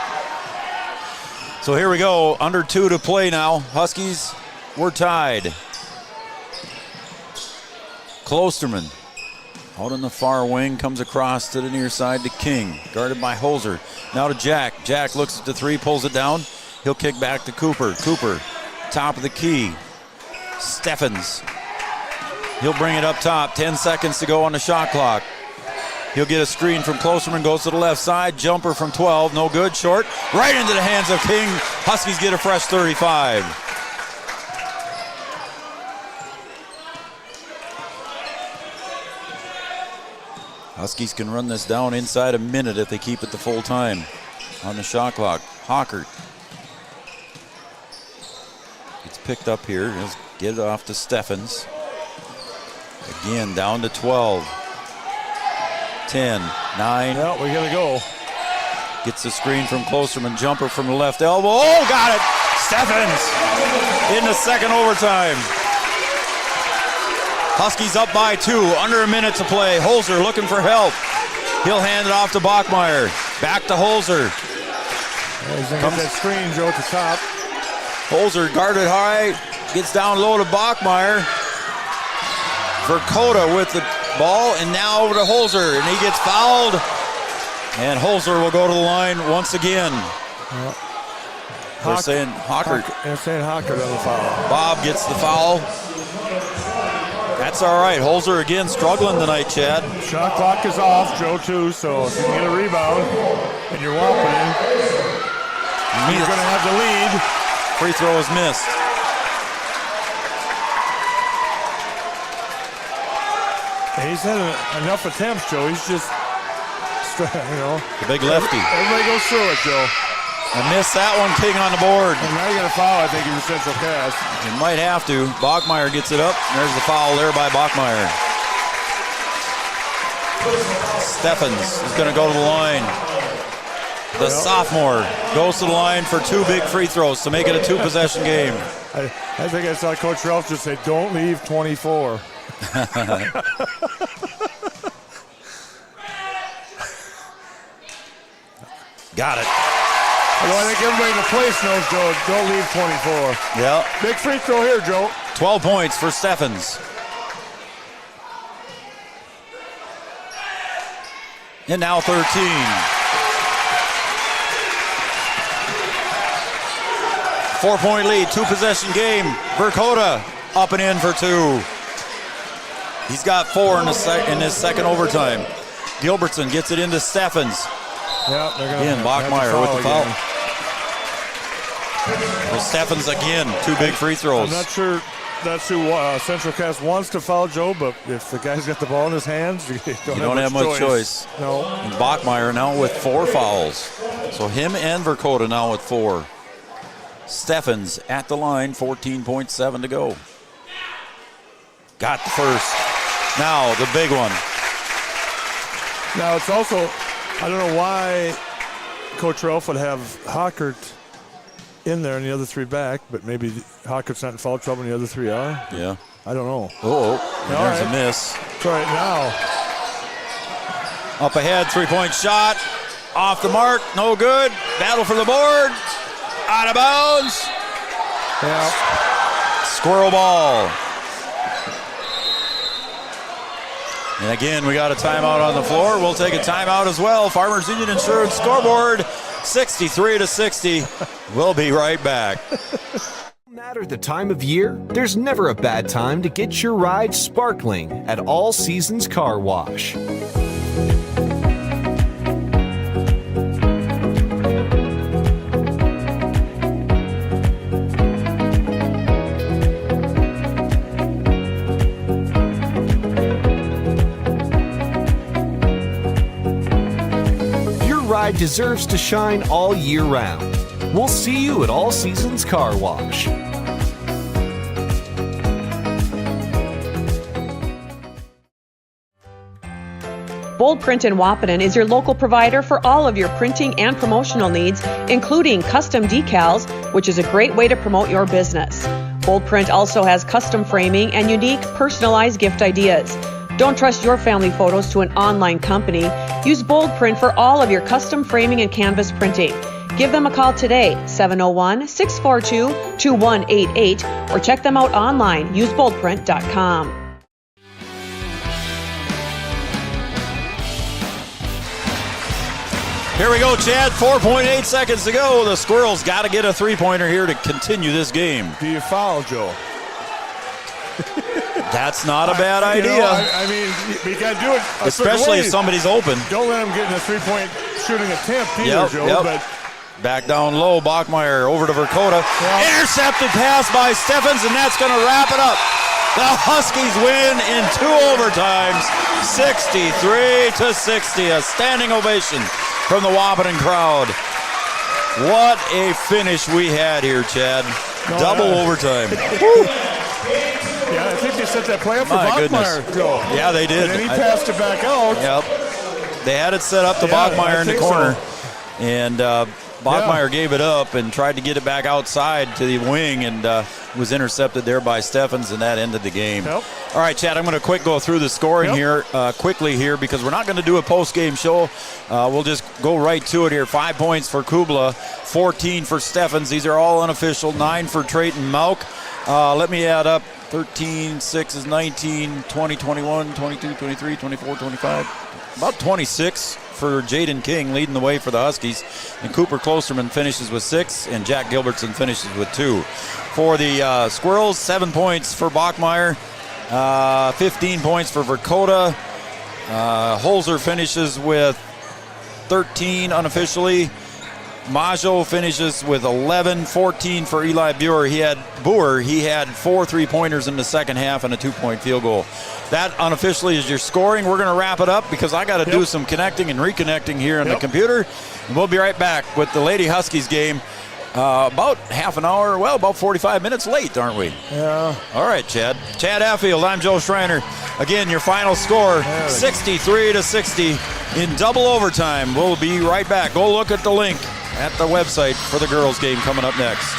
So here we go. Under 2 to play now. Huskies, we're tied. Klosterman out on the far wing, comes across to the near side to King, guarded by Holzer. Now to Jack. Jack looks at the 3, pulls it down. He'll kick back to Cooper. Cooper, top of the key. Steffens. He'll bring it up top. 10 seconds to go on the shot clock. He'll get a screen from Klosterman, goes to the left side. Jumper from 12, no good, short. Right into the hands of King. Huskies get a fresh 35. Huskies can run this down inside a minute if they keep it the full time on the shot clock. Hockert. It's picked up here. He'll get it off to Steffens. Again, down to 12. 10, 9. Yeah, we gotta go. Gets the screen from Klosterman. Jumper from the left elbow. Oh, got it! Steffens in the second overtime. Huskies up by 2, under a minute to play. Holzer looking for help. He'll hand it off to Bachmeyer. Back to Holzer. He's going to get that screen, Joe, at the top. Holzer guarded high. Gets down low to Bachmeyer. Dakota with the ball, and now over to Holzer, and he gets fouled. And Holzer will go to the line once again. They're saying Hockert. They're saying Hockert on the foul. Bob gets the foul. That's all right. Holzer again struggling tonight, Chad. Shot clock is off, Joe, too, so if you can get a rebound and you're Wahpeton, you're going to have the lead. Free throw is missed. And he's had enough attempts, Joe. He's just, The big lefty. Everybody goes through it, Joe. I missed that one, King on the board. And now you got a foul, I think, in the Central Cass. You might have to. Bachmeyer gets it up. And there's the foul there by Bachmeyer. Steffens is going to go to the line. The sophomore goes to the line for 2 big free throws to make it a 2-possession game. I think I saw Coach Ralph just say, don't leave 24. Got it. Well, I think everybody in the place knows, Joe, don't leave 24. Yeah. Big free throw here, Joe. 12 points for Steffens. And now 13. 4-point lead, 2-possession game. Dakota up and in for 2. He's got 4 in his second overtime. Gilbertson gets it into Steffens. Yeah, they're again, Bachmeyer with the foul. Well, Steffens again, 2 big free throws. I'm not sure that's who Central Cass wants to foul, Joe, but if the guy's got the ball in his hands, you don't have much choice. No. And Bachmeyer now with 4 fouls. So him and Dakota now with 4. Steffens at the line, 14.7 to go. Got the first. Now the big one. Now it's also, I don't know why Coach Ralph would have Hockert in there and the other 3 back, but maybe Hockert's not in foul trouble and the other 3 are. Yeah. I don't know. There's a miss. It's all right now. Up ahead, 3-point shot. Off the mark, no good. Battle for the board. Out of bounds. Yeah. Squirrel ball. And again, we got a timeout on the floor. We'll take a timeout as well. Farmers Union Insurance scoreboard, 63-60. We'll be right back. No matter the time of year, there's never a bad time to get your ride sparkling at All Seasons Car Wash. Ride deserves to shine all year round. We'll see you at All Seasons Car Wash. Bold Print in Wahpeton is your local provider for all of your printing and promotional needs, including custom decals, which is a great way to promote your business. Bold Print also has custom framing and unique personalized gift ideas. Don't trust your family photos to an online company. Use Bold Print for all of your custom framing and canvas printing. Give them a call today, 701-642-2188, or check them out online, useboldprint.com. Here we go, Chad. 4.8 seconds to go. The Squirrels got to get a 3-pointer here to continue this game. Do you foul, Joe? That's not a bad idea. I mean, you got to do it. Especially if somebody's open. Don't let them get in a 3-point shooting attempt either, Joe. But back down low, Bachmeyer over to Dakota. Intercepted pass by Steffens, and that's going to wrap it up. The Huskies win in 2 overtimes, 63-60. A standing ovation from the Wahpeton crowd. What a finish we had here, Chad. Double overtime. Yeah, I think they set that play up for Bachmeyer, Joe. Yeah, they did. And then he passed it back out. Yep. They had it set up to Bachmeyer in the corner. So. And Bachmeyer gave it up and tried to get it back outside to the wing and was intercepted there by Steffens, and that ended the game. Yep. All right, Chad, I'm going to quick go through the scoring here quickly here because we're not going to do a post-game show. We'll just go right to it here. 5 points for Kubla, 14 for Steffens. These are all unofficial. 9 for Trayton Malk. Let me add up. 13, 6 is 19, 20, 21, 22, 23, 24, 25. About 26 for Jaden King leading the way for the Huskies. And Cooper Klosterman finishes with 6, and Jack Gilbertson finishes with 2. For the Squirrels, 7 points for Bachmeyer, 15 points for Dakota. Holzer finishes with 13 unofficially. Majo finishes with 11, 14 for Eli Boer. He had 4 3-pointers in the second half and a 2-point field goal. That unofficially is your scoring. We're going to wrap it up because I got to do some connecting and reconnecting here on the computer. And we'll be right back with the Lady Huskies game. About half an hour, about 45 minutes late, aren't we? Yeah. All right, Chad. Chad Affield, I'm Joe Schreiner. Again, your final score, 63-60 in double overtime. We'll be right back. Go look at the link at the website for the girls' game coming up next.